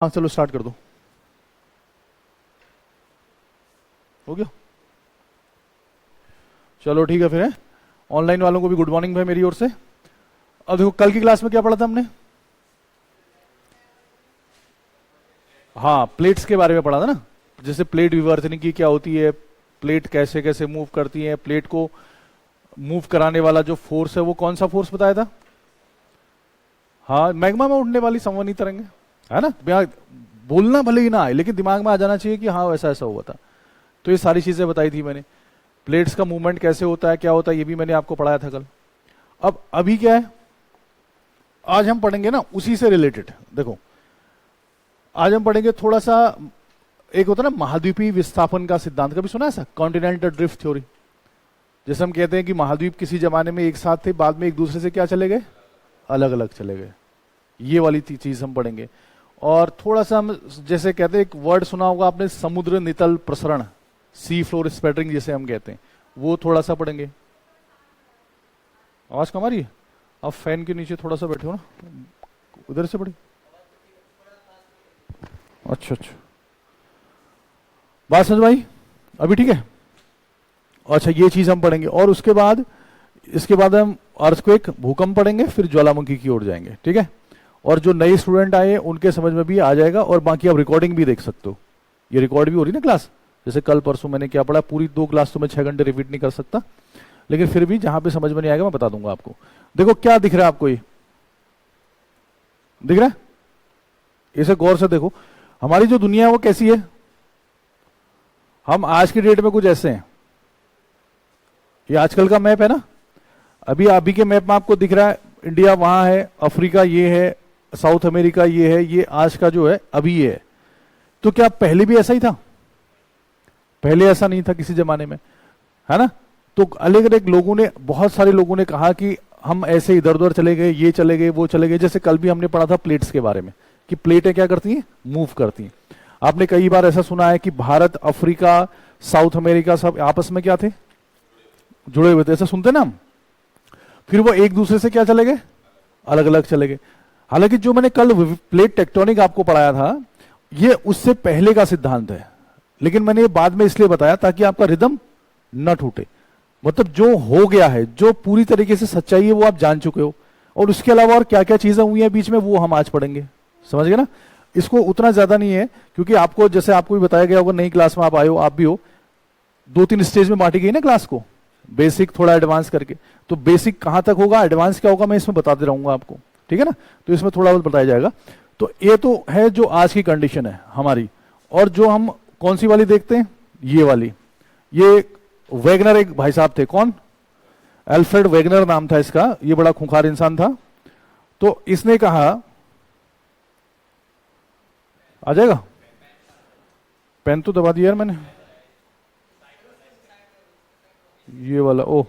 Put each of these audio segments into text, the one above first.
हाँ चलो स्टार्ट कर दो। हो गया। चलो ठीक है फिर है। ऑनलाइन वालों को भी गुड मॉर्निंग भाई मेरी ओर से। अब देखो कल की क्लास में क्या पढ़ा था हमने। हाँ प्लेट्स के बारे में पढ़ा था ना। जैसे प्लेट विवर्तनिकी क्या होती है, प्लेट कैसे कैसे मूव करती है, प्लेट को मूव कराने वाला जो फोर्स है वो कौन सा फोर्स बताया था। हाँ मैग्मा में उड़ने वाली संवहनी तरंग है ना। बोलना भले ही ना आए लेकिन दिमाग में आ जाना चाहिए कि हाँ वैसा ऐसा हुआ था। तो ये सारी चीजें बताई थी मैंने। प्लेट्स का मूवमेंट कैसे होता है, क्या होता है, ये भी मैंने आपको पढ़ाया था कल। अब अभी क्या है, आज हम पढ़ेंगे ना उसी से रिलेटेड। देखो आज हम पढ़ेंगे थोड़ा सा, एक होता है ना महाद्वीपीय विस्थापन का सिद्धांत, कभी सुना है ऐसा, कॉन्टिनेंटल ड्रिफ्ट थ्योरी। जैसे हम कहते हैं कि महाद्वीप किसी जमाने में एक साथ थे, बाद में एक दूसरे से क्या चले गए, अलग अलग चले गए। ये वाली चीज हम पढ़ेंगे। और थोड़ा सा हम जैसे कहते हैं, एक वर्ड सुना होगा आपने, समुद्र नितल प्रसरण, सी फ्लोर स्पैटरिंग जिसे हम कहते हैं, वो थोड़ा सा पढ़ेंगे। आवाज कम आ रही है? आप फैन के नीचे थोड़ा सा बैठे हो ना, उधर से पढ़ी। अच्छा अच्छा, बात समझ भाई अभी ठीक है। अच्छा ये चीज हम पढ़ेंगे। और उसके बाद इसके बाद हम अर्थक्वेक, भूकंप पढ़ेंगे, फिर ज्वालामुखी की ओर जाएंगे। ठीक है। और जो नए स्टूडेंट आए उनके समझ में भी आ जाएगा। और बाकी आप रिकॉर्डिंग भी देख सकते हो, ये रिकॉर्ड भी हो रही ना क्लास। जैसे कल परसों मैंने क्या पढ़ा, पूरी 2 क्लास तो मैं 6 घंटे रिपीट नहीं कर सकता, लेकिन फिर भी जहां पे समझ में नहीं आएगा मैं बता दूंगा आपको। देखो क्या दिख रहा है आपको, ये दिख रहा है, इसे गौर से देखो। हमारी जो दुनिया है वो कैसी है, हम आज की डेट में कुछ ऐसे हैं। ये आजकल का मैप है ना, अभी के मैप में आपको दिख रहा है इंडिया वहां है, अफ्रीका ये है, साउथ अमेरिका ये है, ये आज का जो है अभी ये है। तो क्या पहले भी ऐसा ही था? पहले ऐसा नहीं था किसी जमाने में, है ना। तो अलग अलग लोगों ने, बहुत सारे लोगों ने कहा कि हम ऐसे इधर उधर चले गए, ये चले गए, वो चले गए। जैसे कल भी हमने पढ़ा था प्लेट्स के बारे में कि प्लेटें क्या करती हैं, मूव करती हैं। आपने कई बार ऐसा सुना है कि भारत, अफ्रीका, साउथ अमेरिका सब आपस में क्या थे, जुड़े हुए थे, ऐसा सुनते ना हम। फिर वो एक दूसरे से क्या चले गए, अलग अलग चले गए। हालांकि जो मैंने कल प्लेट टेक्टोनिक आपको पढ़ाया था, ये उससे पहले का सिद्धांत है, लेकिन मैंने ये बाद में इसलिए बताया ताकि आपका रिदम न टूटे। मतलब जो हो गया है, जो पूरी तरीके से सच्चाई है वो आप जान चुके हो, और उसके अलावा और क्या क्या चीजें हुई हैं बीच में वो हम आज पढ़ेंगे। समझ गए ना। इसको उतना ज्यादा नहीं है, क्योंकि आपको जैसे आपको भी बताया गया होगा, नई क्लास में आप आए हो, आप भी हो, 2-3 स्टेज में बांटी गई ना क्लास को, बेसिक थोड़ा एडवांस करके। तो बेसिक कहां तक होगा, एडवांस क्या होगा, मैं इसमें बताते रहूंगा आपको। ठीक है ना। तो इसमें थोड़ा बहुत बताया जाएगा। तो ये तो है जो आज की कंडीशन है हमारी। और जो हम कौन सी वाली देखते हैं, ये वाली। ये वेगनर एक भाई साहब थे, कौन, अल्फ्रेड वेगनर नाम था इसका। ये बड़ा खूंखार इंसान था। तो इसने कहा, आ जाएगा, पेन तो दबा दिया यार मैंने, ये वाला। ओह,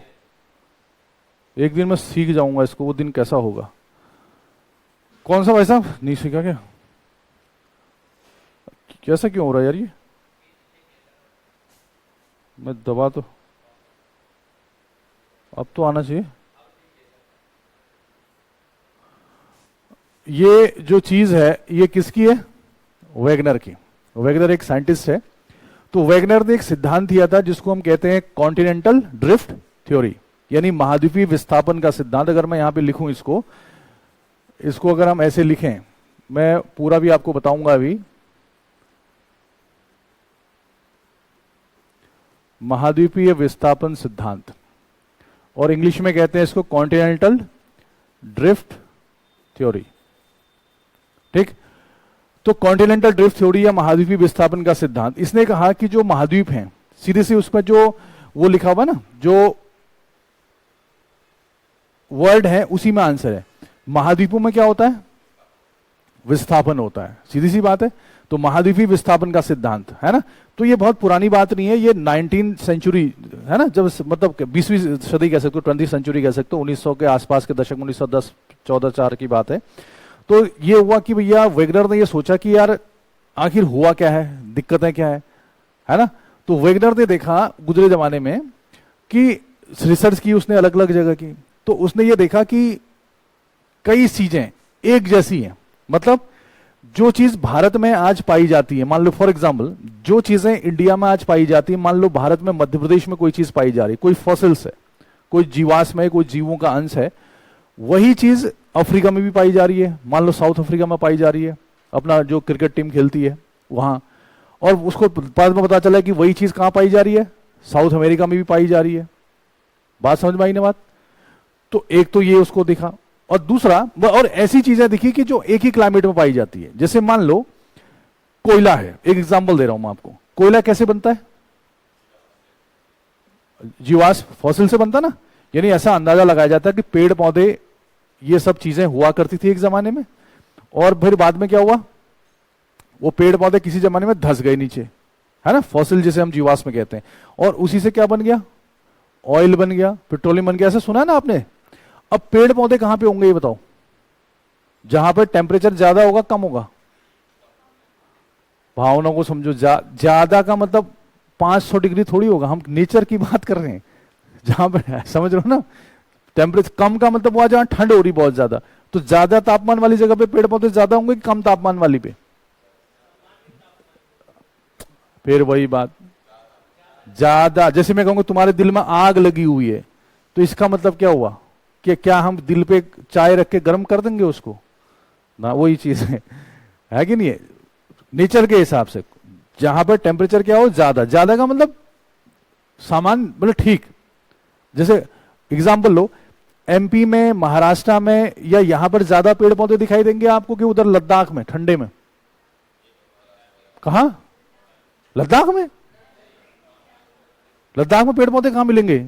एक दिन मैं सीख जाऊंगा इसको, वो दिन कैसा होगा। कौन सा भाई साहब, नहीं सीखा क्या? कैसा क्यों हो रहा है यार ये, मैं दबा तो, अब तो आना चाहिए। ये जो चीज है ये किसकी है, वेगनर की। वेगनर एक साइंटिस्ट है। तो वेगनर ने एक सिद्धांत दिया था जिसको हम कहते हैं कॉन्टिनेंटल ड्रिफ्ट थ्योरी, यानी महाद्वीपीय विस्थापन का सिद्धांत। अगर मैं यहां पे लिखूं इसको अगर हम ऐसे लिखें, मैं पूरा भी आपको बताऊंगा अभी। महाद्वीपीय विस्थापन सिद्धांत, और इंग्लिश में कहते हैं इसको कॉन्टिनेंटल ड्रिफ्ट थ्योरी। ठीक। तो कॉन्टिनेंटल ड्रिफ्ट थ्योरी या महाद्वीपीय विस्थापन का सिद्धांत, इसने कहा कि जो महाद्वीप हैं, सीधे से उसमें जो वो लिखा हुआ ना, जो वर्ड है उसी में आंसर है। महाद्वीपों में क्या होता है, विस्थापन होता है, सीधी सी बात है। तो महाद्वीपीय विस्थापन का सिद्धांत है ना। तो ये बहुत पुरानी बात नहीं है, ये 19th सेंचुरी है ना, जब मतलब 20वीं सदी कह सकते हो, 20th सेंचुरी कह सकते हो, 1900 के आसपास के दशक, 1910-14 की बात है। तो ये हुआ कि भैया वेगनर ने ये सोचा कि यार आखिर हुआ क्या है, दिक्कतें क्या है ना। तो वेगनर ने देखा गुजरे जमाने में कि रिसर्च की उसने अलग अलग जगह की, तो उसने ये देखा कि कई चीजें एक जैसी हैं। मतलब जो चीज भारत में आज पाई जाती है, मान लो फॉर एग्जांपल जो चीजें इंडिया में आज पाई जाती है, मान लो भारत में मध्य प्रदेश में कोई चीज पाई जा रही है, कोई फॉसिल्स है, कोई जीवाश्म है, कोई जीवों का अंश है, वही चीज अफ्रीका में भी पाई जा रही है, मान लो साउथ अफ्रीका में पाई जा रही है, अपना जो क्रिकेट टीम खेलती है वहां, और उसको बाद में पता चला कि वही चीज कहां पाई जा रही है, साउथ अमेरिका में भी पाई जा रही है। बात समझ में आई ना बात? तो एक तो ये उसको दिखा, और दूसरा और ऐसी चीजें दिखी कि जो एक ही क्लाइमेट में पाई जाती है। जैसे मान लो कोयला है, एक एग्जांपल दे रहा हूं मैं आपको, कोयला कैसे बनता है? जीवाश्म फॉसिल से बनता ना, यानी ऐसा अंदाजा लगाया जाता है कि पेड़ पौधे ये सब चीजें हुआ करती थी एक जमाने में, और फिर बाद में क्या हुआ, वो पेड़ पौधे किसी जमाने में धंस गए नीचे, है ना, फॉसिल जिसे हम जीवाश्म कहते हैं, और उसी से क्या बन गया, ऑयल बन गया, पेट्रोलियम बन गया। ऐसा सुना है ना आपने? अब पेड़ पौधे कहां पे होंगे ये बताओ? जहां पर टेम्परेचर ज्यादा होगा कम होगा? भावनाओं को समझो, ज्यादा का मतलब 500 डिग्री थोड़ी होगा, हम नेचर की बात कर रहे हैं, जहां पर समझ रहे हो ना, टेम्परेचर कम का मतलब वहां जहां ठंड हो रही बहुत ज्यादा, तो ज्यादा तापमान वाली जगह पे पेड़ पौधे ज्यादा होंगे कि कम तापमान वाली पे? फिर वही बात, ज्यादा। जैसे मैं कहूंगा तुम्हारे दिल में आग लगी हुई है, तो इसका मतलब क्या हुआ कि क्या हम दिल पे चाय रख के गर्म कर देंगे उसको ना? वही चीज है कि नहीं है? नेचर के हिसाब से जहां पर टेम्परेचर क्या हो, ज्यादा, ज्यादा का मतलब सामान मतलब ठीक। जैसे एग्जांपल लो, एमपी में, महाराष्ट्र में, या यहां पर ज्यादा पेड़ पौधे दिखाई देंगे आपको कि उधर लद्दाख में ठंडे में? कहा? लद्दाख में? लद्दाख में पेड़ पौधे कहां मिलेंगे?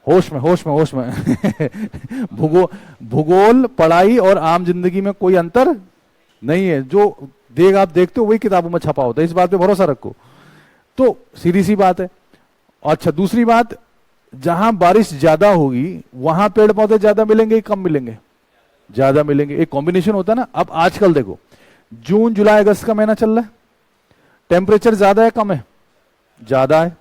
होश में, होश में, होश में। भूगोल पढ़ाई और आम जिंदगी में कोई अंतर नहीं है, जो आप देखते हो वही किताबों में छपा होता है, इस बात पे भरोसा रखो। तो सीधी सी बात है। अच्छा, दूसरी बात, जहां बारिश ज्यादा होगी वहां पेड़ पौधे ज्यादा मिलेंगे, कम मिलेंगे? ज्यादा मिलेंगे। एक कॉम्बिनेशन होता है ना। अब आजकल देखो, जून जुलाई अगस्त का महीना चल रहा है, टेम्परेचर ज्यादा है कम है? ज्यादा है।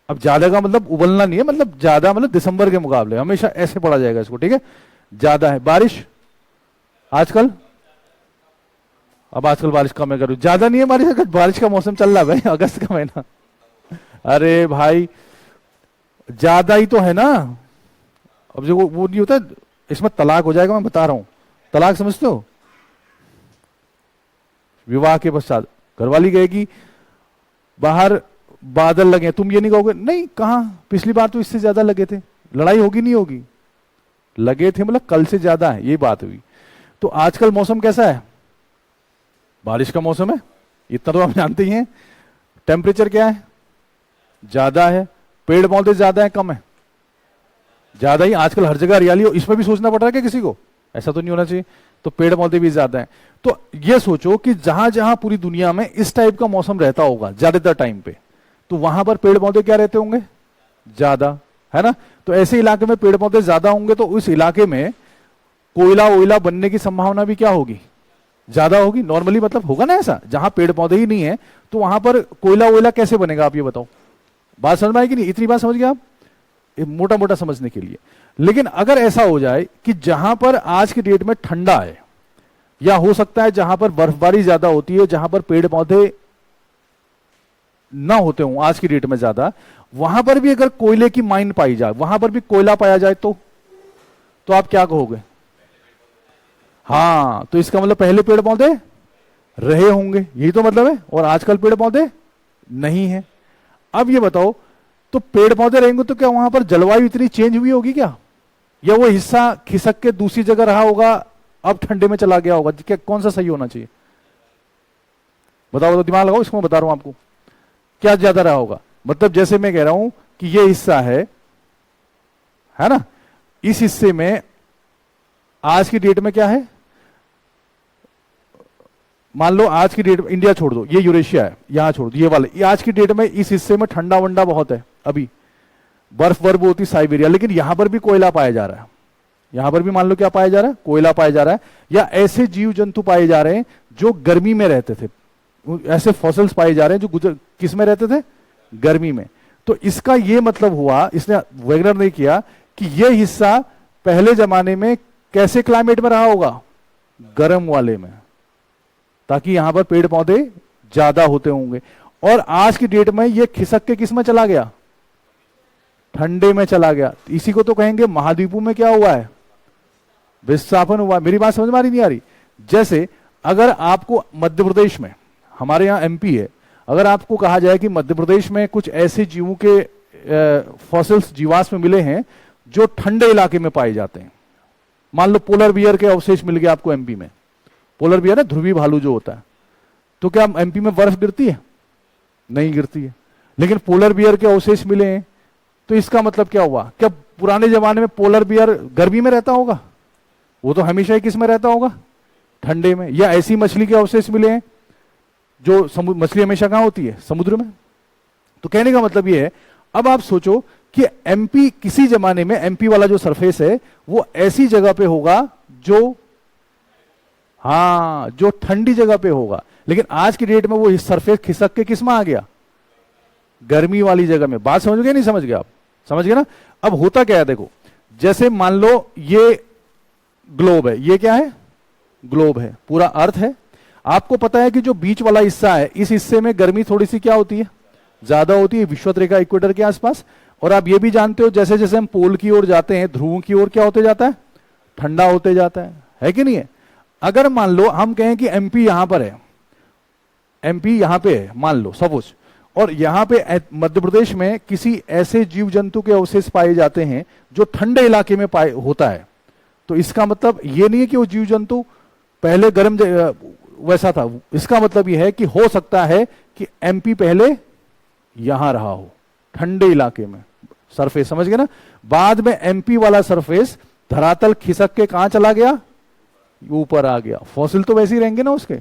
अब ज्यादा का मतलब उबलना नहीं है, मतलब ज्यादा मतलब दिसंबर के मुकाबले, हमेशा ऐसे पढ़ा जाएगा इसको, ठीक है? ज्यादा है। बारिश आजकल, अब आजकल बारिश कम है, करो ज्यादा नहीं है बारिश, अगर बारिश का मौसम चल रहा है भाई, अगस्त का महीना, अरे भाई ज्यादा ही तो है ना। अब जो वो नहीं होता, इसमें तलाक हो जाएगा, मैं बता रहा हूं। तलाक समझते हो? विवाह के पश्चात घरवाली कहेगी बाहर बादल लगे, तुम ये नहीं कहोगे नहीं, कहां, पिछली बार तो इससे ज्यादा लगे थे, लड़ाई होगी नहीं होगी? लगे थे मतलब कल से ज्यादा है, ये बात हुई। तो आजकल मौसम कैसा है? बारिश का मौसम है, इतना तो आप जानते ही हैं। टेम्परेचर क्या है? ज्यादा है। पेड़ पौधे ज्यादा है कम है? ज्यादा ही। आजकल हर जगह हरियाली हो, इसमें भी सोचना पड़ रहा है कि किसी को? ऐसा तो नहीं होना चाहिए। तो पेड़ पौधे भी ज्यादा है। तो ये सोचो कि जहां जहां पूरी दुनिया में इस टाइप का मौसम रहता होगा ज्यादातर टाइम पे, तो वहां पर पेड़ पौधे क्या रहते होंगे? ज्यादा, है ना? तो ऐसे इलाके में पेड़ पौधे ज्यादा होंगे, तो उस इलाके में कोयला वोयला बनने की संभावना भी क्या होगी? ज्यादा होगी। नॉर्मली मतलब होगा ना ऐसा, जहां पेड़ पौधे ही नहीं है तो वहां पर कोयला वोयला कैसे बनेगा, आप ये बताओ। बात समझ में आई कि नहीं? इतनी बात समझ गए आप? मोटा मोटा समझने के लिए। लेकिन अगर ऐसा हो जाए कि जहां पर आज की डेट में ठंडा है, या हो सकता है जहां पर बर्फबारी ज्यादा होती है, जहां पर पेड़ पौधे ना होते हों आज की डेट में ज्यादा, वहां पर भी अगर कोयले की माइन पाई जाए, वहां पर भी कोयला पाया जाए, तो आप क्या कहोगे? हाँ, तो इसका मतलब पहले पेड़ पौधे रहे होंगे, यही तो मतलब है। और आजकल पेड़ पौधे नहीं है। अब ये बताओ, तो पेड़ पौधे रहेंगे तो क्या वहां पर जलवायु इतनी चेंज हुई होगी क्या? या वो हिस्सा खिसक के दूसरी जगह रहा होगा, अब ठंडे में चला गया होगा? क्या, कौन सा सही होना चाहिए? बताओ, तो दिमाग लगाओ, इसको मैं बता रहा हूं आपको क्या ज्यादा रहा होगा। मतलब जैसे मैं कह रहा हूं कि ये हिस्सा है ना, इस हिस्से में आज की डेट में क्या है, मान लो आज की डेट में, इंडिया छोड़ दो, ये यूरेशिया है, यहां छोड़ दो, ये वाले, ये आज की डेट में इस हिस्से में ठंडा वंडा बहुत है, अभी बर्फ बर्फ होती साइबेरिया, लेकिन यहां पर भी कोयला पाया जा रहा है। यहां पर भी मान लो क्या पाया जा रहा है? कोयला पाया जा रहा है। या ऐसे जीव जंतु पाए जा रहे हैं जो गर्मी में रहते थे, ऐसे फॉसिल्स पाए जा रहे हैं जो किस में रहते थे? गर्मी में। तो इसका ये मतलब हुआ, इसने वैगनर ने किया कि ये हिस्सा पहले जमाने में कैसे क्लाइमेट में रहा होगा? गर्म वाले में। ताकि यहां पर पेड़ पौधे ज्यादा होते होंगे। और आज की डेट में ये खिसक के किस में चला गया? ठंडे में चला गया। इसी को तो कहेंगे महाद्वीपों में क्या हुआ है? विस्थापन हुआ। मेरी बात समझ में आ रही नहीं आ रही? जैसे अगर आपको मध्य प्रदेश में, हमारे यहां एमपी है, अगर आपको कहा जाए कि मध्य प्रदेश में कुछ ऐसे जीवों के फॉसिल्स जीवाश्म मिले हैं जो ठंडे इलाके में पाए जाते हैं, मान लो पोलर बियर के अवशेष मिल गए आपको एमपी में। पोलर बियर है ध्रुवी भालू जो होता है, तो क्या एमपी में बर्फ गिरती है? नहीं गिरती है। लेकिन पोलर बियर के अवशेष मिले हैं, तो इसका मतलब क्या हुआ? क्या पुराने जमाने में पोलर बियर गर्मी में रहता होगा? वो तो हमेशा ही किस में रहता होगा? ठंडे में। या ऐसी मछली के अवशेष मिले हैं जो मछली हमेशा कहां होती है? समुद्र में। तो कहने का मतलब ये है, अब आप सोचो कि एमपी किसी जमाने में, एमपी वाला जो सरफेस है वो ऐसी जगह पे होगा जो, हाँ, जो ठंडी जगह पे होगा। लेकिन आज की डेट में वो सरफेस खिसक के किस में आ गया? गर्मी वाली जगह में। बात समझ गए नहीं समझ गए आप? समझ गए ना? अब होता क्या है देखो, जैसे मान लो ये ग्लोब है, ये क्या है? ग्लोब है, पूरा अर्थ है। आपको पता है कि जो बीच वाला हिस्सा है, इस हिस्से में गर्मी थोड़ी सी क्या होती है? ज्यादा होती है, विषुवत रेखा इक्वेटर के आसपास। और आप ये भी जानते हो जैसे जैसे हम पोल की ओर जाते हैं, ध्रुवों की ओर क्या होते जाता है? ठंडा होते जाता है कि नहीं है? अगर मान लो हम कहें कि एमपी यहां पर है, एमपी यहां पे है मान लो सपोज, और यहां पे मध्य प्रदेश में किसी ऐसे जीव जंतु के अवशेष पाए जाते हैं जो ठंडे इलाके में पाए होता है, तो इसका मतलब ये नहीं है कि वो जीव जंतु पहले गर्म वैसा था। इसका मतलब यह है कि हो सकता है कि एमपी पहले यहां रहा हो, ठंडे इलाके में। सरफेस समझ गए ना? बाद में एमपी वाला सरफेस धरातल खिसक के कहां चला गया? ऊपर आ गया। फॉसिल तो वैसे ही रहेंगे ना उसके,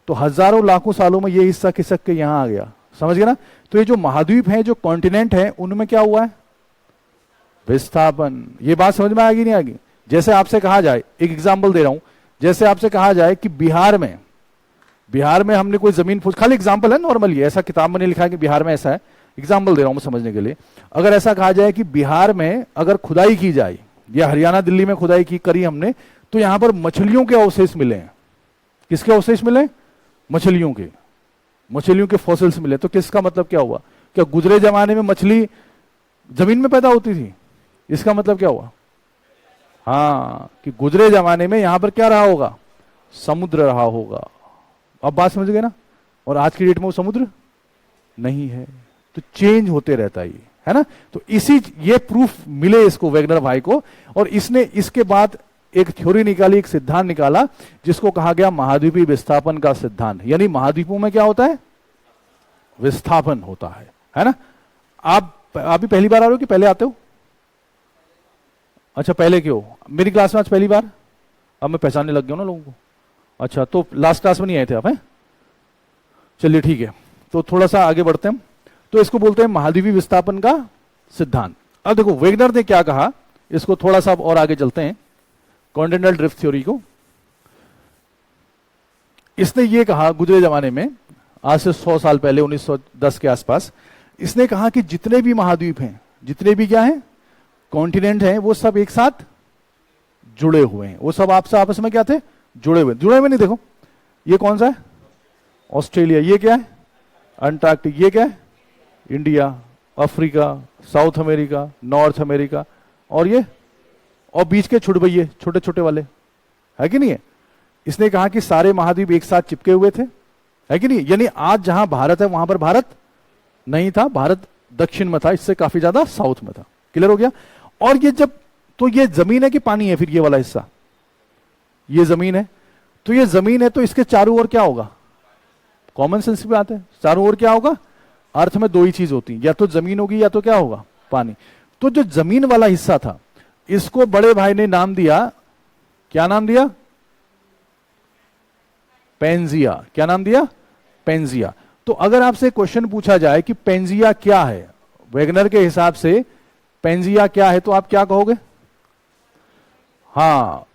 तो हजारों लाखों सालों में ये हिस्सा खिसक के यहां आ गया। समझ गए ना? तो ये जो महाद्वीप हैं, जो कॉन्टिनेंट हैं, उनमें क्या हुआ है? विस्थापन। ये बात समझ में आएगी नहीं आएगी? जैसे आपसे कहा जाए, एक एग्जाम्पल दे रहा हूं, जैसे आपसे कहा जाए कि बिहार में हमने कोई जमीन, खाली एग्जाम्पल है, नॉर्मली ऐसा किताब में नहीं लिखा है कि बिहार में ऐसा है, एग्जाम्पल दे रहा हूं मैं समझने के लिए। अगर ऐसा कहा जाए कि बिहार में अगर खुदाई की जाए, या हरियाणा दिल्ली में खुदाई करी हमने, तो यहां पर मछलियों के अवशेष मिले हैं। किसके अवशेष मिले? मछलियों के फॉसिल्स मिले। तो किसका मतलब क्या हुआ? क्या गुजरे जमाने में मछली जमीन में पैदा होती थी? इसका मतलब क्या हुआ? हाँ, कि गुजरे जमाने में यहां पर क्या रहा होगा? समुद्र रहा होगा। अब बात समझ गए ना? और आज की डेट में वो समुद्र नहीं है। तो चेंज होते रहता है ना? तो ये प्रूफ मिले इसको वेगनर भाई को, और इसने इसके बाद एक थ्योरी निकाली, एक सिद्धांत निकाला, जिसको कहा गया महाद्वीपीय विस्थापन का सिद्धांत। यानी महाद्वीपों में क्या होता है? विस्थापन होता है ना? आप भी पहली बार आ रहे हो कि पहले आते हो? अच्छा, पहले क्यों? मेरी क्लास में आज पहली बार? अब मैं पहचानने लग गया हूं ना लोगों को। अच्छा, तो लास्ट क्लास में नहीं आए थे आप? हैं, चलिए ठीक है, तो थोड़ा सा आगे बढ़ते हैं। तो इसको बोलते हैं महाद्वीपीय विस्थापन का सिद्धांत। अब देखो वेगनर ने क्या कहा, इसको थोड़ा सा और आगे चलते हैं, कॉन्टिनेंटल ड्रिफ्ट थ्योरी को। इसने ये कहा गुजरे जमाने में, आज से 100 साल पहले, 1910 के आसपास, इसने कहा कि जितने भी महाद्वीप हैं, जितने भी क्या हैं, कॉन्टिनेंट हैं, वो सब एक साथ जुड़े हुए हैं। वो सब आपसे आपस में क्या थे? जुड़े हुए नहीं। देखो ये कौन सा है? ऑस्ट्रेलिया। ये क्या है? अंटार्कटिक। ये क्या है? India, Africa, south America, north America, और ये, और बीच के छुटभइये छोटे छोटे वाले, है कि नहीं है? इसने कहा कि सारे महाद्वीप एक साथ चिपके हुए थे, है कि नहीं? यानी आज जहां भारत है वहां पर भारत नहीं था, भारत दक्षिण में था, इससे काफी ज्यादा साउथ में था। क्लियर हो गया? और ये जब, तो ये जमीन है कि पानी है? फिर ये वाला हिस्सा, ये जमीन है। तो ये जमीन है, तो इसके चारों ओर क्या होगा? कॉमन सेंस पे आते हैं, चारों ओर क्या होगा? अर्थ में दो ही चीज होती है, या तो जमीन होगी या तो क्या होगा? पानी। तो जो जमीन वाला हिस्सा था, इसको बड़े भाई ने नाम दिया, क्या नाम दिया? पेंजिया। क्या नाम दिया? पेंजिया। तो अगर आपसे क्वेश्चन पूछा जाए कि पेंजिया क्या है, वेगनर के हिसाब से पेंजिया क्या है, तो आप क्या कहोगे? हाँ,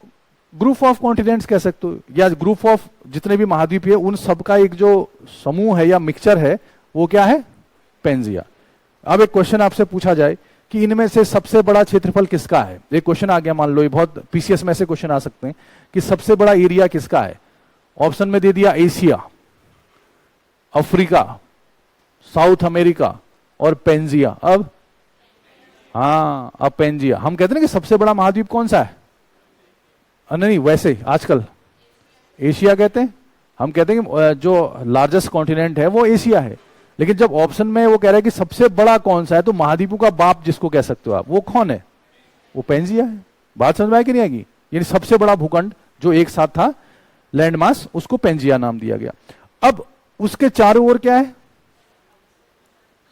ग्रुप ऑफ कॉन्टिनेंट्स कह सकते हो, या ग्रुप ऑफ जितने भी महाद्वीप है उन सबका एक जो समूह है या मिक्सचर है, वो क्या है? पेंजिया। अब एक क्वेश्चन आपसे पूछा जाए कि इनमें से सबसे बड़ा क्षेत्रफल किसका है? एक क्वेश्चन आ गया, मान लो, ये बहुत पीसीएस में ऐसे क्वेश्चन आ सकते हैं कि सबसे बड़ा एरिया किसका है, ऑप्शन में दे दिया एशिया, अफ्रीका, साउथ अमेरिका और पेंजिया। अब हाँ, अब पेंजिया। हम कहते हैं कि सबसे बड़ा महाद्वीप कौन सा है? नहीं, वैसे आजकल एशिया कहते हैं। हम कहते हैं कि जो लार्जेस्ट कॉन्टिनेंट है वो एशिया है, लेकिन जब ऑप्शन में वो कह रहा है कि सबसे बड़ा कौन सा है, तो महाद्वीपों का बाप जिसको कह सकते हो आप, वो कौन है? वो पेंजिया है। बात समझ में आई कि नहीं आएगी? यानी सबसे बड़ा भूखंड जो एक साथ था, लैंड मास, उसको पेंजिया नाम दिया गया। अब उसके चारों ओर क्या है?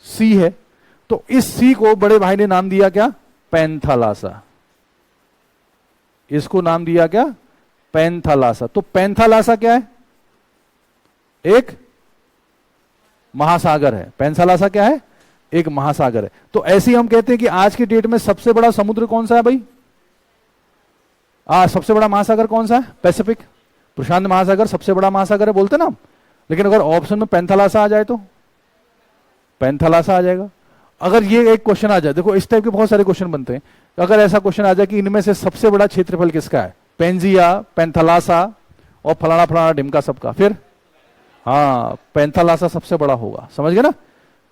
सी है। तो इस सी को बड़े भाई ने नाम दिया क्या? पैंथालासा। इसको नाम दिया क्या? पैंथालासा। तो पैंथालासा क्या है? एक महासागर है। पैंथालासा क्या है? एक महासागर है। तो ऐसे ही हम कहते हैं कि आज की डेट में सबसे बड़ा समुद्र कौन सा है भाई? सबसे बड़ा महासागर कौन सा है? पैसिफिक, प्रशांत महासागर सबसे बड़ा महासागर है बोलते ना हम। लेकिन अगर ऑप्शन में पैंथालासा आ जाए तो पैंथालासा आ जाएगा। अगर ये एक क्वेश्चन आ जाए, देखो इस टाइप के बहुत सारे क्वेश्चन बनते हैं, अगर ऐसा क्वेश्चन आ जाए कि इनमें से सबसे बड़ा क्षेत्रफल किसका है? पेंजिया, पैंथालासा और फलाना फलाना ढिमका सबका, फिर हाँ, पैंथालासा सबसे बड़ा होगा। समझ गए ना?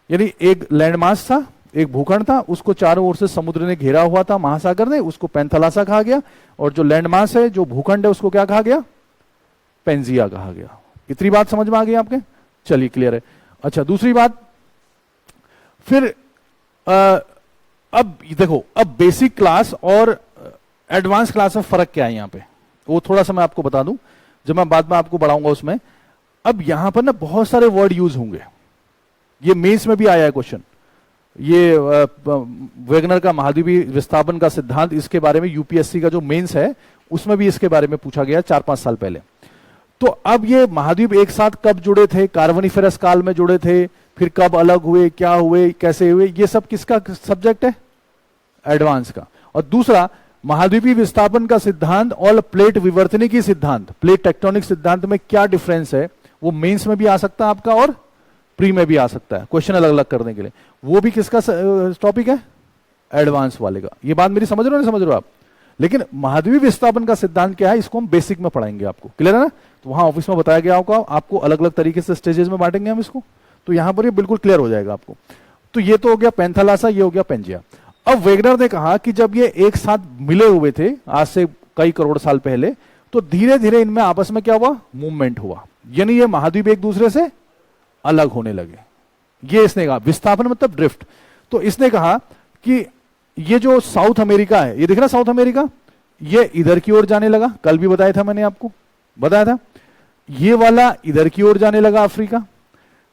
यानी एक लैंडमास था, एक भूखंड था, उसको चारों ओर से समुद्र ने घेरा हुआ था, महासागर ने, उसको पैंथालासा कहा गया। और जो लैंडमास है, जो भूखंड है, उसको क्या कहा गया? पेंजिया कहा गया। इतनी बात समझ में आ गई आपके? चलिए, क्लियर है। अच्छा, दूसरी बात, फिर अब देखो, अब बेसिक क्लास और एडवांस क्लास में फर्क क्या है यहाँ पे, वो थोड़ा सा मैं आपको बता दूं, जब मैं बाद में आपको बढ़ाऊंगा उसमें। अब यहां पर ना बहुत सारे वर्ड यूज होंगे, ये मेंस में भी आया है क्वेश्चन। ये वेगनर का महाद्वीपीय विस्थापन का सिद्धांत, इसके बारे में यूपीएससी का जो मेंस है उसमें भी इसके बारे में पूछा गया 4-5 साल पहले। तो अब ये महाद्वीप एक साथ कब जुड़े थे? कार्बोनिफेरस काल में जुड़े थे, फिर कब अलग हुए, क्या हुए, कैसे हुए, ये सब किसका सब्जेक्ट है? एडवांस का। और दूसरा, महाद्वीपीय विस्थापन का सिद्धांत और प्लेट विवर्तनिकी सिद्धांत, प्लेट टेक्टोनिक सिद्धांत में क्या डिफरेंस है, वो मेंस में भी आ सकता है आपका और प्री में भी आ सकता है, क्वेश्चन अलग अलग करने के लिए। वो भी किसका टॉपिक है? एडवांस वाले का। ये बात मेरी समझ रहे हो नहीं समझ रहे हो आप? लेकिन महाद्वीपीय विस्थापन का सिद्धांत क्या है, इसको हम बेसिक में पढ़ाएंगे आपको। क्लियर है ना? तो वहां ऑफिस में बताया गया होगा आपको, अलग अलग तरीके से स्टेजेस में बांटेंगे हम इसको, तो यहां पर ये बिल्कुल क्लियर हो जाएगा आपको। तो ये तो हो गया पैंथालासा, ये हो गया पेंजिया। अब वेगनर ने कहा कि जब ये एक साथ मिले हुए थे आज से कई करोड़ साल पहले, तो धीरे धीरे इनमें आपस में क्या हुआ? मूवमेंट हुआ, यानी ये महाद्वीप एक दूसरे से अलग होने लगे। ये इसने कहा, विस्थापन मतलब ड्रिफ्ट। तो इसने कहा कि ये जो साउथ अमेरिका है, ये दिख रहा साउथ अमेरिका, ये इधर की ओर जाने लगा, कल भी बताया था मैंने आपको, बताया था। ये वाला इधर की ओर जाने लगा, अफ्रीका।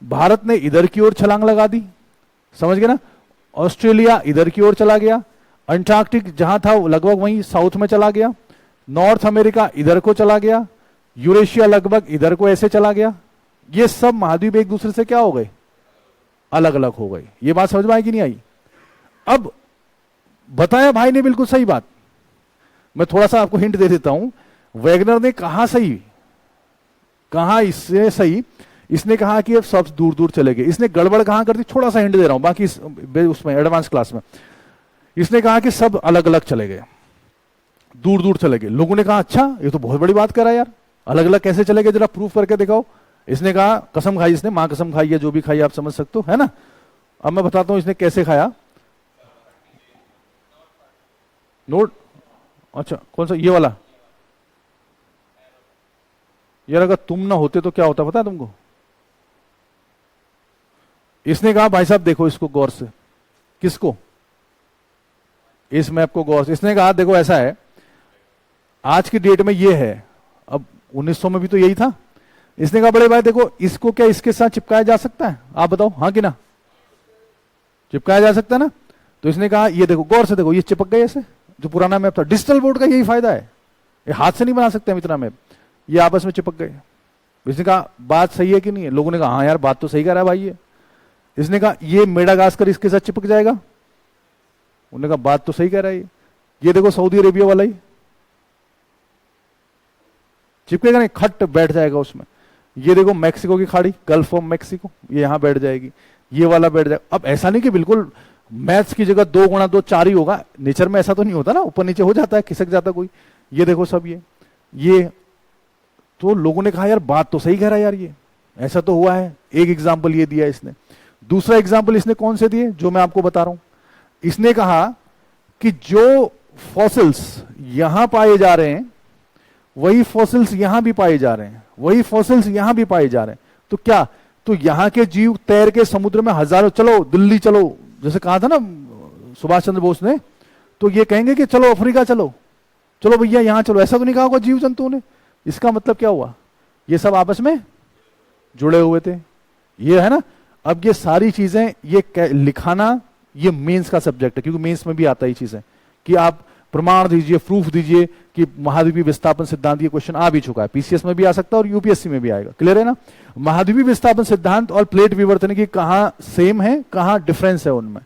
भारत ने इधर की ओर छलांग लगा दी, समझ गए ना? ऑस्ट्रेलिया इधर की ओर चला गया, अंटार्कटिक जहां था लगभग वहीं साउथ में चला गया, नॉर्थ अमेरिका इधर को चला गया, यूरेशिया लगभग इधर को ऐसे चला गया। ये सब महाद्वीप एक दूसरे से क्या हो गए? अलग अलग हो गए। ये बात समझ में आई कि नहीं आई? अब बताया भाई ने बिल्कुल सही बात। मैं थोड़ा सा आपको हिंट दे देता हूं, वेगनर ने कहा सही, कहा इससे सही, इसने कहा कि अब सब दूर दूर चले गए। इसने गड़बड़ कहां कर दी, थोड़ा सा हिंट दे रहा हूं, बाकी उसमें एडवांस क्लास में इसने कहा कि सब अलग अलग चले गए, दूर दूर चले गए। लोगों ने कहा अच्छा ये तो बहुत बड़ी बात करा यार, अलग अलग कैसे चले गए, जरा प्रूफ करके दिखाओ। इसने कहा, कसम खाई इसने, मां कसम खाई है, जो भी खाई आप समझ सकते हो, है ना? अब मैं बताता हूं इसने कैसे खाया। नोट, अच्छा कौन सा? ये वाला। यार अगर तुम ना होते तो क्या होता पता है तुमको? इसने कहा भाई साहब देखो इसको गौर से, किसको? इस मैप को गौर से। इसने कहा देखो ऐसा है, आज की डेट में ये है, अब 1900 में भी तो यही था। इसने कहा बड़े भाई देखो इसको क्या इसके साथ चिपकाया जा सकता है? आप बताओ हाँ कि ना? चिपकाया जा सकता है ना? तो इसने कहा ये देखो गौर से देखो, ये चिपक गए ऐसे। जो पुराना मैप था, डिजिटल बोर्ड का यही फायदा है, ये हाथ से नहीं बना सकते हम इतना मैप, ये आपस में चिपक गए। इसने कहा बात सही है कि नहीं है? लोगों ने कहा हाँ यार बात तो सही कह रहा है भाई ये। इसने कहा ये मेडागास्कर इसके साथ चिपक जाएगा? उन्होंने कहा बात तो सही कह रहा है ये देखो सऊदी अरेबिया वाला ही चिपकेगा नहीं, खट बैठ जाएगा उसमें। ये देखो मैक्सिको की खाड़ी, गल्फ ऑफ मैक्सिको, ये यहां बैठ जाएगी, ये वाला बैठ जाएगा। अब ऐसा नहीं कि बिल्कुल मैथ्स की जगह 2 गुणा 2 4 ही होगा, नेचर में ऐसा तो नहीं होता ना, ऊपर नीचे हो जाता है, खिसक जाता कोई। ये देखो सब ये तो लोगों ने कहा यार बात तो सही कह रहा है यार, ये ऐसा तो हुआ है। एक एग्जाम्पल ये दिया इसने। दूसरा एग्जाम्पल इसने कौन से दिए, जो मैं आपको बता रहा हूं। इसने कहा कि जो फॉसिल्स यहां पाए जा रहे हैं वही फॉसिल्स यहां भी पाए जा रहे हैं, वही फॉसिल्स यहां भी पाए जा रहे हैं। तो क्या, तो यहां के जीव तैर के समुद्र में हजारों, चलो दिल्ली चलो, जैसे कहा था ना सुभाष चंद्र बोस ने, तो ये कहेंगे कि चलो अफ्रीका चलो, चलो भैया यहां चलो, ऐसा तो नहीं कहा होगा जीव जंतुओं ने। इसका मतलब क्या हुआ, ये सब आपस में जुड़े हुए थे, ये है ना। अब ये सारी चीजें ये लिखाना ये मेंस का सब्जेक्ट है, क्योंकि मेंस में भी आता है चीजें कि आप प्रमाण दीजिए, प्रूफ दीजिए कि महाद्वीपीय विस्थापन सिद्धांत, ये क्वेश्चन आ भी चुका है, पीसीएस में भी आ सकता है और यूपीएससी में भी आएगा। क्लियर है ना। महाद्वीपीय विस्थापन सिद्धांत और प्लेट विवर्तन की कहां सेम है, कहां डिफरेंस है उनमें,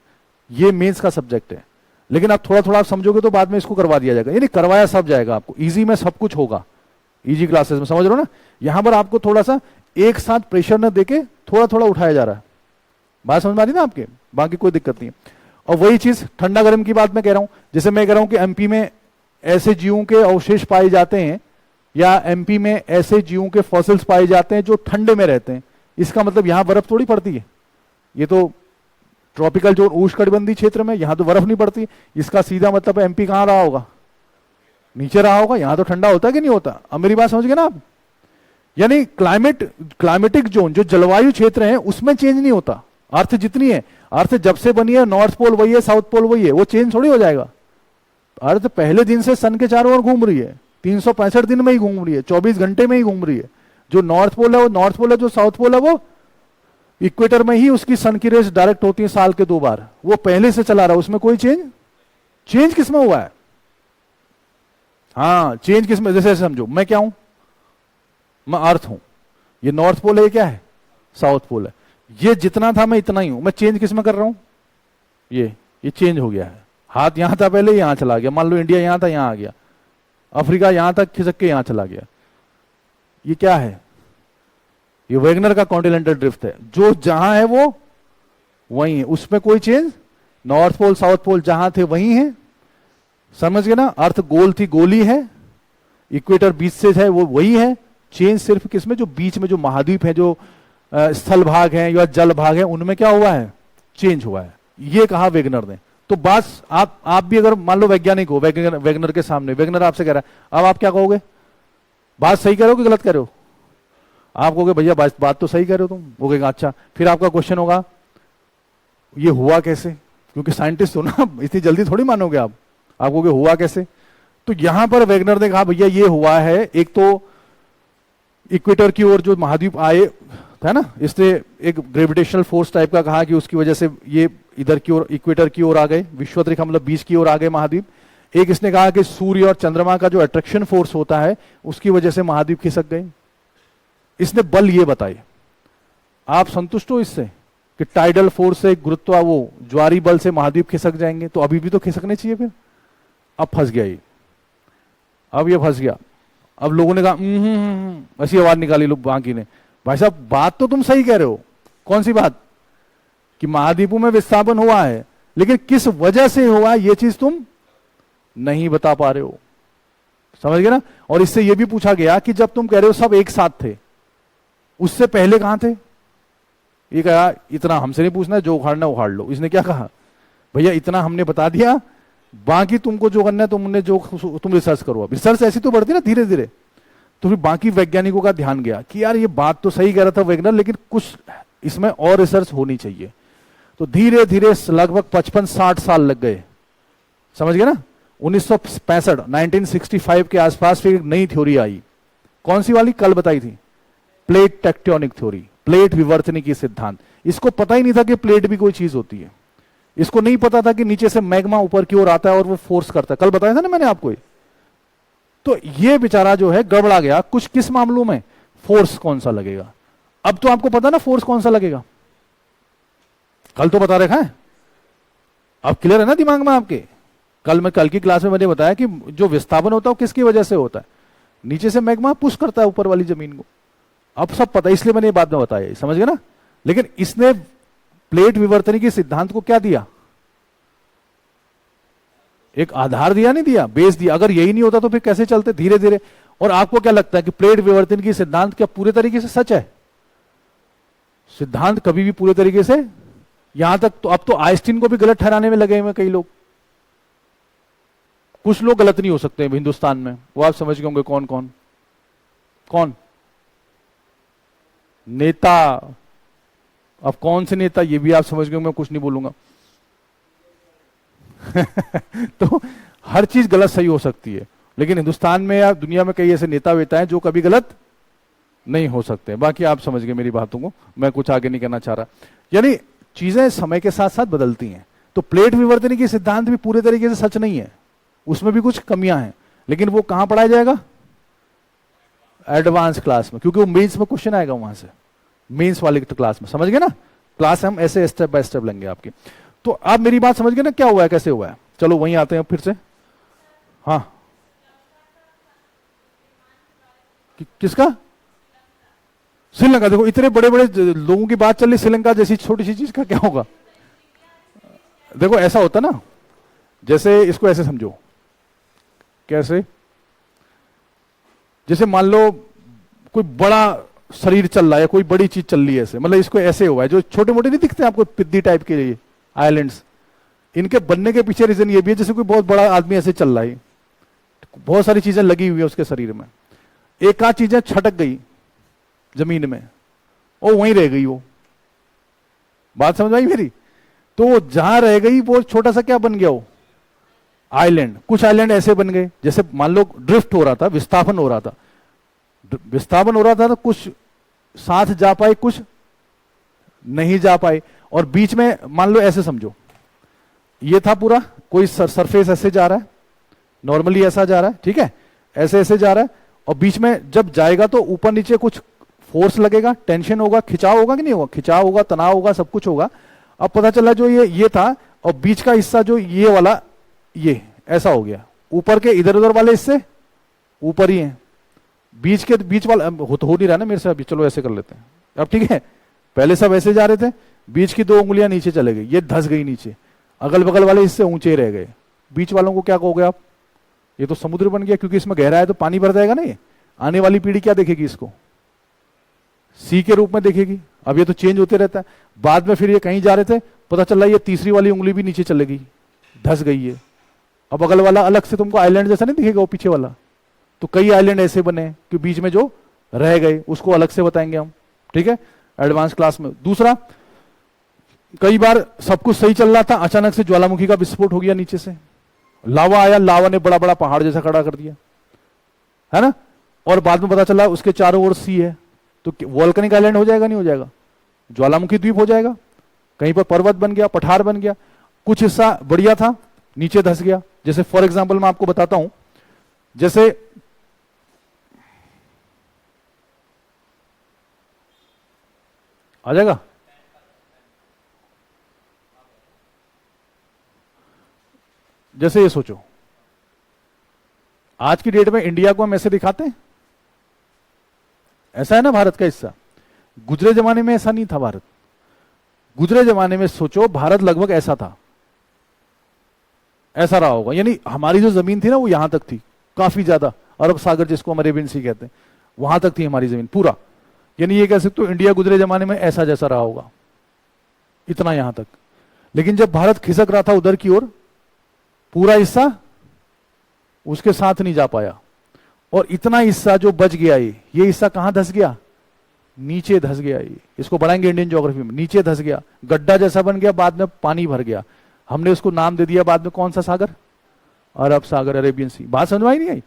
ये मेंस का सब्जेक्ट है। लेकिन आप थोड़ा थोड़ा आप समझोगे तो बाद में इसको करवा दिया जाएगा, यानी करवाया सब जाएगा आपको, इजी में सब कुछ होगा, इजी क्लासेस में, समझ रहे हो ना। यहां पर आपको थोड़ा सा एक साथ प्रेशर न देके थोड़ा थोड़ा उठाया जा रहा है। बात समझ में आ रही ना आपके, बाकी कोई दिक्कत नहीं है। और वही चीज ठंडा गर्म की बात मैं कह रहा हूं, जैसे मैं कह रहा हूं कि एमपी में ऐसे जीवों के अवशेष पाए जाते हैं, या एमपी में ऐसे जीवों के फॉसिल्स पाए जाते हैं जो ठंडे में रहते हैं, इसका मतलब यहां बर्फ थोड़ी पड़ती है, ये तो ट्रॉपिकल जो उष्णकटिबंधीय क्षेत्र में, यहां तो बर्फ नहीं पड़ती। इसका सीधा मतलब एमपी कहां रहा होगा, नीचे रहा होगा, यहां तो ठंडा होता है कि नहीं होता। अब मेरी बात समझ गए ना आप। यानी क्लाइमेटिक जोन जो जलवायु क्षेत्र है उसमें चेंज नहीं होता, अर्थ जितनी है, अर्थ जब से बनी है नॉर्थ पोल वही है, साउथ पोल वही है, वो चेंज थोड़ी हो जाएगा। अर्थ पहले दिन से सन के चारों ओर घूम रही है, 365 दिन में ही घूम रही है, 24 घंटे में ही घूम रही है। जो नॉर्थ पोल है वो नॉर्थ पोल है, जो साउथ पोल है वो इक्वेटर में ही उसकी सन की रेस डायरेक्ट होती है साल के 2 बार, वो पहले से चला रहा है, उसमें कोई चेंज किसमें हुआ है। हाँ चेंज किसमें, जैसे समझो मैं क्या हूं, मैं अर्थ हूं, ये नॉर्थ पोल है, ये क्या है साउथ पोल है, ये जितना था मैं इतना ही हूं। मैं चेंज किसमें कर रहा हूं, ये चेंज हो गया है। हाथ यहां था पहले, यहां चला गया, मान लो इंडिया यहां था यहां आ गया, अफ्रीका यहां तक खिसक के यहां चला गया। ये क्या है, ये वैगनर का कॉन्टिनेंटल ड्रिफ्ट है, जो जहां है वो वही है, उसमें कोई change, north pole south pole जहां थे वही है, समझ गए ना। अर्थ गोल थी गोली है, इक्वेटर बीच से है वो वही है, चेंज सिर्फ किसमें, जो बीच में जो महाद्वीप है, जो स्थल भाग है या जल भाग है, उनमें क्या हुआ है, चेंज हुआ है। ये कहा वेगनर ने। तो बस आप भी अगर मान लो वैज्ञानिक हो, वेगनर के सामने, वेगनर आपसे कह रहा है, अब आप क्या कहोगे, बात सही कह रहे हो कि गलत कह रहे हो। आप कहोगे भैया बात तो सही कह रहे हो तुम, वो कहेगा अच्छा। फिर आपका क्वेश्चन होगा ये हुआ कैसे, क्योंकि साइंटिस्ट हो ना, इतनी जल्दी थोड़ी मानोगे आप कहोगे हुआ कैसे। तो यहां पर वेगनर ने कहा भैया ये हुआ है, एक तो इक्वेटर की ओर जो महाद्वीप आए था ना, इसने एक ग्रेविटेशनल फोर्स टाइप का कहा कि उसकी वजह से ये इधर की ओर इक्वेटर की ओर आ गए, विषुवत रेखा मतलब बीच की ओर आ गए महाद्वीप। एक इसने कहा कि सूर्य और चंद्रमा का जो अट्रैक्शन फोर्स होता है उसकी वजह से महाद्वीप खिसक गए। इसने बल ये बताए। आप संतुष्ट हो इससे कि टाइडल फोर्स से, गुरुत्वा वो ज्वारी बल से महाद्वीप खिसक जाएंगे, तो अभी भी तो खिसकने चाहिए। फिर अब फंस गया ये, अब ये फंस गया। अब लोगों ने कहा ऐसी आवाज निकाली लोग बाकी ने, भाई साहब बात तो तुम सही कह रहे हो, कौन सी बात, कि महाद्वीपों में विस्थापन हुआ है, लेकिन किस वजह से हुआ ये चीज तुम नहीं बता पा रहे हो, समझ गए ना। और इससे यह भी पूछा गया कि जब तुम कह रहे हो सब एक साथ थे, उससे पहले कहां थे। ये कहा इतना हमसे नहीं पूछना, जो उखाड़ना उखाड़ लो। इसने क्या कहा, भैया इतना हमने बता दिया, बाकी तुमको जो करना है तुम रिसर्च करो। अब रिसर्च ऐसी तो बढ़ती ना धीरे धीरे, तो फिर बाकी वैज्ञानिकों का ध्यान गया कि यार ये बात तो सही कह रहा था वैज्ञानिक, लेकिन कुछ इसमें और रिसर्च होनी चाहिए। तो धीरे धीरे लगभग 55-60 साल लग गए, समझ गए ना। 1965 1965 के आसपास फिर एक नई थ्योरी आई। कौन सी वाली, कल बताई थी, प्लेट टेक्टोनिक थ्योरी, प्लेट विवर्तनिकी सिद्धांत। इसको पता ही नहीं था कि प्लेट भी कोई चीज होती है, इसको नहीं पता था कि नीचे से मैग्मा ऊपर की ओर आता है और वो फोर्स करता है। कल बताया था ना मैंने आपको। तो ये बेचारा जो है गड़बड़ा गया कुछ, किस मामलों में, फोर्स कौन सा लगेगा। अब तो आपको पता ना फोर्स कौन सा लगेगा, कल तो बता रखा है, अब क्लियर है ना दिमाग में आपके। कल की क्लास में मैंने बताया कि जो विस्थापन होता है वो किसकी वजह से होता है, नीचे से मैग्मा पुश करता है ऊपर वाली जमीन को। अब सब पता, इसलिए मैंने ये बात में बताया, समझ गए ना। लेकिन इसने प्लेट विवर्तनिकी सिद्धांत को क्या दिया, एक आधार दिया, नहीं दिया, बेस दिया। अगर यही नहीं होता तो फिर कैसे चलते धीरे धीरे। और आपको क्या लगता है कि प्लेट विवर्तन की सिद्धांत क्या पूरे तरीके से सच है? सिद्धांत कभी भी पूरे तरीके से, यहां तक तो अब तो आइंस्टीन को भी गलत ठहराने में लगे हुए कई लोग। कुछ लोग गलत नहीं हो सकते हैं हिंदुस्तान में, वो आप समझ गए होंगे कौन कौन। कौन नेता? अब कौन से नेता, ये भी आप समझ गए, मैं कुछ नहीं बोलूंगा। तो हर चीज गलत सही हो सकती है, लेकिन हिंदुस्तान में या दुनिया में कई ऐसे नेता वेता हैं जो कभी गलत नहीं हो सकते। बाकी आप समझ गए मेरी बातों को, मैं कुछ आगे नहीं कहना चाह रहा। यानी चीजें समय के साथ साथ बदलती हैं। तो प्लेट विवर्तन की सिद्धांत भी पूरे तरीके से सच नहीं है, उसमें भी कुछ कमियां हैं, लेकिन वो कहां पढ़ाया जाएगा? एडवांस क्लास में, क्योंकि वो मेंस में क्वेश्चन आएगा वहां से, मेंस वाले क्लास में। समझ गए ना? क्लास हम ऐसे स्टेप बाय स्टेप लेंगे आपकी। तो आप मेरी बात समझ गए ना, क्या हुआ है, कैसे हुआ है? चलो वहीं आते हैं फिर से। हाँ, किसका? श्रीलंका। देखो इतने बड़े बड़े लोगों की बात चल रही, श्रीलंका जैसी छोटी सी चीज का क्या होगा? देखो ऐसा होता ना, जैसे इसको ऐसे समझो, कैसे? जैसे मान लो कोई बड़ा शरीर चल रहा है, कोई बड़ी चीज चल रही है ऐसे, मतलब इसको ऐसे हुआ है। जो छोटे मोटे नहीं दिखते आपको पिद्दी टाइप के ये आइलैंड्स, इनके बनने के पीछे रीजन ये भी है, जैसे कोई बहुत बड़ा आदमी ऐसे चल रहा है, बहुत सारी चीजें लगी हुई है उसके शरीर में, एक आध चीजें छटक गई जमीन में और वहीं रह गई। वो बात समझ आई मेरी? तो जहां रह गई वो छोटा सा क्या बन गया? वो आइलैंड। कुछ आइलैंड ऐसे बन गए, जैसे मान लो ड्रिफ्ट हो रहा था, विस्थापन हो रहा था, विस्थापन हो रहा था, तो कुछ साथ जा पाए, कुछ नहीं जा पाए। और बीच में मान लो ऐसे समझो, ये था पूरा कोई सरफेस ऐसे जा रहा है, नॉर्मली ऐसा जा रहा है, ठीक है, ऐसे ऐसे जा रहा है, और बीच में जब जाएगा तो ऊपर नीचे कुछ फोर्स लगेगा, टेंशन होगा, खिंचाव होगा कि नहीं होगा? खिंचाव होगा, तनाव होगा, सब कुछ होगा। अब पता चला जो ये था, और बीच का हिस्सा जो ये वाला, ये ऐसा हो गया। ऊपर के इधर उधर वाले हिस्से ऊपर ही हैं, बीच के बीच वाला हो नहीं रहा ना मेरे से अभी, चलो ऐसे कर लेते हैं अब, ठीक है? पहले सब ऐसे जा रहे थे, बीच की 2 उंगलियां नीचे चले गई, ये धस गई नीचे, अगल बगल वाले हिस्से ऊंचे रह गए। बीच वालों को क्या कहोगे आप? ये तो समुद्र बन गया, क्योंकि इसमें गहरा है तो पानी भर जाएगा ना। ये आने वाली पीढ़ी क्या देखेगी? इसको सी के रूप में देखेगी। अब ये तो चेंज होते रहता है। बाद में फिर ये कहीं जा रहे थे, पता चल रहा है ये तीसरी वाली उंगली भी नीचे चले गई, धस गई है। अब अगल वाला अलग से तुमको आइलैंड जैसा नहीं दिखेगा वो पीछे वाला। तो कई आइलैंड ऐसे बने कि बीच में जो रह गए, उसको अलग से बताएंगे हम, ठीक है, एडवांस क्लास में। दूसरा, कई बार सब कुछ सही चल रहा था, अचानक से ज्वालामुखी का विस्फोट हो गया, नीचे से लावा आया, लावा ने बड़ा बड़ा पहाड़ जैसा खड़ा कर दिया, है ना। और बाद में पता चला उसके चारों ओर सी है, तो वॉल्केनिक आइलैंड हो जाएगा, नहीं हो जाएगा? ज्वालामुखी द्वीप हो जाएगा। कहीं पर पर्वत बन गया, पठार बन गया, कुछ हिस्सा बढ़िया था, नीचे धस गया। जैसे फॉर एग्जाम्पल मैं आपको बताता हूं, जैसे आ जाएगा, जैसे ये सोचो, आज की डेट में इंडिया को हम ऐसे दिखाते हैं, ऐसा है ना भारत का हिस्सा। गुजरे जमाने में ऐसा नहीं था भारत। गुजरे जमाने में सोचो, भारत लगभग ऐसा था, ऐसा रहा होगा। यानी हमारी जो जमीन थी ना वो यहां तक थी, काफी ज्यादा, अरब सागर जिसको हम अरेबियन सी कहते हैं, वहां तक थी हमारी जमीन पूरा। यानी ये कह सकते हो इंडिया गुजरे जमाने में ऐसा जैसा रहा होगा, इतना यहां तक। लेकिन जब भारत खिसक रहा था उधर की ओर, पूरा हिस्सा उसके साथ नहीं जा पाया, और इतना हिस्सा जो बच गया, ये हिस्सा कहां धस गया? नीचे धस गया। ये इसको बढ़ाएंगे इंडियन ज्योग्राफी में, नीचे धस गया, गड्ढा जैसा बन गया, बाद में पानी भर गया, हमने उसको नाम दे दिया बाद में कौन सा सागर? अरब सागर, अरेबियन सी। बात समझ आई नहीं आई?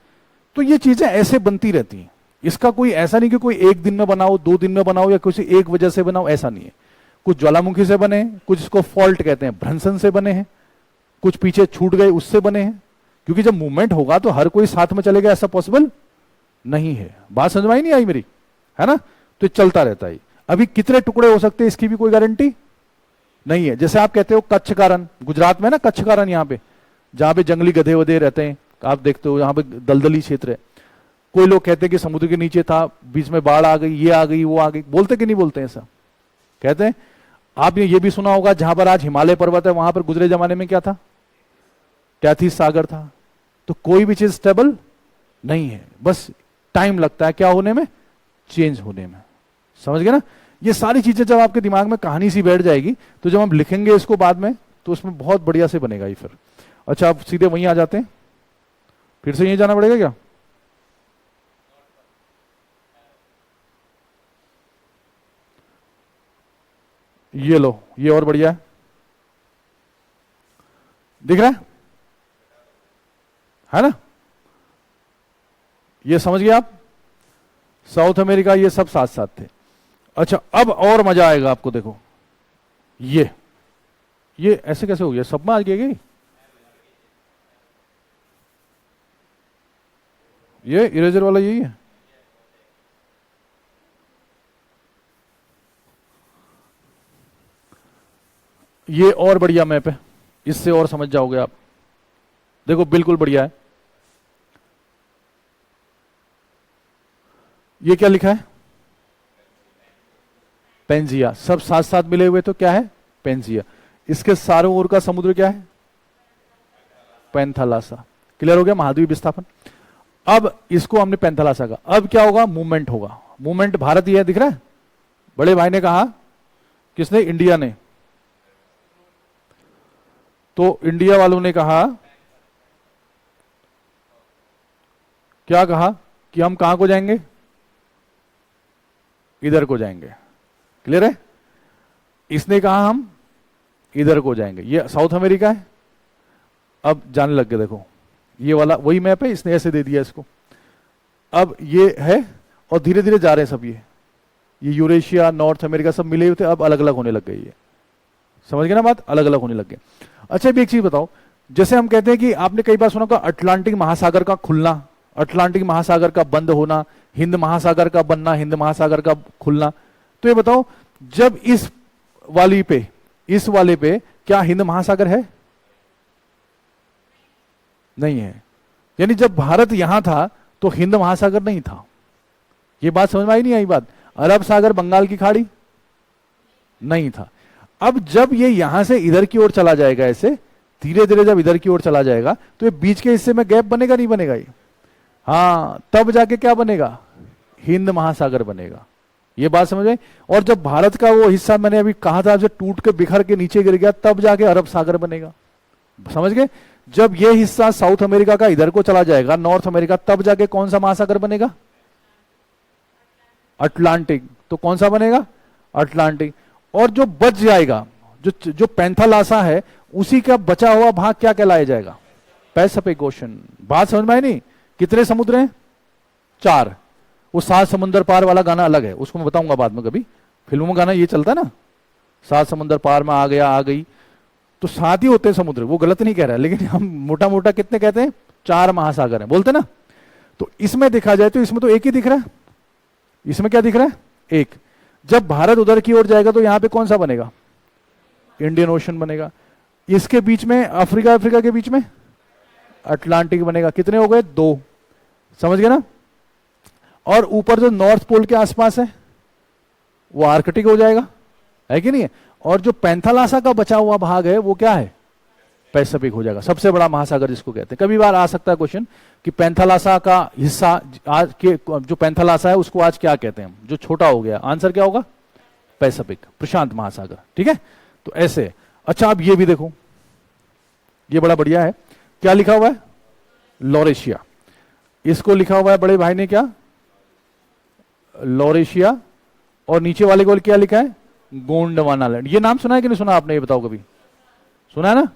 तो ये चीजें ऐसे बनती रहती हैं। इसका कोई ऐसा नहीं कि कोई एक दिन में बनाओ, 2 दिन में बनाओ, या किसी एक वजह से बनाओ, ऐसा नहीं है। कुछ ज्वालामुखी से बने हैं, कुछ इसको फॉल्ट कहते हैं, भ्रंशन से बने हैं, कुछ पीछे छूट गए उससे बने हैं। क्योंकि जब मूवमेंट होगा तो हर कोई साथ में चलेगा, ऐसा पॉसिबल नहीं है। बात समझ में आई नहीं आई मेरी? है ना? तो चलता रहता है। अभी कितने टुकड़े हो सकते हैं इसकी भी कोई गारंटी नहीं है। जैसे आप कहते हो कच्छ का रण, गुजरात में ना कच्छ का रण, यहाँ पे जहां पे जंगली गधे वधे रहते हैं, आप देखते हो यहाँ पे दलदली क्षेत्र है। कोई लोग कहते हैं कि समुद्र के नीचे था, बीच में बाढ़ आ गई, ये आ गई, वो आ गई। बोलते कि नहीं बोलते? ऐसा कहते हैं। आपने ये भी सुना होगा जहां पर आज हिमालय पर्वत है, वहां पर गुजरे जमाने में क्या था? टैथिस सागर था। तो कोई भी चीज स्टेबल नहीं है, बस टाइम लगता है क्या होने में, चेंज होने में। समझ गए ना? ये सारी चीजें जब आपके दिमाग में कहानी सी बैठ जाएगी तो जब हम लिखेंगे इसको बाद में तो उसमें बहुत बढ़िया से बनेगा ये फिर। अच्छा आप सीधे वहीं आ जाते हैं, फिर से यहीं जाना पड़ेगा क्या? ये लो, ये और बढ़िया है, दिख रहा है ना? ये समझ गए आप? साउथ अमेरिका ये सब साथ साथ थे। अच्छा अब और मजा आएगा आपको, देखो ये ऐसे कैसे हो गया, सब में आ गया क्या? ये इरेजर वाला यही है। ये और बढ़िया मैप है, इससे और समझ जाओगे आप। देखो बिल्कुल बढ़िया है। ये क्या लिखा है? पेंजिया, सब साथ साथ मिले हुए तो क्या है? पेंजिया। इसके चारों ओर का समुद्र क्या है? पैंथालासा। क्लियर हो गया? महाद्वीप विस्थापन। अब इसको हमने पैंथालासा का, अब क्या होगा? मूवमेंट होगा। मूवमेंट भारत ही है, दिख रहा है? बड़े भाई ने कहा, किसने? इंडिया ने। तो इंडिया वालों ने कहा, क्या कहा? कि हम कहां को जाएंगे? इधर को जाएंगे। क्लियर है? इसने कहा हम इधर को जाएंगे। ये साउथ अमेरिका है। अब जाने लग गए, देखो ये वाला वही मैप है, इसने ऐसे दे दिया इसको। अब ये है और धीरे धीरे जा रहे हैं सब। ये यूरेशिया, नॉर्थ अमेरिका सब मिले हुए थे, अब अलग अलग होने लग गए। ये समझ गए ना बात? अलग अलग होने लग गए। अच्छा भी एक चीज बताओ, जैसे हम कहते हैं कि आपने कई बार सुना होगा अटलांटिक महासागर का खुलना, अटलांटिक महासागर का बंद होना, हिंद महासागर का बनना, हिंद महासागर का खुलना। तो ये बताओ, जब इस वाले पे क्या हिंद महासागर है? नहीं है। यानी जब भारत यहां था तो हिंद महासागर नहीं था। ये बात समझ में आई नहीं आई बात? अरब सागर, बंगाल की खाड़ी नहीं था। अब जब ये यहां से इधर की ओर चला जाएगा, ऐसे धीरे धीरे जब इधर की ओर चला जाएगा तो ये बीच के हिस्से में गैप बनेगा नहीं बनेगा? ये हाँ, तब जाके क्या बनेगा? हिंद महासागर बनेगा। ये बात समझ में? और जब भारत का वो हिस्सा मैंने अभी कहा था, जब टूट के बिखर के नीचे गिर गया, तब जाके अरब सागर बनेगा। समझ गए? जब ये हिस्सा साउथ अमेरिका का इधर को चला जाएगा, नॉर्थ अमेरिका, तब जाके कौन सा महासागर बनेगा? अटलांटिक। तो कौन सा बनेगा? अटलांटिक। और जो बच जाएगा, जो पैंथालासा है, उसी का बचा हुआ भाग क्या कहलाया जाएगा? Pacific ocean. बात समझ में आई नहीं? कितने समुद्र हैं? 4। वो 7 समुंदर पार वाला गाना अलग है, उसको मैं बताऊंगा बाद में कभी। फिल्मों में गाना ये चलता है ना, 7 समुंदर पार में आ गया, आ गई। तो 7 ही होते हैं समुद्र, वो गलत नहीं कह रहा है, लेकिन हम मोटा मोटा कितने कहते हैं? 4 महासागर हैं, बोलते ना। तो इसमें देखा जाए तो इसमें तो एक ही दिख रहा है। इसमें क्या दिख रहा है? एक। जब भारत उधर की ओर जाएगा तो यहां पे कौन सा बनेगा? इंडियन ओशन बनेगा। इसके बीच में अफ्रीका के बीच में अटलांटिक बनेगा। कितने हो गए? 2। समझ गए ना? और ऊपर जो नॉर्थ पोल के आसपास है वो आर्कटिक हो जाएगा, है कि नहीं है? और जो पैंथालासा का बचा हुआ भाग है वो क्या है? पैसिफिक हो जाएगा। सबसे बड़ा महासागर जिसको कहते हैं। कभी बार आ सकता है क्वेश्चन कि पैंथालासा का हिस्सा, आज के जो पैंथालासा है उसको आज क्या कहते हैं, जो छोटा हो गया? आंसर क्या होगा? पैसिफिक, प्रशांत महासागर। ठीक है? तो ऐसे। अच्छा अब ये भी देखो, ये बड़ा बढ़िया है। क्या लिखा हुआ है? लॉरेशिया। इसको लिखा हुआ है बड़े भाई ने क्या? लॉरेशिया। और नीचे वाले को क्या लिखा है? गोंडवाना लैंड। ये नाम सुना है कि नहीं सुना आपने? ये बताओ, कभी सुना है ना?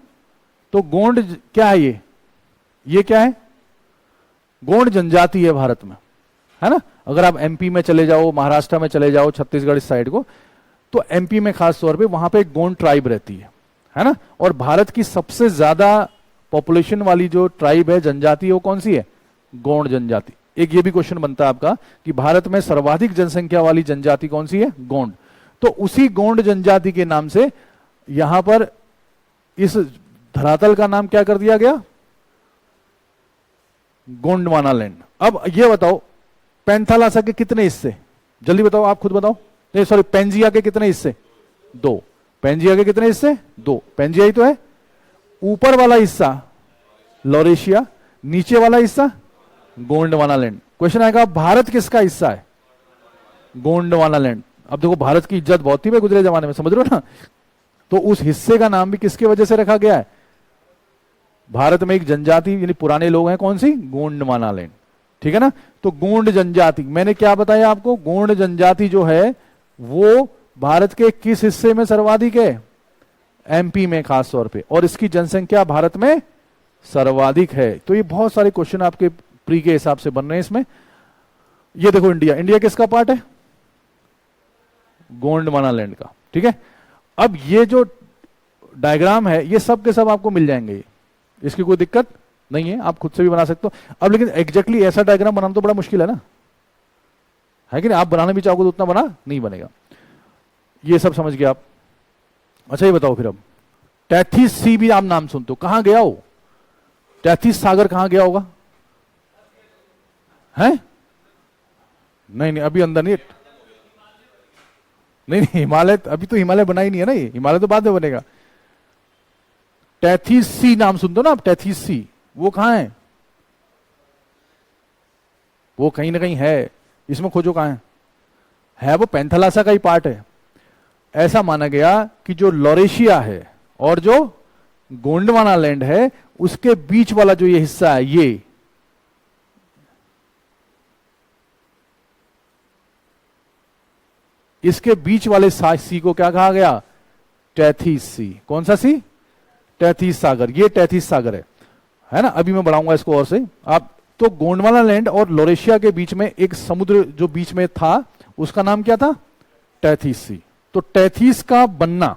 तो गोंड क्या है? ये क्या है? गोंड जनजाति है भारत में, है ना? अगर आप एमपी में चले जाओ, महाराष्ट्र में चले जाओ, छत्तीसगढ़ इस साइड को, तो एमपी में खास तौर पे वहां पे एक गोंड ट्राइब रहती है ना? और भारत की सबसे ज्यादा पॉपुलेशन वाली जो ट्राइब है, जनजाति, वो कौन सी है? गोंड जनजाति। एक ये भी क्वेश्चन बनता है आपका कि भारत में सर्वाधिक जनसंख्या वाली जनजाति कौन सी है? गोंड। तो उसी गोंड जनजाति के नाम से यहां पर इस धरातल का नाम क्या कर दिया गया? गोंडवाना लैंड। अब ये बताओ, पैंथालासा के कितने हिस्से? जल्दी बताओ, आप खुद बताओ। नहीं सॉरी, पेंजिया के कितने हिस्से? 2। पेंजिया के कितने हिस्से? 2। पेंजिया ही तो है। ऊपर वाला हिस्सा लॉरेशिया, नीचे वाला हिस्सा गोंडवाना लैंड। क्वेश्चन आएगा भारत किसका हिस्सा है? गोंडवाना लैंड। अब देखो भारत की इज्जत बहुत थी भाई गुजरे जमाने में, समझ रहे हो ना, तो उस हिस्से का नाम भी किसकी वजह से रखा गया है? भारत में एक जनजाति यानी पुराने लोग हैं, कौन सी? गोंडवाना लैंड, ठीक है ना। तो गोंड जनजाति, मैंने क्या बताया आपको, गोंड जनजाति जो है वो भारत के किस हिस्से में सर्वाधिक है? एमपी में खास तौर पे, और इसकी जनसंख्या भारत में सर्वाधिक है। तो ये बहुत सारे क्वेश्चन आपके प्री के हिसाब से बन रहे हैं इसमें। ये देखो इंडिया, इंडिया किसका पार्ट है? गोंडवाना लैंड का, ठीक है। अब ये जो डायग्राम है ये सब के सब आपको मिल जाएंगे, इसकी कोई दिक्कत नहीं है, आप खुद से भी बना सकते हो। अब लेकिन एग्जैक्टली ऐसा डायग्राम बनाना तो बड़ा मुश्किल है ना, है कि नहीं? आप बनाना भी चाहोगे तो उतना बना नहीं बनेगा। ये सब समझ गए आप। अच्छा ये बताओ फिर, अब टैथिस सी भी आप नाम सुनते हो, कहां गया हो? टैथिस सागर कहां गया होगा? है? नहीं नहीं, अभी अंदर नहीं, नहीं नहीं, हिमालय अभी तो हिमालय बना ही नहीं है ना, ये हिमालय तो बाद में बनेगा। टैथिस सी नाम सुनते हो ना आप, टैथिस सी, वो कहां है? वो कहीं ना कहीं है, इसमें खोजो कहां है वो पैंथलासा का ही पार्ट है। ऐसा माना गया कि जो लॉरेशिया है और जो गोंडवाना लैंड है उसके बीच वाला जो ये हिस्सा है, ये इसके बीच वाले सी को क्या कहा गया? टैथिस सी। कौन सा सी? टैथिस सागर। ये टैथिस सागर है ना। अभी मैं बढ़ाऊंगा इसको और से। आप तो गोंडवाना लैंड और लॉरेशिया के बीच में एक समुद्र जो बीच में था उसका नाम क्या था? टैथिस सी। तो टैथिस का बनना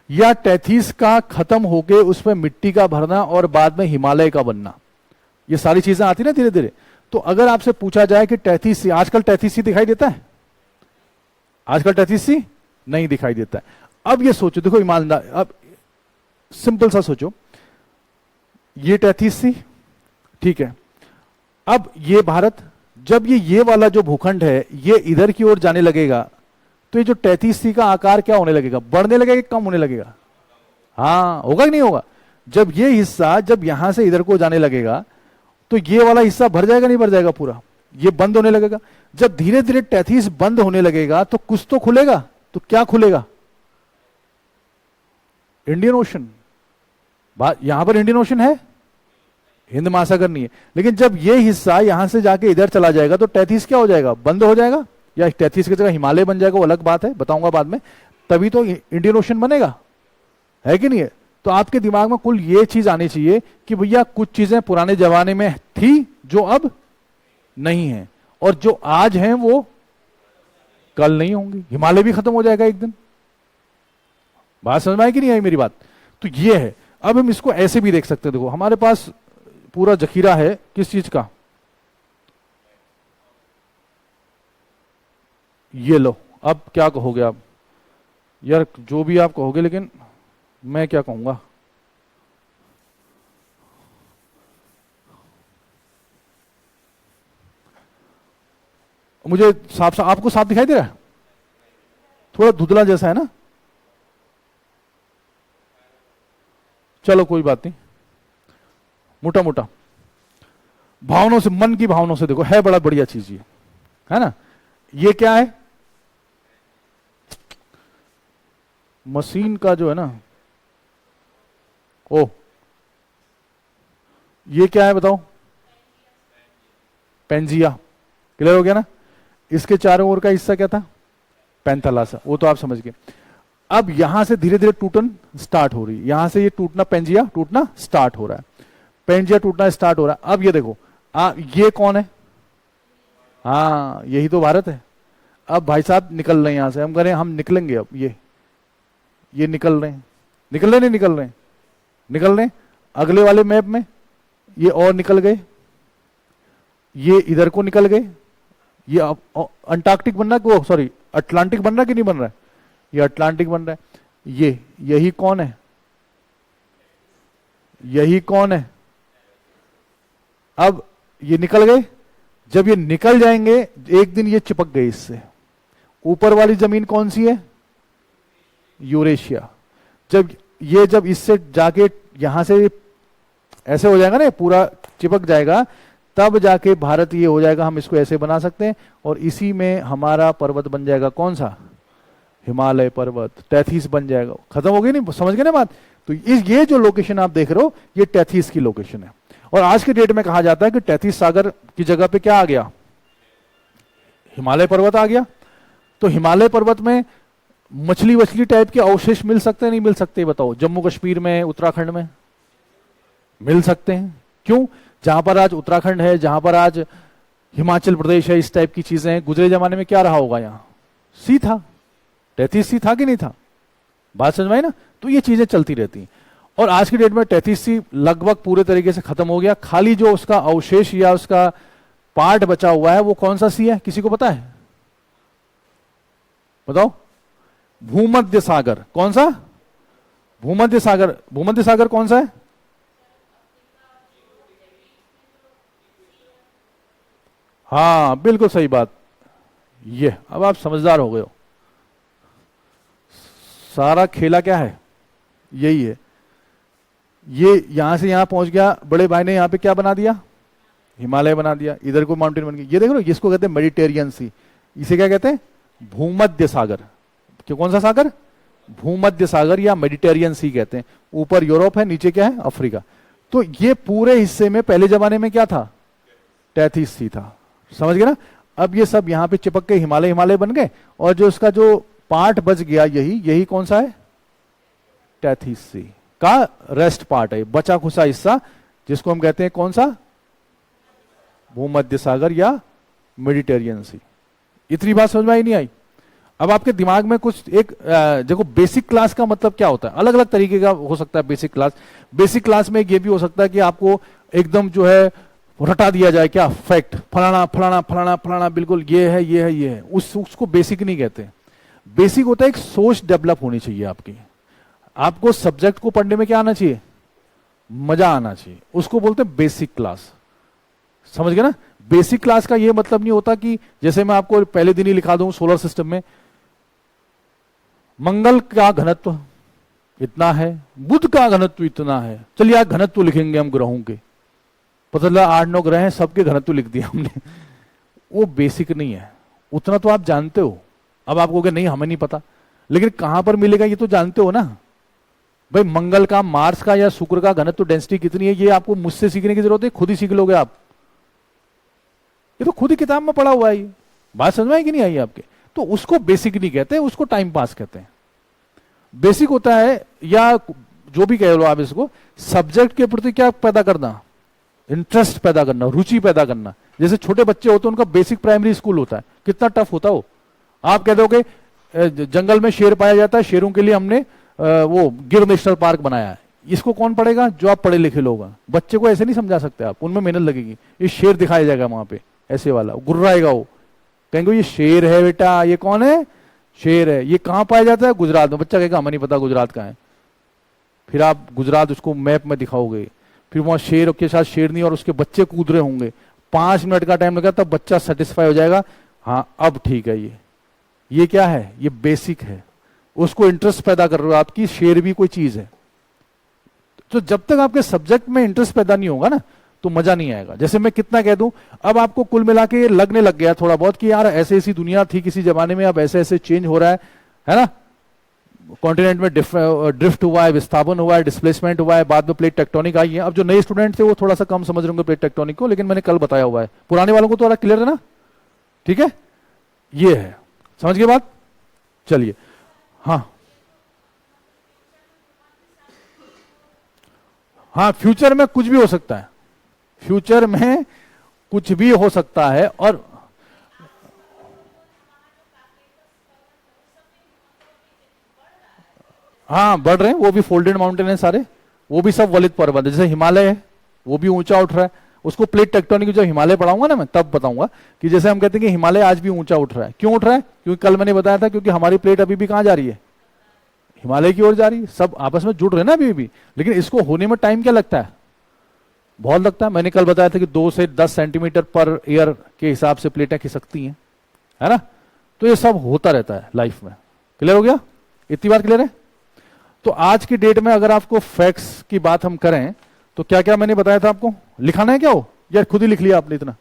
या टैथिस का खत्म होके उसमें मिट्टी का भरना और बाद में हिमालय का बनना, ये सारी चीजें आती ना धीरे धीरे। तो अगर आपसे पूछा जाए कि टैथिस सी, आजकल टैथिस सी दिखाई देता है? आजकल टैथिस सी नहीं दिखाई देता है। अब ये सोचो, देखो ईमानदार, अब सिंपल सा सोचो, ये टैथिस सी, ठीक है। अब ये भारत, जब ये वाला जो भूखंड है ये इधर की ओर जाने लगेगा तो ये जो टैथिस सी का आकार क्या होने लगेगा? बढ़ने लगेगा, कम होने लगेगा? हाँ, होगा कि नहीं होगा? जब ये हिस्सा जब यहां से इधर को जाने लगेगा तो ये वाला हिस्सा भर जाएगा, नहीं भर जाएगा? पूरा ये बंद होने लगेगा। जब धीरे धीरे टैथिस बंद होने लगेगा तो कुछ तो खुलेगा। तो क्या खुलेगा? Indian ocean. यहां पर इंडियन ओशन है, हिंद महासागर नहीं है। लेकिन जब ये हिस्सा यहां से जाके इधर चला जाएगा तो टैथिस क्या हो जाएगा? बंद हो जाएगा। या टैथिस की जगह हिमालय बन जाएगा, वो अलग बात है, बताऊंगा बाद में। तभी तो इंडियन ओशन बनेगा, है कि नहीं है? तो आपके दिमाग में कुल ये चीज आनी चाहिए कि भैया कुछ चीजें पुराने जमाने में थी जो अब नहीं है, और जो आज हैं वो कल नहीं होंगी। हिमालय भी खत्म हो जाएगा एक दिन। बात समझ में आई कि नहीं आई मेरी बात? तो ये है। अब हम इसको ऐसे भी देख सकते हैं। देखो हमारे पास पूरा जखीरा है किस चीज का? ये लो, अब क्या कहोगे आप? यार जो भी आप कहोगे, लेकिन मैं क्या कहूंगा? मुझे साफ साफ, आपको साफ दिखाई दे रहा है? थोड़ा धुंधला जैसा है ना? चलो कोई बात नहीं, मोटा मोटा भावनाओं से, मन की भावनाओं से देखो, है बड़ा बढ़िया चीज ये, है ना। ये क्या है? मशीन का जो है ना, ओ ये क्या है बताओ? पेंजिया। क्लियर हो गया ना? इसके चारों ओर का हिस्सा क्या था? पैंथालासा। वो तो आप समझ गए। अब यहां से धीरे धीरे टूटन स्टार्ट हो रही है, यहां से ये टूटना, पेंजिया टूटना स्टार्ट हो रहा है, पेंजिया टूटना स्टार्ट हो रहा है। अब ये देखो, ये कौन है? हाँ, यही तो भारत है। अब भाई साहब निकल रहे हैं यहां से, हम कह रहे हैं हम निकलेंगे। अब ये निकल रहे हैं, निकल रहे नहीं निकल रहे हैं? निकल रहे हैं। अगले वाले मैप में ये और निकल गए, ये इधर को निकल गए। ये अंटार्कटिक बन रहा है, सॉरी अटलांटिक बन रहा है कि नहीं बन रहा है? ये अटलांटिक बन रहा है। यही कौन है? यही कौन है? अब ये निकल गए। जब ये निकल जाएंगे एक दिन ये चिपक गए इससे। ऊपर वाली जमीन कौन सी है? यूरेशिया। जब इससे जाके यहां से ऐसे हो जाएगा ना, पूरा चिपक जाएगा, तब जाके भारत ये हो जाएगा, हम इसको ऐसे बना सकते हैं, और इसी में हमारा पर्वत बन जाएगा कौन सा, हिमालय पर्वत, टैथीस बन जाएगा। खत्म हो गई, नहीं समझ गए ना बात। तो ये जो लोकेशन आप देख रहे हो ये टैथीस की लोकेशन है। और आज के डेट में कहा जाता है कि टैथीस सागर की जगह पे क्या आ गया, हिमालय पर्वत आ गया। तो हिमालय पर्वत में मछली वछली टाइप के अवशेष मिल सकते हैं, नहीं मिल सकते बताओ? जम्मू कश्मीर में, उत्तराखंड में मिल सकते हैं। क्यों? जहां पर आज उत्तराखंड है, जहां पर आज हिमाचल प्रदेश है, इस टाइप की चीजें हैं। गुजरे जमाने में क्या रहा होगा, यहां सी था, टैथीस सी था कि नहीं था? बात समझ में आई ना? तो ये चीजें चलती रहती हैं। और आज की डेट में टैथीस सी लगभग पूरे तरीके से खत्म हो गया। खाली जो उसका अवशेष या उसका पार्ट बचा हुआ है वो कौन सा सी है, किसी को पता है? बताओ। भूमध्य सागर। कौन सा? भूमध्य सागर। भूमध्य सागर कौन सा है? हाँ बिल्कुल सही बात। ये अब आप समझदार हो गए हो। सारा खेला क्या है, यही है। ये यहां से यहां पहुंच गया, बड़े भाई ने यहां पे क्या बना दिया, हिमालय बना दिया, इधर को माउंटेन बन गया। ये देख लो, इसको कहते हैं मेडिटेरियन सी, इसे क्या कहते हैं, भूमध्य सागर। क्यों, कौन सा सागर? भूमध्य सागर या मेडिटेरियन सी कहते हैं। ऊपर यूरोप है, नीचे क्या है, अफ्रीका। तो ये पूरे हिस्से में पहले जमाने में क्या था, टैथीस सी था। समझ गए ना? अब ये सब यहां पे चिपक के हिमालय हिमालय बन गए, और जो इसका जो पार्ट बच गया, यही कौन सा है, टैथीस सी का रेस्ट पार्ट है, बचा खुसा हिस्सा, जिसको हम कहते हैं कौन सा, भूमध्य सागर या मेडिटेरियन सी। इतनी बात समझ में आई नहीं आई? अब आपके दिमाग में कुछ एक देखो, बेसिक क्लास का मतलब क्या होता है, अलग अलग तरीके का हो सकता है बेसिक क्लास। बेसिक क्लास में ये भी हो सकता है कि आपको एकदम जो है रटा दिया जाए, क्या फैक्ट, फलाना फलाना फलाना फलाना, बिल्कुल ये है ये है ये है, उसको बेसिक नहीं कहते। बेसिक होता है एक सोच डेवलप होनी चाहिए आपकी। आपको सब्जेक्ट को पढ़ने में क्या आना चाहिए, मजा आना चाहिए, उसको बोलते हैं बेसिक क्लास। समझ गए ना? बेसिक क्लास का ये मतलब नहीं होता कि जैसे मैं आपको पहले दिन ही लिखा दूं सोलर सिस्टम में मंगल का घनत्व इतना है, बुध का घनत्व इतना है, चलिए आज घनत्व लिखेंगे हम ग्रहों के, पता चला 8-9 ग्रह हैं, सबके घनत्व लिख दिया हमने। वो बेसिक नहीं है, उतना तो आप जानते हो। अब आप कहोगे नहीं हमें नहीं पता, लेकिन कहां पर मिलेगा ये तो जानते हो ना भाई। मंगल का, मार्स का या शुक्र का घनत्व डेंसिटी कितनी है, ये आपको मुझसे सीखने की जरूरत है, खुद ही सीख लोगे आप। ये तो खुद ही किताब में पढ़ा हुआ है। ये बात समझ में आई कि नहीं आई आपके? तो उसको बेसिक नहीं कहते, उसको टाइम पास कहते हैं। बेसिक होता है, या जो भी कह लो आप इसको, सब्जेक्ट के प्रति क्या पैदा करना, इंटरेस्ट पैदा करना, रुचि पैदा करना। जैसे छोटे बच्चे होते हैं, उनका बेसिक प्राइमरी स्कूल होता है, कितना टफ होता हो। आप कह दोगे जंगल में शेर पाया जाता है, शेरों के लिए हमने वो गिर नेशनल पार्क बनाया है, इसको कौन पढ़ेगा, जो आप पढ़े लिखे लोग हैं। बच्चे को ऐसे नहीं समझा सकते आप, उनमें मेहनत लगेगी। ये शेर दिखाया जाएगा वहां पे, ऐसे वाला गुर्राएगा वो, कहेंगे ये शेर है बेटा, ये कौन है, शेर है। ये कहां पाया जाता है, गुजरात में। बच्चा कहेगा हमें नहीं पता गुजरात कहां है। फिर आप गुजरात उसको मैप में दिखाओगे, फिर वहां शेर के साथ शेरनी और उसके बच्चे कूद रहे होंगे, 5 मिनट का टाइम लगा, तब बच्चा सेटिस्फाई हो जाएगा, हाँ अब ठीक है। ये क्या है, ये बेसिक है। उसको इंटरेस्ट पैदा कर रहे हो आपकी, शेर भी कोई चीज है। तो जब तक आपके सब्जेक्ट में इंटरेस्ट पैदा नहीं होगा ना, तो मजा नहीं आएगा। जैसे मैं कितना कह दूं, अब आपको कुल मिला के लगने लग गया थोड़ा बहुत कि यार ऐसे ऐसी दुनिया थी किसी जमाने में, अब ऐसे ऐसे चेंज हो रहा है ना। कॉन्टिनेंट में ड्रिफ्ट हुआ है, विस्थापन हुआ है, डिस्प्लेसमेंट हुआ है, बाद में प्लेट टेक्टोनिक आई है। अब जो नए स्टूडेंट थे वो थोड़ा सा कम समझ रहे होंगे प्लेट टेक्टोनिक को, लेकिन मैंने कल बताया हुआ है, पुराने वालों को थोड़ा क्लियर है ना, ठीक है। ये है, समझ गए बात? चलिए, हाँ हाँ, फ्यूचर में कुछ भी हो सकता है, फ्यूचर में कुछ भी हो सकता है। और हाँ बढ़ रहे हैं, वो भी फोल्डेड माउंटेन है सारे, वो भी सब वलित पर्वत है। जैसे हिमालय है, वो भी ऊंचा उठ रहा है। उसको प्लेट टेक्टोनिक जब हिमालय पढ़ाऊंगा ना मैं, तब बताऊंगा कि जैसे हम कहते हैं कि हिमालय आज भी ऊंचा उठ रहा है। क्यों उठ रहा है? क्योंकि कल मैंने बताया था, क्योंकि हमारी प्लेट अभी भी कहां जा रही है, हिमालय की ओर जा रही है। सब आपस में जुड़ रहे हैं ना अभी भी, लेकिन इसको होने में टाइम क्या लगता है, बहुत लगता है। मैंने कल बताया था कि 2 से 10 सेंटीमीटर पर ईयर के हिसाब से प्लेटें खिसकती हैं, है ना। तो ये सब होता रहता है लाइफ में। क्लियर हो गया? इतनी बात क्लियर है? तो आज की डेट में अगर आपको फैक्ट्स की बात हम करें, तो क्या क्या मैंने बताया था आपको, लिखाना है क्या, वो यार खुद ही लिख लिया आपने इतना,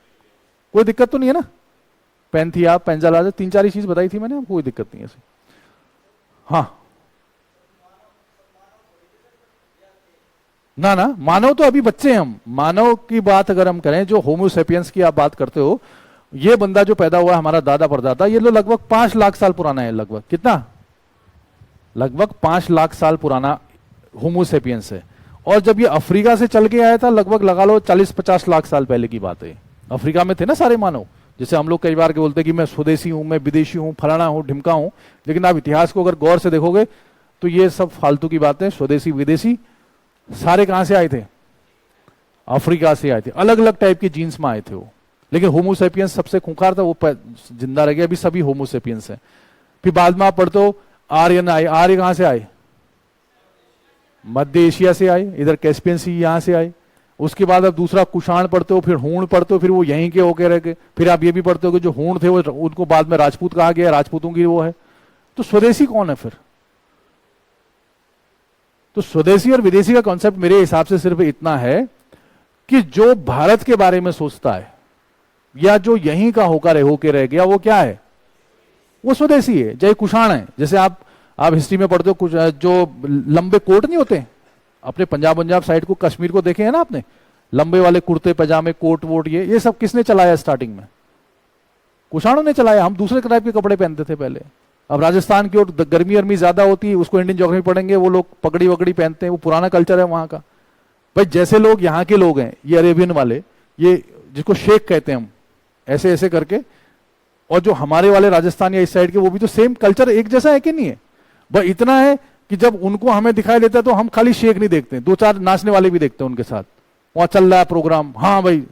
कोई दिक्कत तो नहीं है ना। पैंथिया, पेंजाला, 3-4 ही चीज बताई थी मैंने, कोई दिक्कत नहीं है ऐसी। हाँ ना ना, मानव तो अभी बच्चे हैं हम। मानव की बात अगर हम करें, जो होमोसेपियंस की आप बात करते हो, ये बंदा जो पैदा हुआ हमारा दादा परदादा, ये लो लगभग 5 लाख साल पुराना है। लगभग कितना? लगभग 5 लाख साल पुराना होमोसेपियंस है। और जब ये अफ्रीका से चल के आया था, लगभग लगा लो 40-50 लाख साल पहले की बात है। अफ्रीका में थे ना सारे मानव। जैसे हम लोग कई बार के बोलते हैं कि मैं स्वदेशी हूं, मैं विदेशी हूं, फलाना हूं, ढिमका हूं, लेकिन आप इतिहास को अगर गौर से देखोगे तो ये सब फालतू की बातें। स्वदेशी विदेशी सारे कहां से आए थे? अफ्रीका से आए थे। अलग अलग टाइप के जीन्स में आए थे वो, लेकिन होमोसेपियंस सबसे खूंखार था, वो जिंदा रह गया। अभी सभी होमोसेपियंस हैं। फिर बाद में आप पढ़ते हो आर्यन आए। आर्य कहां से आए? मध्य एशिया से आए, इधर कैस्पियन सी यहां से आए। उसके बाद अब दूसरा कुषाण पढ़ते हो, फिर हूण पढ़ते हो, फिर वो यहीं के होके रह गए। फिर आप ये भी पढ़ते हो कि जो हूण थे वो उनको बाद में राजपूत कहा गया, राजपूतों की वो है। तो स्वदेशी कौन है फिर? तो स्वदेशी और विदेशी का कॉन्सेप्ट मेरे हिसाब से सिर्फ इतना है कि जो भारत के बारे में सोचता है या जो यहीं का होके रह गया, वो क्या है? वो स्वदेशी है। जय कुषाण है। जैसे आप हिस्ट्री में पढ़ते हो, कुछ जो लंबे कोट नहीं होते अपने पंजाब साइड को, कश्मीर को देखे हैं ना आपने, लंबे वाले कुर्ते पजामे कोट वोट, ये सब किसने चलाया स्टार्टिंग में? कुषाणों ने चलाया। हम दूसरे टाइप के कपड़े पहनते थे पहले। अब राजस्थान की ओर गर्मी अर्मी ज्यादा होती है, उसको इंडियन ज्योग्राफी पढ़ेंगे, वो लोग पगड़ी वगड़ी पहनते हैं, वो पुराना कल्चर है वहां का। भाई जैसे लोग यहाँ के लोग हैं, ये अरेबियन वाले, ये जिसको शेख कहते हैं हम, ऐसे ऐसे करके, और जो हमारे वाले राजस्थान या इस साइड के, वो भी तो सेम कल्चर एक जैसा है कि नहीं है? बस इतना है कि जब उनको हमें दिखाई देता है तो हम खाली शेख नहीं देखते, 2-4 नाचने वाले भी देखते हैं उनके साथ, वहां चल रहा है प्रोग्राम, हाँ भाई,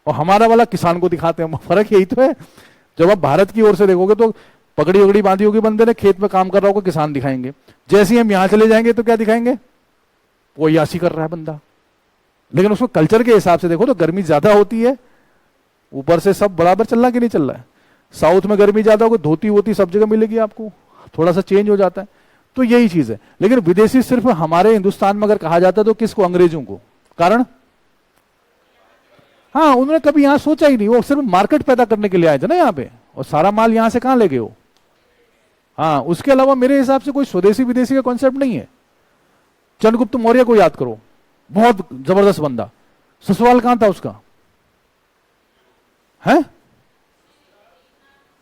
और हमारा वाला किसान को दिखाते हैं। फर्क यही तो है। जब आप भारत की ओर से देखोगे तो पगड़ी वगड़ी बांधी होगी बंदे ने, खेत में काम कर रहा होगा, किसान दिखाएंगे। जैसे ही हम यहां चले जाएंगे तो क्या दिखाएंगे? वो यासी कर रहा है बंदा। लेकिन उसको कल्चर के हिसाब से देखो तो गर्मी ज्यादा होती है, ऊपर से सब बराबर चल रहा कि नहीं चल रहा है। साउथ में गर्मी ज्यादा होगी, धोती वोती सब जगह मिलेगी आपको, थोड़ा सा चेंज हो जाता है। तो यही चीज है। लेकिन विदेशी सिर्फ हमारे हिंदुस्तान में अगर कहा जाता है तो किसको? अंग्रेजों को। कारण हाँ, उन्होंने कभी यहां सोचा ही नहीं, वो सिर्फ मार्केट पैदा करने के लिए आए थे ना यहाँ पे, और सारा माल यहां से कहां ले गए वो। हाँ, उसके अलावा मेरे हिसाब से कोई स्वदेशी विदेशी का कॉन्सेप्ट नहीं है। चंद्रगुप्त मौर्य को याद करो, बहुत जबरदस्त बंदा। ससुराल कहां था उसका? है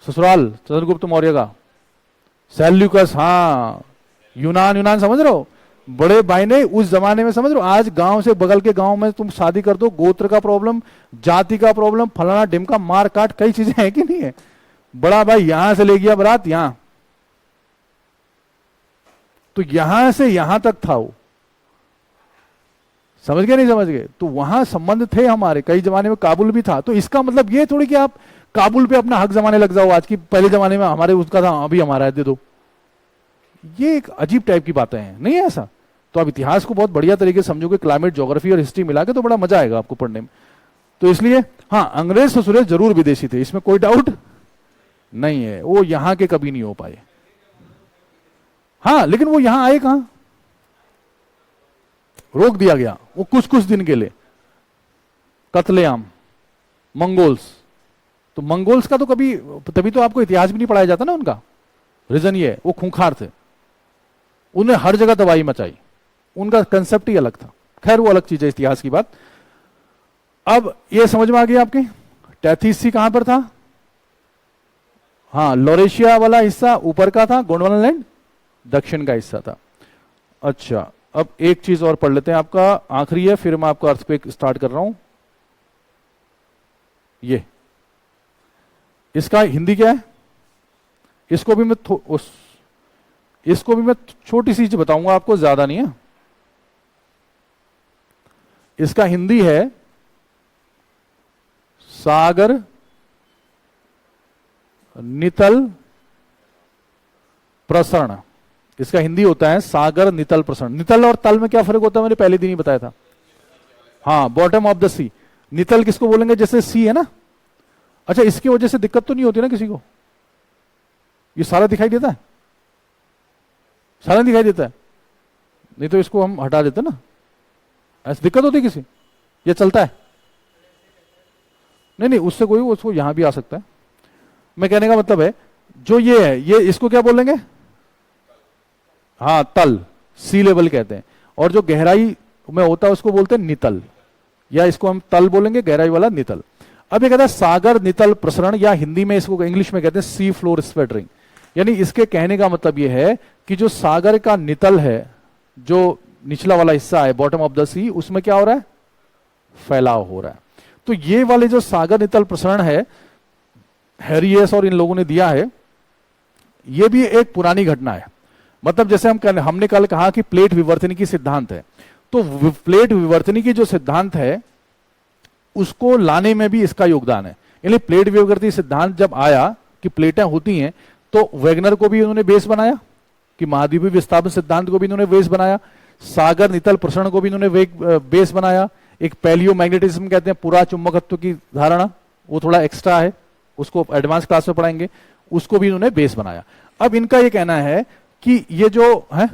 ससुराल चंद्रगुप्त मौर्य का सेल्यूकस। हाँ, यूनान समझ रहे हो? बड़े भाई ने उस जमाने में, समझ रहे हो, आज गांव से बगल के गांव में तुम शादी कर दो, गोत्र का प्रॉब्लम, जाति का प्रॉब्लम, फलाना ढिमका, मार काट, कई चीजें हैं कि नहीं है। बड़ा भाई यहां से ले गया बारात यहां, तो यहां से यहां तक था वो। समझ गए नहीं समझ गए? तो वहां संबंध थे हमारे, कई जमाने में काबुल भी था। तो इसका मतलब ये थोड़ी कि आप काबुल पे अपना हक जमाने लग जाओ आज की, पहले जमाने में हमारे उसका था, अभी हमारा है, दे दो। ये एक अजीब टाइप की बातें हैं, नहीं है ऐसा? तो आप इतिहास को बहुत बढ़िया तरीके से समझोगे, क्लाइमेट, ज्योग्राफी और हिस्ट्री मिला के, तो बड़ा मजा आएगा आपको पढ़ने में। तो इसलिए हाँ, अंग्रेज ससुरे जरूर विदेशी थे, इसमें कोई डाउट नहीं है। वो यहां के कभी नहीं हो पाए। हाँ, लेकिन वो यहां आए कहां? रोक दिया गया वो कुछ दिन के लिए, कत्लेआम, मंगोल्स। तो मंगोल्स का तो कभी, तभी तो आपको इतिहास भी नहीं पढ़ाया जाता ना उनका। रीजन ये है, वो खूंखार थे, उन्हें हर जगह तबाही मचाई, उनका कंसेप्ट ही अलग था। खैर वो अलग चीज है, इतिहास की बात। अब ये समझ में आ गया आपके, टैथीसी कहां पर था? हाँ, लोरेशिया वाला हिस्सा ऊपर का था, गोंडवाना दक्षिण का हिस्सा था। अच्छा, अब एक चीज और पढ़ लेते हैं, आपका आखिरी है, फिर मैं आपका अर्थक्वेक स्टार्ट कर रहा हूं। ये इसका हिंदी क्या है? इसको भी मैं छोटी सी चीज बताऊंगा आपको, ज्यादा नहीं है। इसका हिंदी है सागर नितल प्रसरण। इसका हिंदी होता है सागर नितल प्रसरण। नितल और तल में क्या फर्क होता है, मैंने पहले दिन ही बताया था। हाँ, बॉटम ऑफ द सी। नितल किसको बोलेंगे? जैसे सी है ना। अच्छा, इसकी वजह से दिक्कत तो नहीं होती ना किसी को? ये सारा दिखाई देता है, सारा दिखाई देता है, नहीं तो इसको हम हटा देते ना। ऐसी दिक्कत होती किसी? ये चलता है? नहीं नहीं, उससे कोई, उसको यहां भी आ सकता है। मैं कहने का मतलब है जो ये है, ये इसको क्या बोलेंगे? हाँ, तल, सी लेवल कहते हैं। और जो गहराई में होता है उसको बोलते हैं नितल, या इसको हम तल बोलेंगे, गहराई वाला नितल। अब ये कहता है सागर नितल प्रसरण, या हिंदी में इसको इंग्लिश में कहते हैं सी फ्लोर स्पेटरिंग। यानी इसके कहने का मतलब ये है कि जो सागर का नितल है, जो निचला वाला हिस्सा है, बॉटम ऑफ द सी, उसमें क्या हो रहा है? फैलाव हो रहा है। तो ये वाले जो सागर नितल प्रसरण है, हैरियस और इन लोगों ने दिया है, ये भी एक पुरानी घटना है। मतलब जैसे हमने कल कहा कि प्लेट विवर्तनी की सिद्धांत है, तो प्लेट विवर्तनी की जो सिद्धांत है उसको लाने में भी इसका योगदान है। यानी प्लेट विवर्तनी सिद्धांत जब आया कि प्लेटें होती हैं, तो वैगनर को भी उन्होंने बेस बनाया, कि महाद्वीपीय विस्थापन सिद्धांत को भी इन्होंने बेस बनाया, सागर नितल प्रसरण को भी इन्होंने बेस बनाया। एक पैलियो मैग्नेटिज्म कहते हैं, पूरा चुंबकत्व की धारणा, वो थोड़ा एक्स्ट्रा है, उसको एडवांस क्लास में पढ़ाएंगे, उसको भी इन्होंने बेस बनाया। अब इनका ये कहना है कि ये जो है,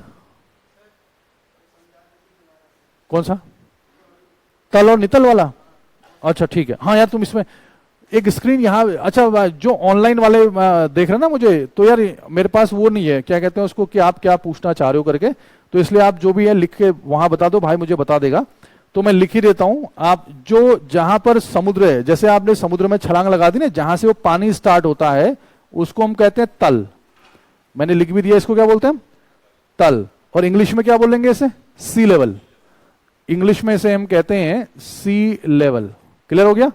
कौन सा? तल और नितल वाला? अच्छा ठीक है। हाँ यार, तुम इसमें एक स्क्रीन यहाँ, अच्छा जो ऑनलाइन वाले देख रहे हैं ना मुझे, तो यार मेरे पास वो नहीं है, क्या कहते हैं उसको, कि आप क्या पूछना चाह रहे हो करके, तो इसलिए आप जो भी है लिख के वहां बता दो, भाई मुझे बता देगा, तो मैं लिख ही देता हूं। आप जो जहां पर समुद्र है, जैसे आपने समुद्र में छलांग लगा दी ना, जहां से वो पानी स्टार्ट होता है उसको हम कहते हैं तल। मैंने लिख भी दिया, इसको क्या बोलते हैं? तल। और इंग्लिश में क्या बोलेंगे इसे? सी लेवल। इंग्लिश में इसे हम कहते हैं सी लेवल। क्लियर हो गया?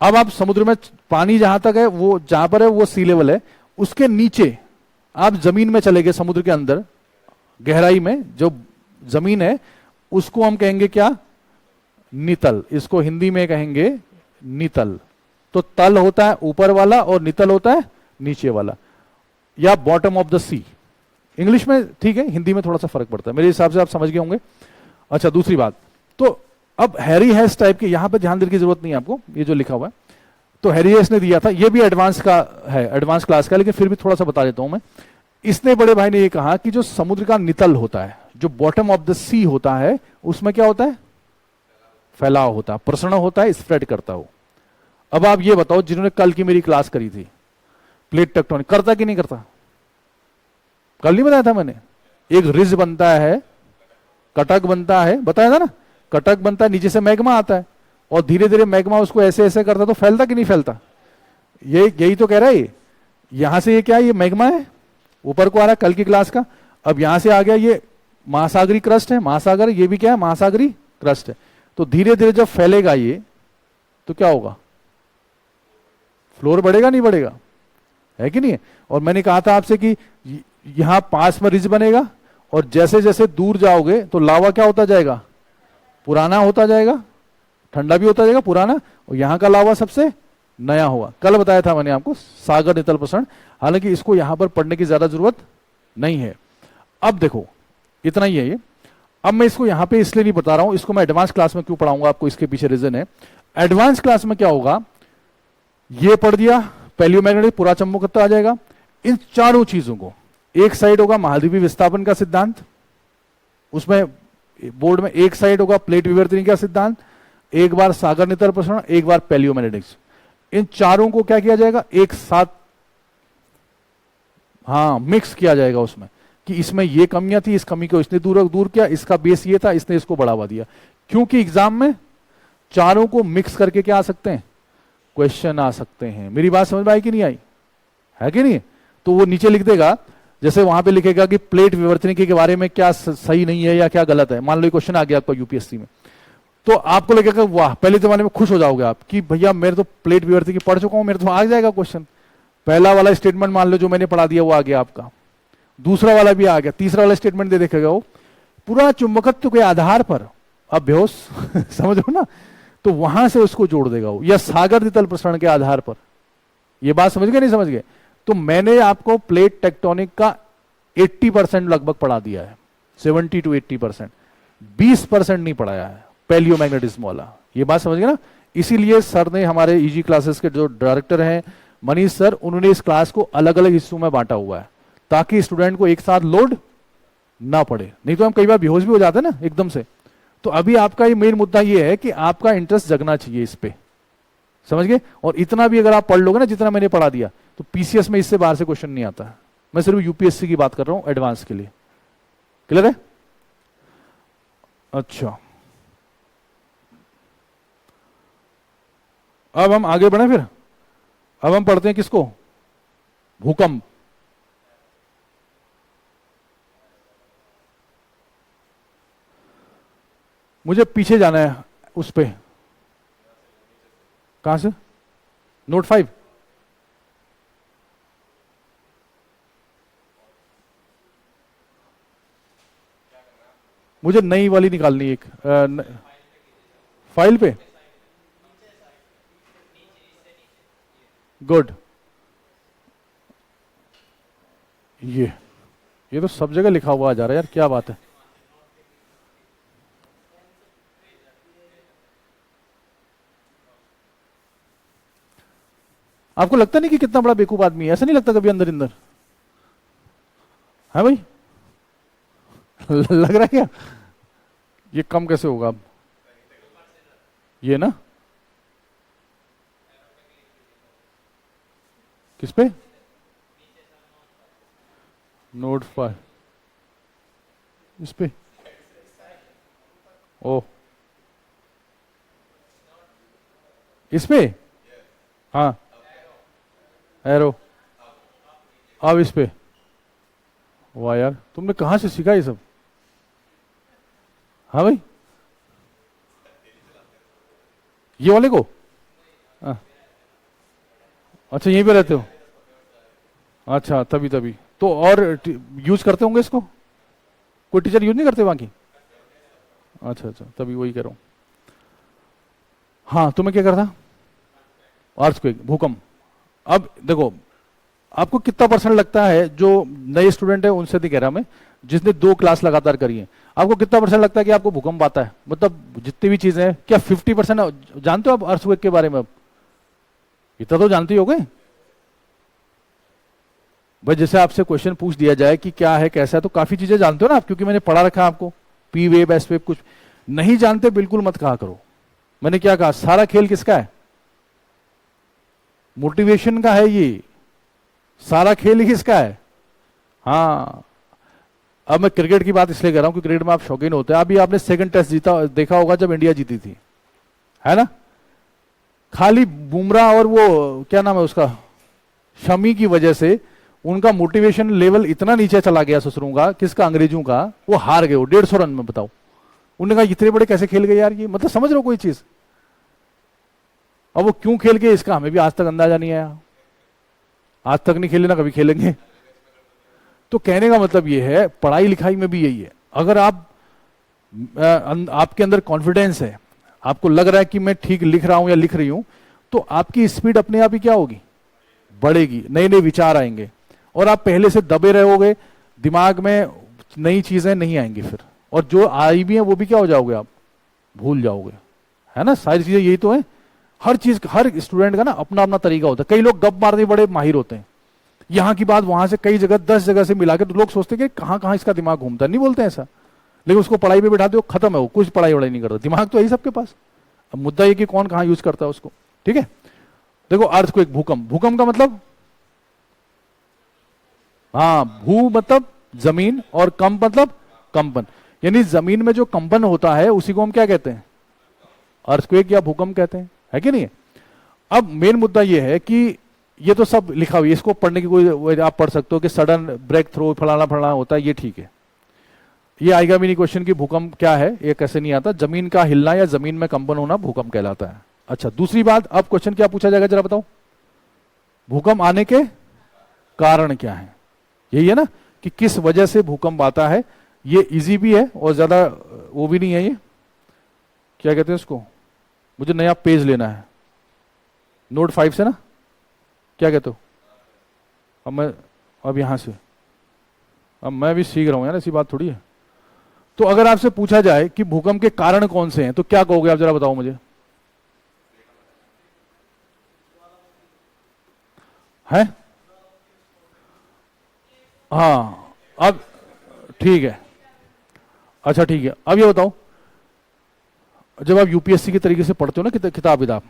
अब आप समुद्र में पानी जहां तक है, वो जहां पर है वो सी लेवल है। उसके नीचे आप जमीन में चले गए, समुद्र के अंदर गहराई में जो जमीन है उसको हम कहेंगे क्या? नितल। इसको हिंदी में कहेंगे नितल। तो तल होता है ऊपर वाला और नितल होता है नीचे वाला, या bottom of the sea. English में ठीक है, हिंदी में थोड़ा सा फर्क पड़ता है, मेरे हिसाब से आप समझ गए होंगे। अच्छा, दूसरी बात, तो अब हैरी हेस टाइप के, यहां पर ध्यान देने की जरूरत नहीं है आपको, ये जो लिखा हुआ है, तो हैरी हेस ने दिया था, ये भी एडवांस का है, एडवांस क्लास का, लेकिन फिर भी थोड़ा सा बता देता हूं मैं। इसने, बड़े भाई ने ये कहा कि जो समुद्र का नितल होता है, जो बॉटम ऑफ द सी होता है, उसमें क्या होता है? फैलाव होता है, प्रसरण होता है, स्प्रेड करता हो। अब आप ये बताओ, जिन्होंने कल की मेरी क्लास करी थी, प्लेट टेक्टोनिक करता कि नहीं करता? कल नहीं बताया था मैंने? एक रिज बनता है, कटक बनता है, बताया था ना? कटक बनता है, नीचे से मैग्मा आता है, और धीरे धीरे मैग्मा उसको ऐसे ऐसे करता, तो फैलता कि नहीं फैलता? यही तो कह रहा है। यहां से ये क्या है? ये मैग्मा है, ऊपर को आ रहा है कल की क्लास का। अब यहां से आ गया ये महासागरी क्रस्ट है, महासागर, ये भी क्या है? महासागरी क्रस्ट है। तो धीरे धीरे जब फैलेगा ये, तो क्या होगा? फ्लोर बढ़ेगा नहीं बढ़ेगा? है कि नहीं है? और मैंने कहा था आपसे कि यहां पास में रिज बनेगा, और जैसे जैसे दूर जाओगे तो लावा क्या होता जाएगा? पुराना होता जाएगा, ठंडा भी होता जाएगा, पुराना, और यहां का लावा सबसे नया होगा। कल बताया था मैंने आपको सागर नितल प्रसरण, हालांकि इसको यहां पर पढ़ने की ज्यादा जरूरत नहीं है। अब देखो, इतना ही है ये। अब मैं इसको यहां पे इसलिए नहीं बता रहा हूं, इसको मैं एडवांस क्लास में क्यों पढ़ाऊंगा आपको, इसके पीछे रीजन है। एडवांस क्लास में क्या होगा, ये पढ़ दिया, पैलियोमैग्नेटिक पूरा चुंबकत्व आ जाएगा। इन चारों चीजों को, एक साइड होगा महाद्वीपीय विस्थापन का सिद्धांत, उसमें बोर्ड में एक साइड होगा प्लेट विवर्तनी का सिद्धांत, एक बार सागर नितल प्रसरण, एक बार पैलियोमैग्नेटिक्स। इन चारों को क्या किया जाएगा? एक साथ, हाँ, मिक्स किया जाएगा उसमें, कि इसमें ये कमियां थी, इस कमी को इसने दूर किया, इसका बेस ये था, इसने इसको बढ़ावा दिया। क्योंकि एग्जाम में चारों को मिक्स करके क्या आ सकते हैं? क्वेश्चन आ सकते हैं। मेरी बात समझ में आई कि नहीं आई? है कि नहीं? तो वो नीचे लिख देगा, जैसे वहां पे लिखेगा कि प्लेट विवर्तनी के बारे में क्या सही नहीं है या क्या गलत है। मान लो क्वेश्चन आ गया आपका यूपीएससी में, तो आपको लगेगा वाह, पहले जमाने में खुश हो जाओगे आप कि भैया मेरे तो प्लेट विवर्तनी की पढ़ चुका हूं, मेरे तो आ जाएगा क्वेश्चन। पहला वाला स्टेटमेंट मान लो जो मैंने पढ़ा दिया वो आ गया आपका, दूसरा वाला भी आ गया, तीसरा वाला स्टेटमेंट दे देखेगा वो पूरा चुंबकत्व के आधार पर, अब बेहोश समझ लो ना, तो वहां से उसको जोड़ देगा वो, या सागर नितल प्रसरण के आधार पर। ये बात समझ गए नहीं समझ गए? तो मैंने आपको प्लेट टेक्टोनिक का 80% लगभग पढ़ा दिया है, 70 to 80%, 20% नहीं पढ़ाया है पैलियोमैग्नेटिज्म वाला। ये बात समझ गए ना? इसीलिए सर ने, हमारे ईजी क्लासेस के जो डायरेक्टर हैं मनीष सर, उन्होंने इस क्लास को अलग अलग हिस्सों में बांटा हुआ है, ताकि स्टूडेंट को एक साथ लोड ना पड़े। नहीं तो हम कई बार बेहोश भी हो जाते हैं ना एकदम से। तो अभी आपका ये मेन मुद्दा ये है कि आपका इंटरेस्ट जगना चाहिए इस पे, समझ गए? और इतना भी अगर आप पढ़ लोगे ना जितना मैंने पढ़ा दिया, तो पीसीएस में इससे बाहर से क्वेश्चन नहीं आता। मैं सिर्फ यूपीएससी की बात कर रहा हूं एडवांस के लिए। क्लियर है? अच्छा, अब हम आगे बढ़े फिर। अब हम पढ़ते हैं किसको? भूकंप। मुझे पीछे जाना है उस पे। कहां से? नोट 5। मुझे नई वाली निकालनी एक फाइल पे। गुड। ये तो सब जगह लिखा हुआ आ जा रहा है यार, क्या बात है। आपको लगता नहीं कि कितना बड़ा बेवकूफ आदमी है? ऐसा नहीं लगता कभी अंदर अंदर? है भाई? लग रहा है क्या? ये कम कैसे होगा अब? ये ना किस पे? नोट 5 इस पे। ओ, इस पे? हाँ, एरो। अब इस पे। वाह यार, तुमने कहां से सीखा ये सब? हाँ भाई, ये वाले को? हाँ। अच्छा, यहीं पे रहते हो? अच्छा, तभी तभी तो। और यूज करते होंगे इसको? कोई टीचर यूज नहीं करते बाकी? अच्छा अच्छा, तभी वही कह रहा हूं। हाँ, तुम्हें क्या करता? अर्थक्वेक, भूकंप। अब देखो, आपको कितना परसेंट लगता है, जो नए स्टूडेंट है उनसे नहीं कह रहा मैं, जिसने 2 क्लास लगातार करी है, आपको कितना परसेंट लगता है कि आपको भूकंप आता है? मतलब जितनी भी चीजें हैं, क्या 50% जानते हो आप अर्थक्वेक के बारे में? अब इतना तो जानते ही होगे भाई। जैसे आपसे क्वेश्चन पूछ दिया जाए कि क्या है कैसा है, तो काफी चीजें जानते हो ना आप, क्योंकि मैंने पढ़ा रखा है आपको। P wave, S wave. कुछ नहीं जानते बिल्कुल मत कहा करो। मैंने क्या कहा? सारा खेल किसका है? मोटिवेशन का है ये। सारा खेल ही किसका है? हाँ। अब मैं क्रिकेट की बात इसलिए कर रहा हूं कि क्रिकेट में आप शौकीन होते हैं। अभी आपने सेकंड टेस्ट जीता देखा होगा जब इंडिया जीती थी, है ना? खाली बुमराह और वो क्या नाम है उसका, शमी की वजह से उनका मोटिवेशन लेवल इतना नीचे चला गया ससुरों का, किसका? अंग्रेजों का। वो हार गए, वो 150 रन में। बताओ, उन्होंने कहा इतने बड़े कैसे खेल गए यार ये? मतलब समझ रहे हो कोई चीज? अब वो क्यों खेल गए इसका हमें भी आज तक अंदाजा नहीं आया। आज तक नहीं खेले ना कभी खेलेंगे। तो कहने का मतलब ये है, पढ़ाई लिखाई में भी यही है। अगर आप आपके अंदर कॉन्फिडेंस है, आपको लग रहा है कि मैं ठीक लिख रहा हूं या लिख रही हूं, तो आपकी स्पीड अपने आप ही क्या होगी? बढ़ेगी। नए नए विचार आएंगे। और आप पहले से दबे रहोगे, दिमाग में नई चीजें नहीं आएंगी फिर। और जो आई भी हैं वो भी क्या हो जाओगे आप? भूल जाओगे। है ना? सारी चीजें यही तो है। हर चीज, हर स्टूडेंट का ना अपना अपना तरीका होता है। कई लोग गप मारने बड़े माहिर होते हैं, यहां की बात वहां से कई जगह 10 जगह से मिलाकर, तो लोग सोचते हैं कि कहां कहां इसका दिमाग घूमता है। नहीं बोलते ऐसा, लेकिन उसको पढ़ाई पे बिठा दो, खत्म है, वो कुछ पढ़ाई वढ़ाई नहीं करता। दिमाग तो है ही सबके पास। अब मुद्दा ये कि कौन कहां यूज करता है उसको। ठीक है? देखो, अर्थक्वेक, भूकंप। भूकंप का मतलब, हाँ, भू मतलब जमीन और कंप मतलब कंपन। यानी जमीन में जो कंपन होता है उसी को हम क्या कहते हैं? अर्थक्वेक या भूकंप कहते हैं। है कि नहीं? अब मेन मुद्दा यह है कि ये तो सब लिखा हुआ है, इसको पढ़ने की कोई, आप पढ़ सकते हो कि सडन ब्रेक थ्रो फलाना फलाना होता है, ये ठीक है। ये आएगा भी नहीं क्वेश्चन कि भूकंप क्या है, ये कैसे नहीं आता। जमीन का हिलना या जमीन में कंपन होना भूकंप कहलाता है। अच्छा, दूसरी बात, अब क्वेश्चन क्या पूछा जाएगा जरा बताओ? भूकंप आने के कारण क्या है? यही है ना, कि किस वजह से भूकंप आता है। ये इजी भी है और ज्यादा वो भी नहीं है। ये क्या कहते हैं उसको? मुझे नया पेज लेना है नोट 5 से ना, क्या कहते हो? अब यहां से, अब मैं भी सीख रहा हूं यार, ऐसी बात थोड़ी है। तो अगर आपसे पूछा जाए कि भूकंप के कारण कौन से हैं, तो क्या कहोगे आप? जरा बताओ मुझे। है? हाँ, अब ठीक है। अच्छा ठीक है, अब ये बताओ, जब आप यूपीएससी के तरीके से पढ़ते हो ना किताब विताब,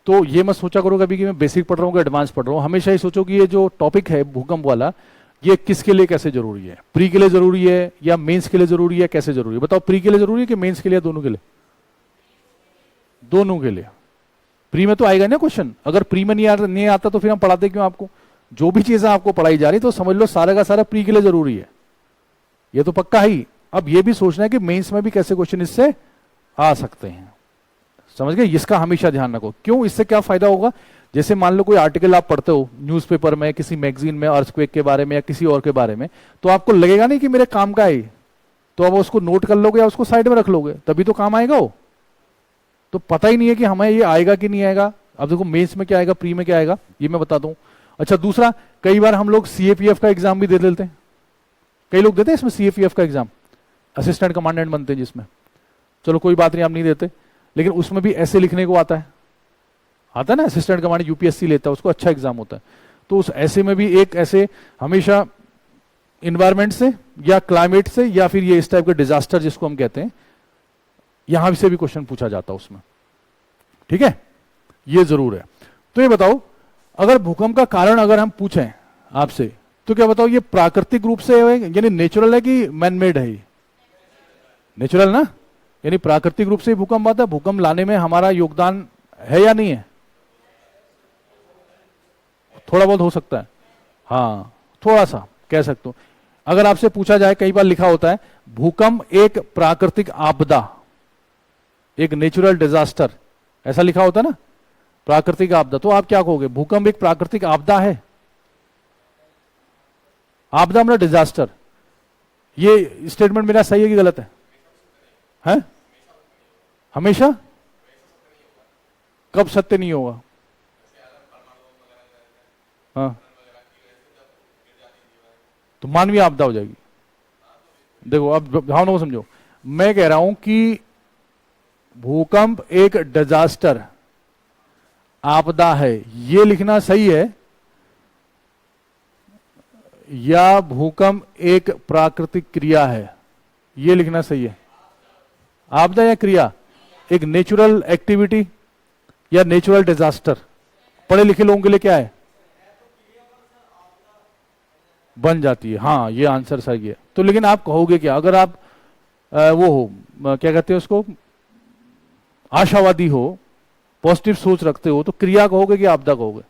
तो ये मत सोचा करो कभी कि मैं बेसिक पढ़ रहा हूँ कि एडवांस पढ़ रहा हूँ, हमेशा ही सोचो कि ये जो टॉपिक है भूकंप वाला, ये किसके लिए कैसे जरूरी है, प्री के लिए जरूरी है या मेंस के लिए जरूरी है, कैसे जरूरी है बताओ? प्री के लिए जरूरी है कि मेंस के लिए, दोनों के लिए? दोनों के लिए। प्री में तो आएगा ना क्वेश्चन, अगर प्री में नहीं आता तो फिर हम पढ़ाते क्यों आपको? जो भी चीजें आपको पढ़ाई जा रही तो समझ लो सारा का सारा प्री के लिए जरूरी है, ये तो पक्का ही। अब ये भी सोचना है कि मेंस में भी कैसे क्वेश्चन इससे आ सकते हैं, समझ गए? इसका हमेशा ध्यान रखो। क्यों? इससे क्या फायदा होगा? जैसे मान लो कोई आर्टिकल आप पढ़ते हो न्यूज़पेपर में, किसी मैगजीन में, अर्थक्वेक के बारे में या किसी और के बारे में, तो आपको लगेगा नहीं कि मेरे काम का है, तो अब उसको नोट कर लोगे या उसको साइड में रख लोगे, तभी तो काम आएगा वो। तो पता ही नहीं है कि हमें ये आएगा कि नहीं आएगा। अब देखो मेंस में क्या आएगा, प्री में क्या आएगा, ये मैं बता दूं। अच्छा, दूसरा, कई बार हम लोग सीएपीएफ का एग्जाम भी दे देते हैं, कई लोग देते हैं इसमें सीएपीएफ का एग्जाम, असिस्टेंट कमांडेंट बनते हैं जिसमें, चलो कोई बात नहीं, आप नहीं देते, लेकिन उसमें भी ऐसे लिखने को आता है ना, असिस्टेंट कमांडेंट यूपीएससी लेता है, उसको अच्छा एग्जाम होता है। तो उस ऐसे में भी एक ऐसे हमेशा इन्वायरमेंट से या क्लाइमेट से या फिर ये इस टाइप के डिजास्टर जिसको हम कहते हैं, यहां से भी क्वेश्चन पूछा जाता है उसमें, ठीक है, ये जरूर है। तो ये बताओ, अगर भूकंप का कारण अगर हम पूछें आपसे, तो क्या बताओ, ये प्राकृतिक रूप से है यानी नेचुरल है कि मैनमेड है? नेचुरल ना, यानी प्राकृतिक रूप से भूकंप आता है। भूकंप लाने में हमारा योगदान है या नहीं है? थोड़ा बहुत हो सकता है, हाँ थोड़ा सा कह सकते हो। अगर आपसे पूछा जाए, कई बार लिखा होता है भूकंप एक प्राकृतिक आपदा, एक नेचुरल डिजास्टर, ऐसा लिखा होता है ना, प्राकृतिक आपदा, तो आप क्या कहोगे? भूकंप एक प्राकृतिक आपदा है? आपदा मतलब डिजास्टर। ये स्टेटमेंट मेरा सही है कि गलत है? हैं? हमेशा? कब सत्य नहीं होगा? हाँ, तो मानवीय आपदा हो जाएगी। देखो अब भावना को समझो, मैं कह रहा हूं कि भूकंप एक डिजास्टर आपदा है, ये लिखना सही है, या भूकंप एक प्राकृतिक क्रिया है, ये लिखना सही है? आपदा या क्रिया? एक नेचुरल एक्टिविटी या नेचुरल डिजास्टर? पढ़े लिखे लोगों के लिए क्या है? बन जाती है, हाँ ये आंसर सही है। तो लेकिन आप कहोगे क्या, अगर आप वो हो, क्या कहते हैं उसको, आशावादी हो, पॉजिटिव सोच रखते हो, तो क्रिया कहोगे कि आपदा कहोगे?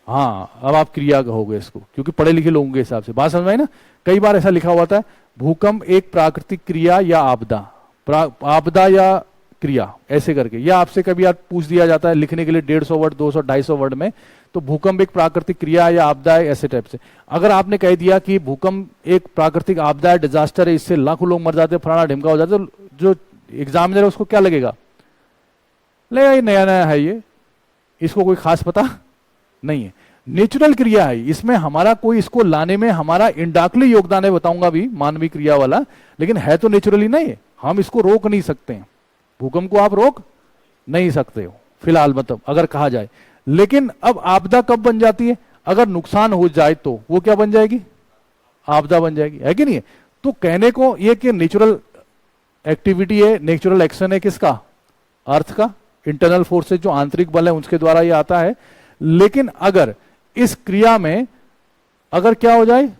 हाँ, अब आप क्रिया कहोगे इसको, क्योंकि पढ़े लिखे लोगों के हिसाब से। बात समझ में आई ना? कई बार ऐसा लिखा हुआ था, भूकंप एक प्राकृतिक क्रिया या आपदा, आपदा या क्रिया, ऐसे करके। या आपसे कभी आप पूछ दिया जाता है लिखने के लिए 150 वर्ड, 200, 250 वर्ड में, तो भूकंप एक प्राकृतिक क्रिया या आपदा है, ऐसे टाइप से। अगर आपने कह दिया कि भूकंप एक प्राकृतिक आपदा है, डिजास्टर है, इससे लाखों लोग मर जाते हैं, फलाना ढिमका हो जाता है, तो जो एग्जामिनर है उसको क्या लगेगा? लगेगा ये नया नया है, ये इसको कोई खास पता नहीं है। नेचुरल क्रिया है, इसमें हमारा कोई, इसको लाने में हमारा इंडायरेक्टली योगदान है, बताऊंगा भी मानवीय क्रिया वाला, लेकिन है तो नेचुरली नहीं है, हम इसको रोक नहीं सकते हैं। भूकंप को आप रोक नहीं सकते हो फिलहाल, मतलब अगर कहा जाए। लेकिन अब आपदा कब बन जाती है? अगर नुकसान हो जाए तो वो क्या बन जाएगी? आपदा बन जाएगी, है कि नहीं है? तो कहने को ये कि नेचुरल एक्टिविटी है, नेचुरल एक्शन है, किसका? अर्थ का, इंटरनल फोर्सेज जो आंतरिक बल है उसके द्वारा ये आता है। लेकिन अगर इस क्रिया में अगर क्या हो जाए,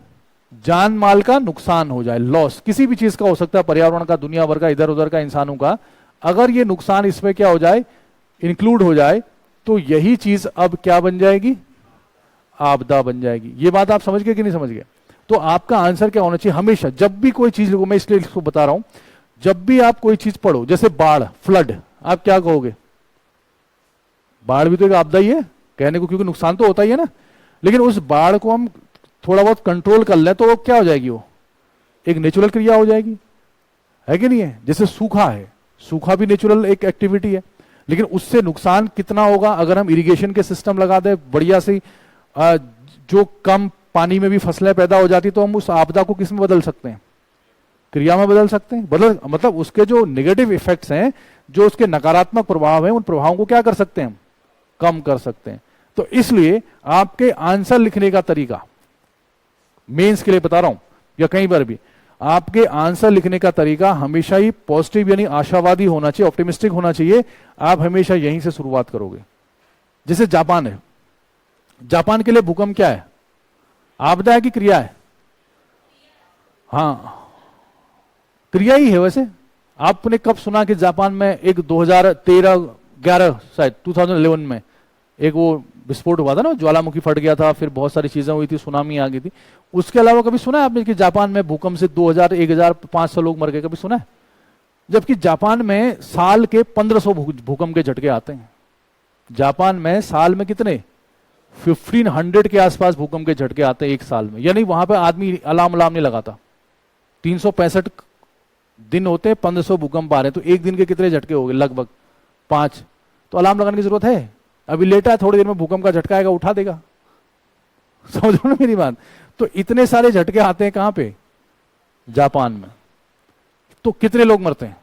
जान माल का नुकसान हो जाए, लॉस किसी भी चीज का हो सकता है, पर्यावरण का, दुनिया भर का, इधर उधर का, इंसानों का, अगर ये नुकसान इसमें क्या हो जाए, इंक्लूड हो जाए, तो यही चीज अब क्या बन जाएगी? आपदा बन जाएगी। ये बात आप समझ गए कि नहीं समझ गए? तो आपका आंसर क्या होना चाहिए हमेशा, जब भी कोई चीज लिखो, मैं इसलिए इसको बता रहा हूं, जब भी आप कोई चीज पढ़ो, जैसे बाढ़, फ्लड, आप क्या कहोगे? बाढ़ भी तो एक आपदा ही है कहने को, क्योंकि नुकसान तो होता ही है ना। लेकिन उस बाढ़ को हम थोड़ा बहुत कंट्रोल कर लें तो वो क्या हो जाएगी? वो एक नेचुरल क्रिया हो जाएगी, है कि नहीं है? जैसे सूखा है, सूखा भी नेचुरल एक एक्टिविटी है, लेकिन उससे नुकसान कितना होगा अगर हम इरिगेशन के सिस्टम लगा दें बढ़िया से, जो कम पानी में भी फसलें पैदा हो जाती, तो हम उस आपदा को किस में बदल सकते हैं? क्रिया में बदल सकते हैं। बदल मतलब उसके जो नेगेटिव इफेक्ट्स हैं, जो उसके नकारात्मक प्रभाव हैं, उन प्रभावों को क्या कर सकते हैं हम? कम कर सकते हैं। तो इसलिए आपके आंसर लिखने का तरीका, मेंस के लिए बता रहा हूं या कहीं पर भी, आपके आंसर लिखने का तरीका हमेशा ही पॉजिटिव यानी आशावादी होना चाहिए, ऑप्टिमिस्टिक होना चाहिए। आप हमेशा यहीं से शुरुआत करोगे। जैसे जापान है, जापान के लिए भूकंप क्या है? आपदा है कि क्रिया है? हाँ, क्रिया ही है। वैसे आपने कब सुना कि जापान में एक 2013-11 शायद 2011 में एक वो विस्फोट हुआ था ना, ज्वालामुखी फट गया था, फिर बहुत सारी चीजें हुई थी, सुनामी आ गई थी। उसके अलावा कभी सुना है आपने कि जापान में भूकंप से 2000 1500 लोग मर गए? कभी सुना है? जबकि जापान में साल के 1500 भूकंप के झटके आते हैं। जापान में साल में कितने? 1500 के आसपास भूकंप के झटके आते हैं एक साल में। यानी वहां पे आदमी अलार्म नहीं लगाता। 365 दिन होते हैं, 1500 भूकंप आ रहे हैं, तो एक दिन के कितने झटके हो गए? लगभग 5। तो अलार्म लगाने की जरूरत है? अभी लेटा है, थोड़ी देर में भूकंप का झटका आएगा, उठा देगा। समझो ना मेरी बात। तो इतने सारे झटके आते हैं कहां पे? जापान में। तो कितने लोग मरते हैं?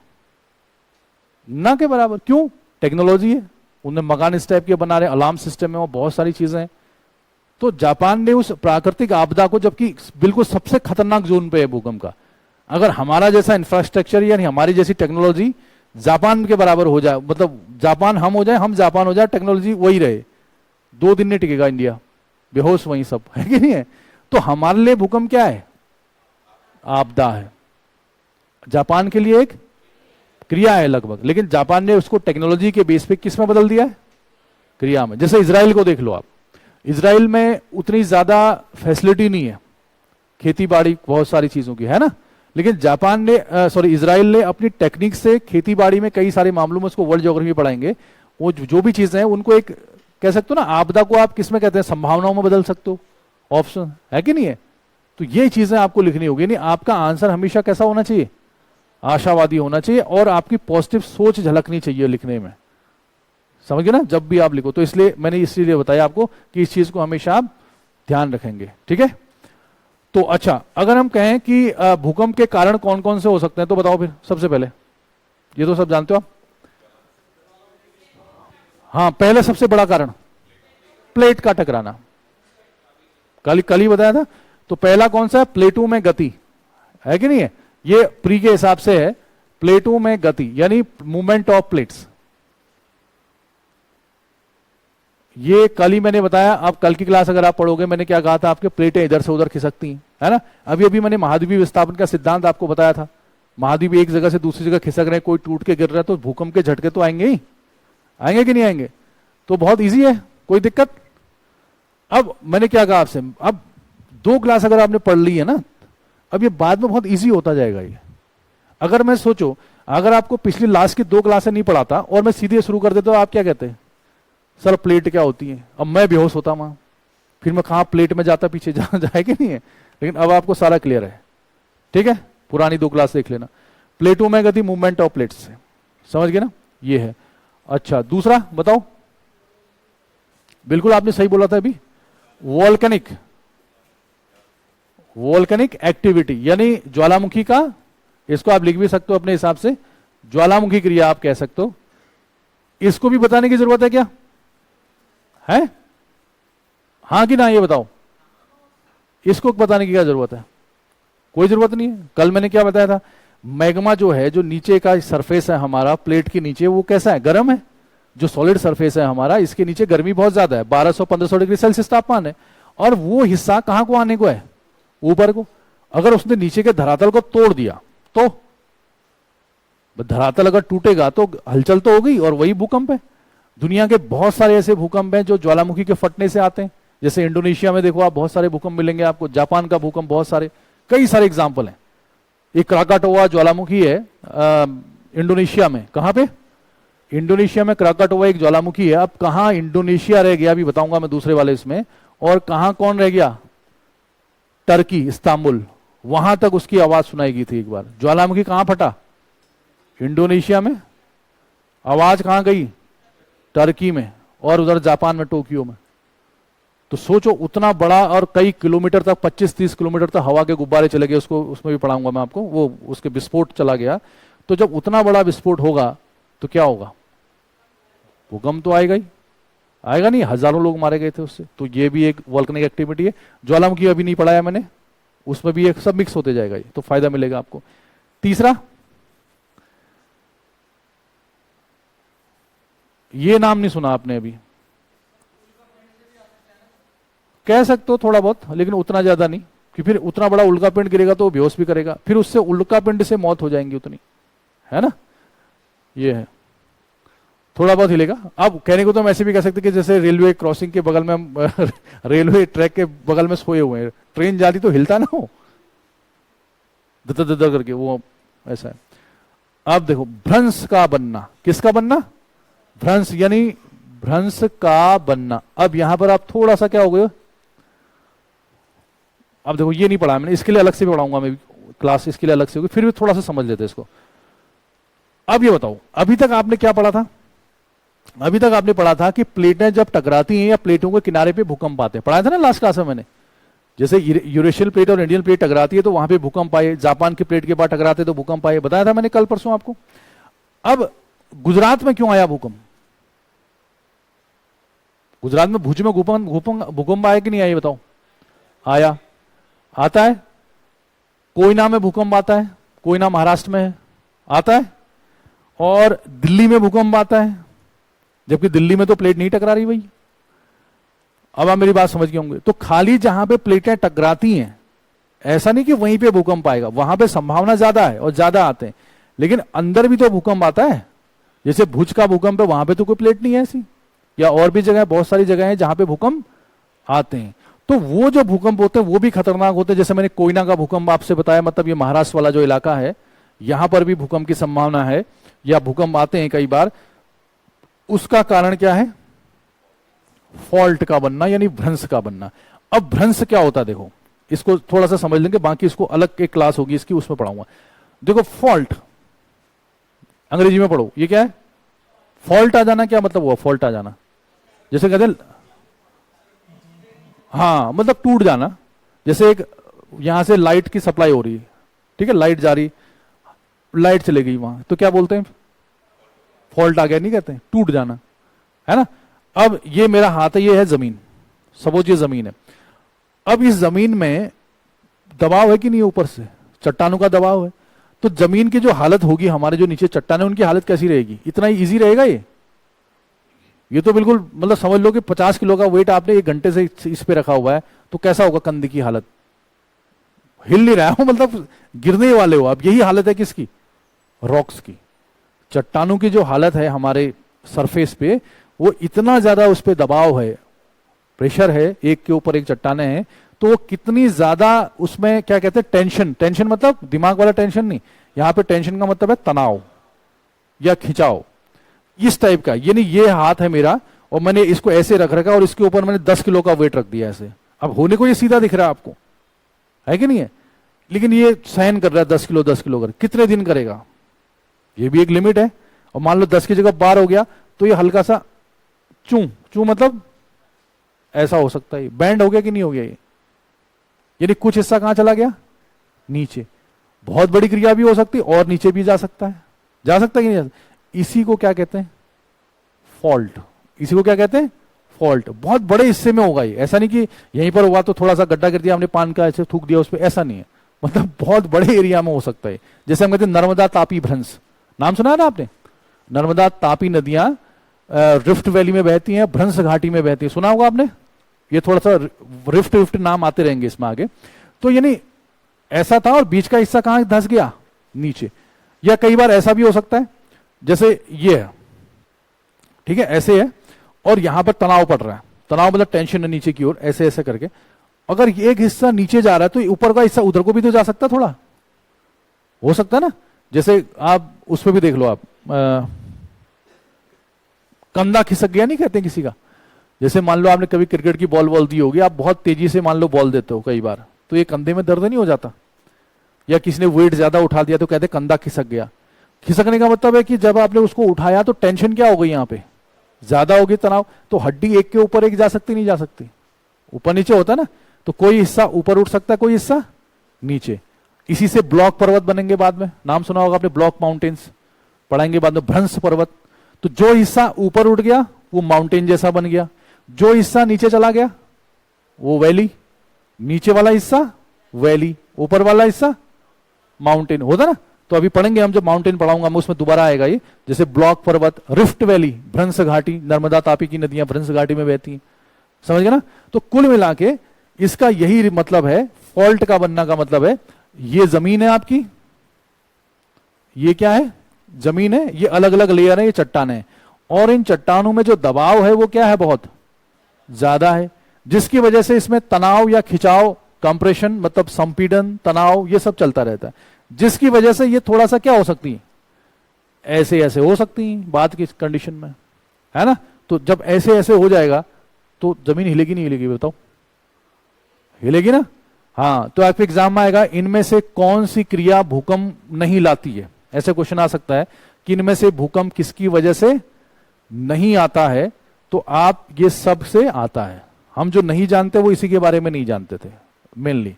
ना के बराबर। क्यों? टेक्नोलॉजी है, उन्हें मकान इस टाइप के बना रहे, अलार्म सिस्टम है, वो बहुत सारी चीजें हैं। तो जापान ने उस प्राकृतिक आपदा को, जबकि बिल्कुल सबसे खतरनाक जोन पे है भूकंप का, अगर हमारा जैसा इंफ्रास्ट्रक्चर यानी हमारी जैसी टेक्नोलॉजी जापान के बराबर हो जाए, मतलब जापान हम हो जाए, हम जापान हो जाए, टेक्नोलॉजी वही रहे, 2 दिन नहीं टिकेगा इंडिया, बेहोश वही सब है कि नहीं है? तो हमारे लिए भूकंप क्या है? आपदा है। जापान के लिए एक क्रिया है लगभग, लेकिन जापान ने उसको टेक्नोलॉजी के बेस पे किस में बदल दिया है? क्रिया में। जैसे इजराइल को देख लो आप, इजराइल में उतनी ज्यादा फैसिलिटी नहीं है खेती बाड़ी बहुत सारी चीजों की, है ना? लेकिन जापान ने इजराइल ने अपनी टेक्निक से खेती बाड़ी में कई सारे मामलों में, उसको वर्ल्ड ज्योग्राफी पढ़ाएंगे, वो जो भी चीजें हैं उनको एक कह सकते हो ना, आपदा को आप किस में कहते हैं? संभावनाओं में बदल सकते हो, ऑप्शन है कि नहीं है? तो ये चीजें आपको लिखनी होगी। नहीं, आपका आंसर हमेशा कैसा होना चाहिए? आशावादी होना चाहिए, और आपकी पॉजिटिव सोच झलकनी चाहिए लिखने में। समझ गए ना? जब भी आप लिखो तो, इसलिए मैंने इसलिए बताया आपको कि इस चीज को हमेशा आप ध्यान रखेंगे। ठीक है? तो अच्छा, अगर हम कहें कि भूकंप के कारण कौन कौन से हो सकते हैं, तो बताओ फिर सबसे पहले। ये तो सब जानते हो आप। हाँ, पहले सबसे बड़ा कारण प्लेट का टकराना, कल ही बताया था। तो पहला कौन सा है? प्लेटों में गति, है कि नहीं है? ये प्री के हिसाब से है, प्लेटों में गति यानी मूवमेंट ऑफ प्लेट्स। ये कल ही मैंने बताया। अब कल की क्लास अगर आप पढ़ोगे, मैंने क्या कहा था? आपके प्लेटें इधर से उधर खिसकती हैं, है ना? अभी अभी मैंने महाद्वीपीय विस्थापन का सिद्धांत आपको बताया था। महाद्वीप एक जगह से दूसरी जगह खिसक रहे हैं, कोई टूट के गिर रहा है, तो भूकंप के झटके तो आएंगे ही, आएंगे कि नहीं आएंगे? तो बहुत ईजी है, कोई दिक्कत। अब मैंने क्या कहा आपसे, अब 2 क्लास अगर आपने पढ़ ली है ना, अब ये बाद में बहुत ईजी होता जाएगा ये। अगर मैं सोचो, अगर आपको पिछली लास्ट की 2 क्लासें नहीं पढ़ाता और मैं सीधे शुरू कर देता, तो आप क्या कहते हैं? सर प्लेट क्या होती है? अब मैं बेहोश होता वहां, फिर मैं कहां प्लेट में जाता, पीछे जाए कि नहीं है? लेकिन अब आपको सारा क्लियर है। ठीक है? पुरानी 2 क्लास देख लेना। प्लेटों में गति, मूवमेंट ऑफ प्लेट्स से, समझ गए ना? ये है। अच्छा, दूसरा बताओ। बिल्कुल आपने सही बोला था अभी, वोल्केनिक एक्टिविटी यानी ज्वालामुखी का, इसको आप लिख भी सकते हो अपने हिसाब से, ज्वालामुखी क्रिया आप कह सकते हो। इसको भी बताने की जरूरत है क्या? है? हाँ कि ना? ये बताओ, इसको बताने की क्या जरूरत है? कोई जरूरत नहीं है। कल मैंने क्या बताया था? मैग्मा जो है, जो नीचे का सरफेस है हमारा प्लेट के नीचे, वो कैसा है? गर्म है। जो सॉलिड सरफेस है हमारा, इसके नीचे गर्मी बहुत ज्यादा है, 1200-1500 डिग्री सेल्सियस तापमान है। और वो हिस्सा कहां को आने को है? ऊपर को। अगर उसने नीचे के धरातल को तोड़ दिया, तो धरातल अगर टूटेगा तो हलचल तो होगी, और वही भूकंप है। दुनिया के बहुत सारे ऐसे भूकंप हैं जो ज्वालामुखी के फटने से आते हैं। जैसे इंडोनेशिया में देखो आप, बहुत सारे भूकंप मिलेंगे आपको। जापान का भूकंप बहुत सारे, कई सारे एग्जाम्पल हैं। एक क्राकाटोआ ज्वालामुखी है इंडोनेशिया में। कहां पे? इंडोनेशिया में क्राकाटोआ एक ज्वालामुखी है। अब कहां इंडोनेशिया रह गया, अभी बताऊंगा मैं दूसरे वाले इसमें। और कहां कौन रह गया? टर्की, इस्तांबुल, वहां तक उसकी आवाज सुनाई गई थी एक बार। ज्वालामुखी कहां फटा? इंडोनेशिया में। आवाज कहां गई? टर्की में, और उधर जापान में, टोक्यो में। तो सोचो, उतना बड़ा, और कई किलोमीटर तक, 25-30 किलोमीटर तक हवा के गुब्बारे चले गए। उसको उसमें भी पढ़ाऊंगा मैं आपको, वो उसके विस्फोट चला गया। तो जब उतना बड़ा विस्फोट होगा तो क्या होगा? भूकंप तो आएगा ही, आएगा नहीं? हजारों लोग मारे गए थे उससे। तो ये भी एक वोल्केनिक एक्टिविटी है। ज्वालामुखी अभी नहीं पढ़ाया मैंने, उसमें भी एक सब मिक्स होते जाएगा ये, तो फायदा मिलेगा आपको। तीसरा, ये नाम नहीं सुना आपने अभी, कह सकते हो थोड़ा बहुत, लेकिन उतना ज्यादा नहीं, कि फिर उतना बड़ा उल्का पिंड गिरेगा तो बेहोश भी करेगा, फिर उससे उल्का पिंड से मौत हो जाएंगी उतनी, है ना। ये है, थोड़ा बहुत हिलेगा। अब कहने को तो हम ऐसे भी कह सकते कि जैसे रेलवे क्रॉसिंग के बगल में हम रेलवे ट्रैक के बगल में सोए हुए हैं, ट्रेन जाती तो हिलता ना हो दद दद करके, वो ऐसा है। अब देखो भ्रंश का बनना, किसका बनना, भ्रंश यानी भ्रंश का बनना। अब यहां पर आप थोड़ा सा क्या हो गए, अब देखो ये नहीं पढ़ा मैंने, इसके लिए अलग से भी पढ़ाऊंगा मैं, क्लास इसके लिए अलग से होगी, फिर भी थोड़ा सा समझ लेते इसको। अब ये बताओ, अभी तक आपने क्या पढ़ा था, अभी तक आपने पढ़ा था कि प्लेटें जब टकराती हैं या प्लेटों के किनारे पे भूकंप आते हैं, पढ़ाया था ना लास्ट क्लास में मैंने। जैसे यूरेशियल प्लेट और इंडियन प्लेट टकराती है तो वहां पे भूकंप आए, जापान की प्लेट के बाद टकराते तो भूकंप आए, बताया था मैंने कल परसों आपको। अब गुजरात में क्यों आया भूकंप, गुजरात में भुज में भूकंप आया कि नहीं आया, बताओ। आया, आता है, कोयना में भूकंप आता है, कोयना महाराष्ट्र में है, आता है, और दिल्ली में भूकंप आता है, जबकि दिल्ली में तो प्लेट नहीं टकरा रही भाई। अब आप मेरी बात समझ गए होंगे। तो खाली जहां पे प्लेटें टकराती हैं, ऐसा नहीं कि वहीं पे भूकंप आएगा, वहां पे संभावना ज्यादा है और ज्यादा आते हैं, लेकिन अंदर भी तो भूकंप आता है। जैसे भुज का भूकंप है, वहां पे तो कोई प्लेट नहीं है ऐसी, या और भी जगह, बहुत सारी जगह है जहां पे भूकंप आते हैं। तो वो जो भूकंप होते हैं वो भी खतरनाक होते हैं। जैसे मैंने कोयना का भूकंप आपसे बताया, मतलब ये महाराष्ट्र वाला जो इलाका है, यहां पर भी भूकंप की संभावना है या भूकंप आते हैं कई बार। उसका कारण क्या है, फॉल्ट का बनना यानी भ्रंश का बनना। अब भ्रंश क्या होता है देखो, इसको थोड़ा सा समझ लेंगे, बाकी इसको अलग एक क्लास होगी इसकी, उसमें पढ़ाऊंगा। देखो फॉल्ट अंग्रेजी में पढ़ो, ये क्या है, फॉल्ट आ जाना, क्या मतलब हुआ फॉल्ट आ जाना, जैसे कहते हैं, हाँ मतलब टूट जाना। जैसे एक यहां से लाइट की सप्लाई हो रही है, ठीक है, लाइट जा रही, लाइट चले गई वहां, तो क्या बोलते हैं, फॉल्ट आ गया, नहीं कहते हैं, टूट जाना, है ना। अब ये मेरा हाथ है, ये है जमीन, सपोज ये जमीन है। अब इस जमीन में दबाव है कि नहीं, ऊपर से चट्टानों का दबाव है, तो जमीन की जो हालत होगी, हमारे जो नीचे चट्टान है उनकी हालत कैसी रहेगी, इतना ही ईजी रहेगा ये तो बिल्कुल, मतलब समझ लो कि 50 किलो का वेट आपने 1 घंटे से इस पे रखा हुआ है, तो कैसा होगा कंधे की हालत, हिल नहीं रहा हो, मतलब गिरने वाले हो आप। यही हालत है किसकी, रॉक्स की, चट्टानों की जो हालत है हमारे सरफेस पे, वो इतना ज्यादा उस पर दबाव है, प्रेशर है, एक के ऊपर एक चट्टाने हैं, तो वो कितनी ज्यादा उसमें क्या कहते हैं, टेंशन, टेंशन मतलब दिमाग वाला टेंशन नहीं, यहां पे टेंशन का मतलब है तनाव या खिंचाव, इस टाइप का। यानी ये हाथ है मेरा और मैंने इसको ऐसे रख रखा और इसके ऊपर मैंने 10 किलो का वेट रख दिया ऐसे। अब होने को ये सीधा दिख रहा है आपको, है कि नहीं है, लेकिन ये सहन कर रहा है 10 किलो 10 किलो कर, कितने दिन करेगा, ये भी एक लिमिट है। और मान लो 10 की जगह 12 हो गया, तो ये हल्का सा चू चू मतलब ऐसा हो सकता है, बैंड हो गया कि नहीं हो गया ये, यानी कुछ हिस्सा कहां चला गया, नीचे। बहुत बड़ी क्रिया भी हो सकती है और नीचे भी जा सकता है, जा सकता है कि नहीं जा सकता। इसी को क्या कहते हैं, फॉल्ट, इसी को क्या कहते हैं, फॉल्ट। बहुत बड़े हिस्से में होगा ये, ऐसा नहीं कि यहीं पर हुआ तो थोड़ा सा गड्ढा कर दिया हमने, पान का ऐसे थूक दिया उस पर, ऐसा नहीं है, मतलब बहुत बड़े एरिया में हो सकता है। जैसे हम कहते हैं नर्मदा तापी भ्रंश, नाम सुना है ना आपने, नर्मदा तापी नदियां रिफ्ट वैली में बहती हैं, भ्रंश घाटी में बहती है, सुना होगा आपने, ये थोड़ा सा रिफ्ट रिफ्ट नाम आते रहेंगे इसमें आगे। तो यानी ऐसा था और बीच का हिस्सा कहां धंस गया, नीचे। या कई बार ऐसा भी हो सकता है, जैसे ये है, ठीक है, ऐसे है और यहां पर तनाव पड़ रहा है, तनाव मतलब टेंशन है नीचे की ओर, ऐसे ऐसे करके। अगर एक हिस्सा नीचे जा रहा है तो ऊपर का हिस्सा उधर को भी तो जा सकता है, थोड़ा हो सकता है ना। जैसे आप उसमें भी देख लो, आप कंधा खिसक गया नहीं कहते किसी का, जैसे मान लो आपने कभी क्रिकेट की बॉल दी होगी, आप बहुत तेजी से मान लो बॉल देते हो कई बार, तो ये कंधे में दर्द नहीं हो जाता, या किसी ने वेट ज्यादा उठा दिया तो कहते कंधा खिसक गया। खिसकने का मतलब है कि जब आपने उसको उठाया तो टेंशन क्या हो गई, यहां पे ज्यादा होगी तनाव, तो हड्डी एक के ऊपर एक जा सकती नहीं जा सकती, ऊपर नीचे होता है ना, तो कोई हिस्सा ऊपर उठ सकता है, कोई हिस्सा नीचे। इसी से ब्लॉक पर्वत बनेंगे बाद में, नाम सुना होगा आपने, ब्लॉक माउंटेन्स पढ़ाएंगे बाद में, भ्रंश पर्वत। तो जो हिस्सा ऊपर उठ गया वो माउंटेन जैसा बन गया, जो हिस्सा नीचे चला गया वो वैली, नीचे वाला हिस्सा वैली, ऊपर वाला हिस्सा माउंटेन होता ना। तो अभी पढ़ेंगे हम, जब माउंटेन पढ़ाऊंगा मैं उसमें दोबारा आएगा ये, जैसे ब्लॉक पर्वत, रिफ्ट वैली, भ्रंश घाटी, नर्मदा तापी की नदियां भ्रंश घाटी में बहती हैं, समझ गए ना? तो कुल मिला के इसका यही मतलब है, फॉल्ट का बनना का मतलब है, ये जमीन है आपकी, ये क्या है? जमीन है, ये अलग अलग लेयर है, ये चट्टान है, और इन चट्टानों में जो दबाव है वो क्या है? बहुत ज्यादा है, जिसकी वजह से इसमें तनाव या खिंचाव, कंप्रेशन मतलब संपीड़न, तनाव, ये सब चलता रहता है, जिसकी वजह से ये थोड़ा सा क्या हो सकती है? ऐसे ऐसे हो सकती है बाद की कंडीशन में, है ना? तो जब ऐसे ऐसे हो जाएगा तो जमीन हिलेगी नहीं हिलेगी? बताओ, हिलेगी ना? हाँ, तो आपके एग्जाम में आएगा, इनमें से कौन सी क्रिया भूकंप नहीं लाती है? ऐसे क्वेश्चन आ सकता है कि इनमें से भूकंप किसकी वजह से नहीं आता है? तो आप ये सब से आता है, हम जो नहीं जानते वो इसी के बारे में नहीं जानते थे मेनली।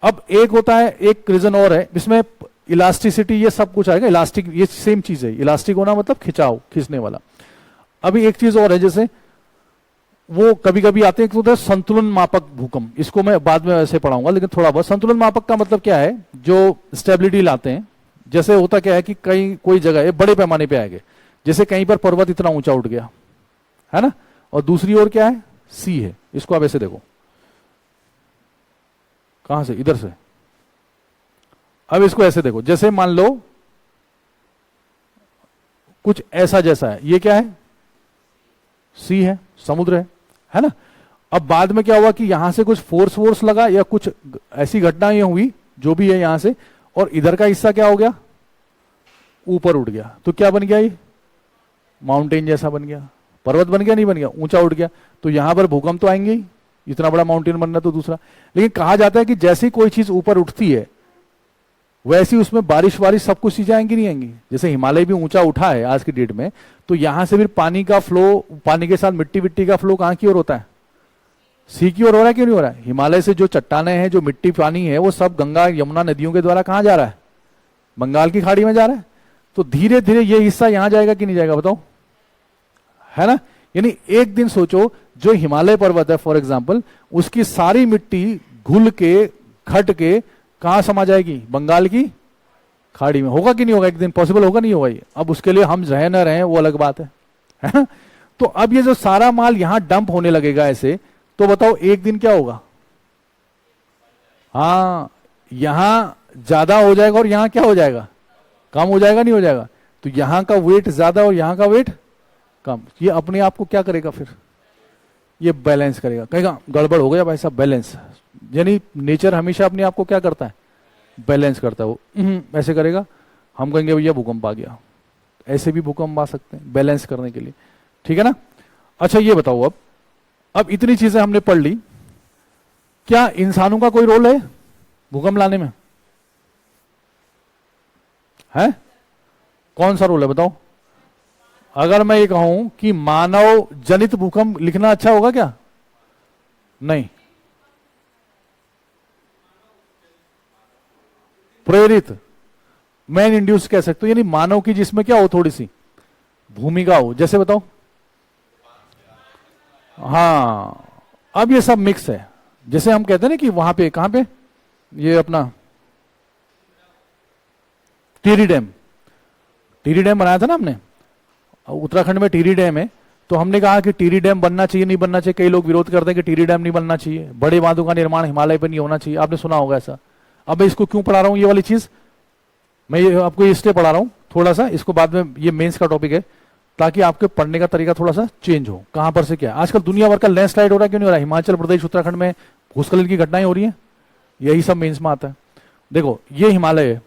अब एक होता है, एक रीजन और है, इसमें इलास्टिसिटी ये सब कुछ आएगा, इलास्टिक ये सेम चीज है, इलास्टिक होना मतलब खिंचाव, खींचने वाला। अभी एक चीज और है, जैसे वो कभी कभी आते हैं तो संतुलन मापक भूकंप, इसको मैं बाद में ऐसे पढ़ाऊंगा, लेकिन थोड़ा बहुत संतुलन मापक का मतलब क्या है? जो स्टेबिलिटी लाते हैं। जैसे होता क्या है कि कहीं कोई जगह है, बड़े पैमाने पे आएंगे, जैसे कहीं पर पर्वत इतना ऊंचा उठ गया है ना, और दूसरी ओर क्या है? सी है। इसको आप ऐसे देखो, कहां से? इधर से। अब इसको ऐसे देखो, जैसे मान लो कुछ ऐसा जैसा है, ये क्या है? सी है, समुद्र है ना? अब बाद में क्या हुआ कि यहां से कुछ फोर्स लगा या कुछ ऐसी घटनाएं हुई जो भी है यहां से, और इधर का हिस्सा क्या हो गया? ऊपर उठ गया। तो क्या बन गया? ये माउंटेन जैसा बन गया, पर्वत बन गया, नहीं बन गया? ऊंचा उठ गया। तो यहां पर भूकंप तो आएंगे ही, इतना बड़ा माउंटेन बनना तो दूसरा। लेकिन कहा जाता है कि जैसे ही कोई चीज ऊपर उठती है वैसे ही उसमें बारिश वारिश सब कुछ चीजें आएंगी नहीं आएंगी? जैसे हिमालय भी ऊंचा उठा है आज की डेट में, तो यहां से फिर पानी का फ्लो, पानी के साथ मिट्टी विट्टी का फ्लो कहां की ओर होता है? सी की ओर हो रहा है। क्यों नहीं हो रहा है? हिमालय से जो चट्टाने हैं, जो मिट्टी पानी है, वो सब गंगा यमुना नदियों के द्वारा कहां जा रहा है? बंगाल की खाड़ी में जा रहा है। तो धीरे धीरे ये हिस्सा यहां जाएगा कि नहीं जाएगा? बताओ, है ना? यानी एक दिन सोचो, जो हिमालय पर्वत है फॉर एग्जाम्पल, उसकी सारी मिट्टी घुल के घट के कहां समा जाएगी? बंगाल की खाड़ी में। होगा कि नहीं होगा? एक दिन पॉसिबल होगा नहीं होगा? ये अब उसके लिए हम रहे ना रहे वो अलग बात है ना? तो अब ये जो सारा माल यहां डंप होने लगेगा ऐसे, तो बताओ एक दिन क्या होगा? हाँ, यहां ज्यादा हो जाएगा और यहां क्या हो जाएगा? कम हो जाएगा, नहीं हो जाएगा? तो यहां का वेट ज्यादा और यहां का वेट कम। ये अपने आप को क्या करेगा फिर? ये बैलेंस करेगा। कहेगा गड़बड़ हो गया भाई साहब, बैलेंस। यानी नेचर हमेशा अपने आप को क्या करता है? बैलेंस करता है। वो ऐसे करेगा, हम कहेंगे भैया भूकंप आ गया। ऐसे भी भूकंप आ सकते हैं बैलेंस करने के लिए, ठीक है ना? अच्छा ये बताओ, अब इतनी चीजें हमने पढ़ ली, क्या इंसानों का कोई रोल है भूकंप लाने में? है? कौन सा रोल है बताओ? अगर मैं ये कहूं कि मानव जनित भूकंप लिखना अच्छा होगा क्या? नहीं, प्रेरित, मैन इंड्यूस कह सकते हो, यानी मानव की जिसमें क्या हो, थोड़ी सी भूमिका हो। जैसे बताओ। हाँ, अब ये सब मिक्स है। जैसे हम कहते हैं ना कि वहां पे, कहां पे, ये अपना टिहरी डैम, टिहरी डैम बनाया था ना हमने, उत्तराखंड में टिहरी डैम है। तो हमने कहा कि टिहरी डैम बनना चाहिए नहीं बनना चाहिए? कई लोग विरोध करते हैं कि टिहरी डैम नहीं बनना चाहिए, बड़े बांधों का निर्माण हिमालय पर नहीं होना चाहिए। आपने सुना होगा ऐसा। अब मैं इसको क्यों पढ़ा रहा हूं ये वाली चीज? मैं ये आपको इसलिए पढ़ा रहा हूं थोड़ा सा, इसको बाद में, ये मेंस का टॉपिक है, ताकि आपके पढ़ने का तरीका थोड़ा सा चेंज हो। कहां पर से क्या, आजकल दुनिया भर का लैंडस्लाइड हो रहा है, क्यों नहीं हो रहा है? हिमाचल प्रदेश उत्तराखंड में भूस्खलन की घटनाएं हो रही है, यही सब मेंस में आता है। देखो ये हिमालय है,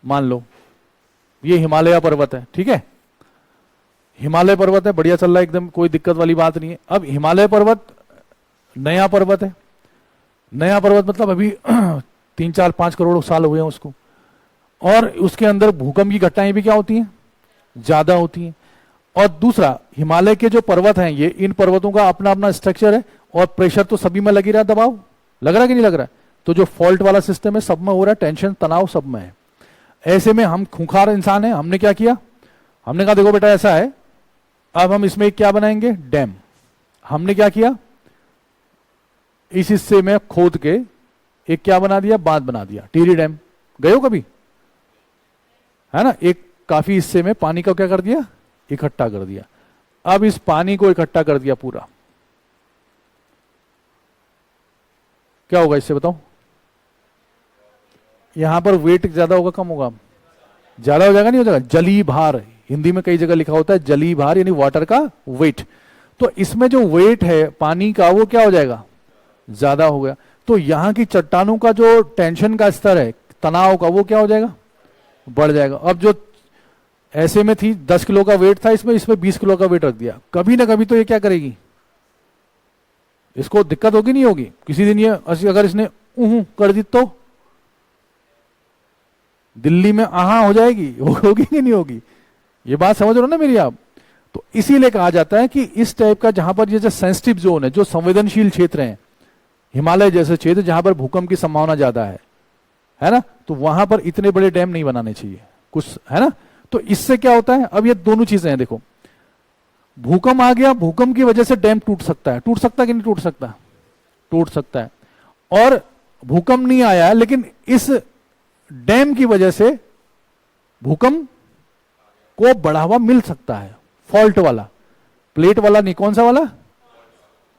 मान लो ये हिमालय पर्वत है, ठीक है? हिमालय पर्वत है, बढ़िया चल रहा है एकदम, कोई दिक्कत वाली बात नहीं है। अब हिमालय पर्वत नया पर्वत है, नया पर्वत मतलब अभी 3-4-5 करोड़ साल हुए हैं उसको, और उसके अंदर भूकंप की घटनाएं भी क्या होती हैं? ज्यादा होती हैं। और दूसरा, हिमालय के जो पर्वत हैं, ये इन पर्वतों का अपना अपना स्ट्रक्चर है, और प्रेशर तो सभी में लगी रहा, दबाव लग रहा है कि नहीं लग रहा है? तो जो फॉल्ट वाला सिस्टम है सब में हो रहा है, टेंशन तनाव सब में है। ऐसे में हम खूंखार इंसान है, हमने क्या किया? हमने कहा देखो बेटा ऐसा है, अब हम इसमें क्या बनाएंगे? डैम। हमने क्या किया? इस हिस्से में खोद के एक क्या बना दिया? बांध बना दिया, टिहरी डैम। गए हो कभी? है ना? एक काफी हिस्से में पानी का क्या कर दिया? इकट्ठा कर दिया। अब इस पानी को इकट्ठा कर दिया पूरा, क्या होगा इससे बताओ? यहां पर वेट ज्यादा होगा कम होगा? ज्यादा हो जाएगा, नहीं हो जाएगा? जली भार, हिंदी में कई जगह लिखा होता है जली भार, यानी वाटर का वेट। तो इसमें जो वेट है पानी का वो क्या हो जाएगा? ज्यादा हो गया। तो यहां की चट्टानों का जो टेंशन का स्तर है, तनाव का, वो क्या हो जाएगा? बढ़ जाएगा। अब जो ऐसे में थी 10 किलो का वेट था, इसमें 20 किलो का वेट रख दिया, कभी ना कभी तो ये क्या करेगी? इसको दिक्कत होगी नहीं होगी? किसी दिन ये अगर इसने कर दी तो दिल्ली में हो जाएगी, होगी कि नहीं होगी? ये बात समझ रहे हो ना मेरी आप? तो इसीलिए कहा जाता है कि इस टाइप का जहां पर ये जो सेंसिटिव जोन है, जो संवेदनशील क्षेत्र हैं, हिमालय जैसे क्षेत्र जहां पर भूकंप की संभावना ज्यादा है ना, तो वहां पर इतने बड़े डैम नहीं बनाने चाहिए कुछ, है ना। तो इससे क्या होता है, अब ये दोनों चीजें हैं, देखो भूकंप आ गया, भूकंप की वजह से डैम टूट सकता है, टूट सकता है कि नहीं टूट सकता? टूट सकता है। और भूकंप नहीं आया है, लेकिन इस डैम की वजह से भूकंप को बढ़ावा मिल सकता है। फॉल्ट वाला, प्लेट वाला नहीं, कौन सा वाला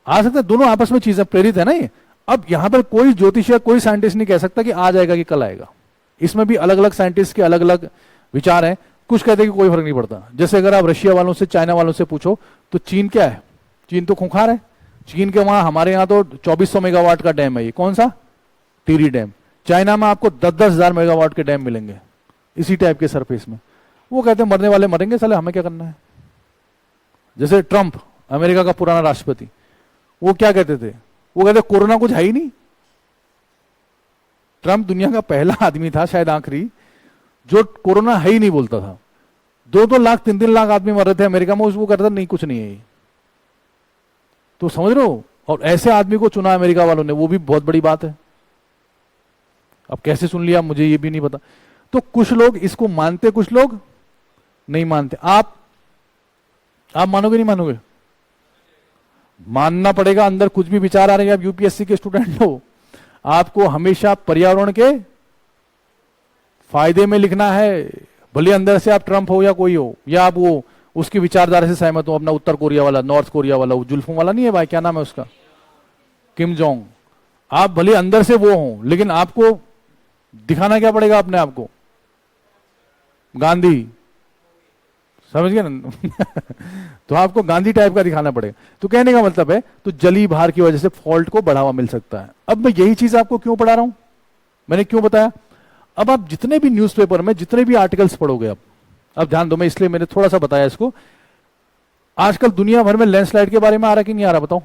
आ सकता है? दोनों आपस में चीजें प्रेरित है ना ये। अब यहां पर कोई ज्योतिष या कोई साइंटिस्ट नहीं कह सकता कि आज आएगा कि कल आएगा। इसमें भी अलग अलग साइंटिस्ट के अलग अलग विचार हैं। कुछ कहते हैं कि कोई फर्क नहीं पड़ता। जैसे अगर आप रशिया वालों से, चाइना वालों से पूछो तो चीन क्या है? चीन तो खूंखार है। चीन के वहां, हमारे यहां तो 2400 मेगावाट का डैम है, ये कौन सा? टिहरी डैम। चाइना में आपको 10-10 हजार मेगावाट के डैम मिलेंगे इसी टाइप के सरफेस में। वो कहते हैं मरने वाले मरेंगे, साले हमें क्या करना है। जैसे ट्रंप, अमेरिका का पुराना राष्ट्रपति, वो क्या कहते थे? वो कहते कोरोना कुछ है ही नहीं। ट्रंप दुनिया का पहला आदमी था, शायद आखिरी, जो कोरोना है ही नहीं बोलता था। 2-2 लाख 3-3 लाख आदमी मर रहे थे अमेरिका में, वो कहता नहीं कुछ नहीं है। तो समझ रहे हो? और ऐसे आदमी को चुना अमेरिका वालों ने, वो भी बहुत बड़ी बात है। अब कैसे सुन लिया मुझे ये भी नहीं पता। तो कुछ लोग इसको मानते, कुछ लोग नहीं मानते। आप मानोगे नहीं मानोगे? मानना पड़ेगा। अंदर कुछ भी विचार आ रहे हैं, आप यूपीएससी के स्टूडेंट हो, आपको हमेशा पर्यावरण के फायदे में लिखना है। भले अंदर से आप ट्रंप हो या कोई हो, या आप वो उसकी विचारधारा से सहमत हो, अपना उत्तर कोरिया वाला, नॉर्थ कोरिया वाला, वो जुल्फों वाला नहीं है भाई, क्या नाम है उसका, किम जोंग। आप भले अंदर से वो हो, लेकिन आपको दिखाना क्या पड़ेगा अपने आप को? गांधी, समझ गए ना? तो आपको गांधी टाइप का दिखाना पड़ेगा। तो कहने का मतलब है, तो जली भार की वजह से फॉल्ट को बढ़ावा मिल सकता है। अब मैं यही चीज आपको क्यों पढ़ा रहा हूं, मैंने क्यों बताया? अब आप जितने भी न्यूज़पेपर में जितने भी आर्टिकल्स पढ़ोगे, अब ध्यान दो, मैं इसलिए मैंने थोड़ा सा बताया इसको। आजकल दुनिया भर में लैंडस्लाइड के बारे में आ रहा कि नहीं आ रहा बताओ?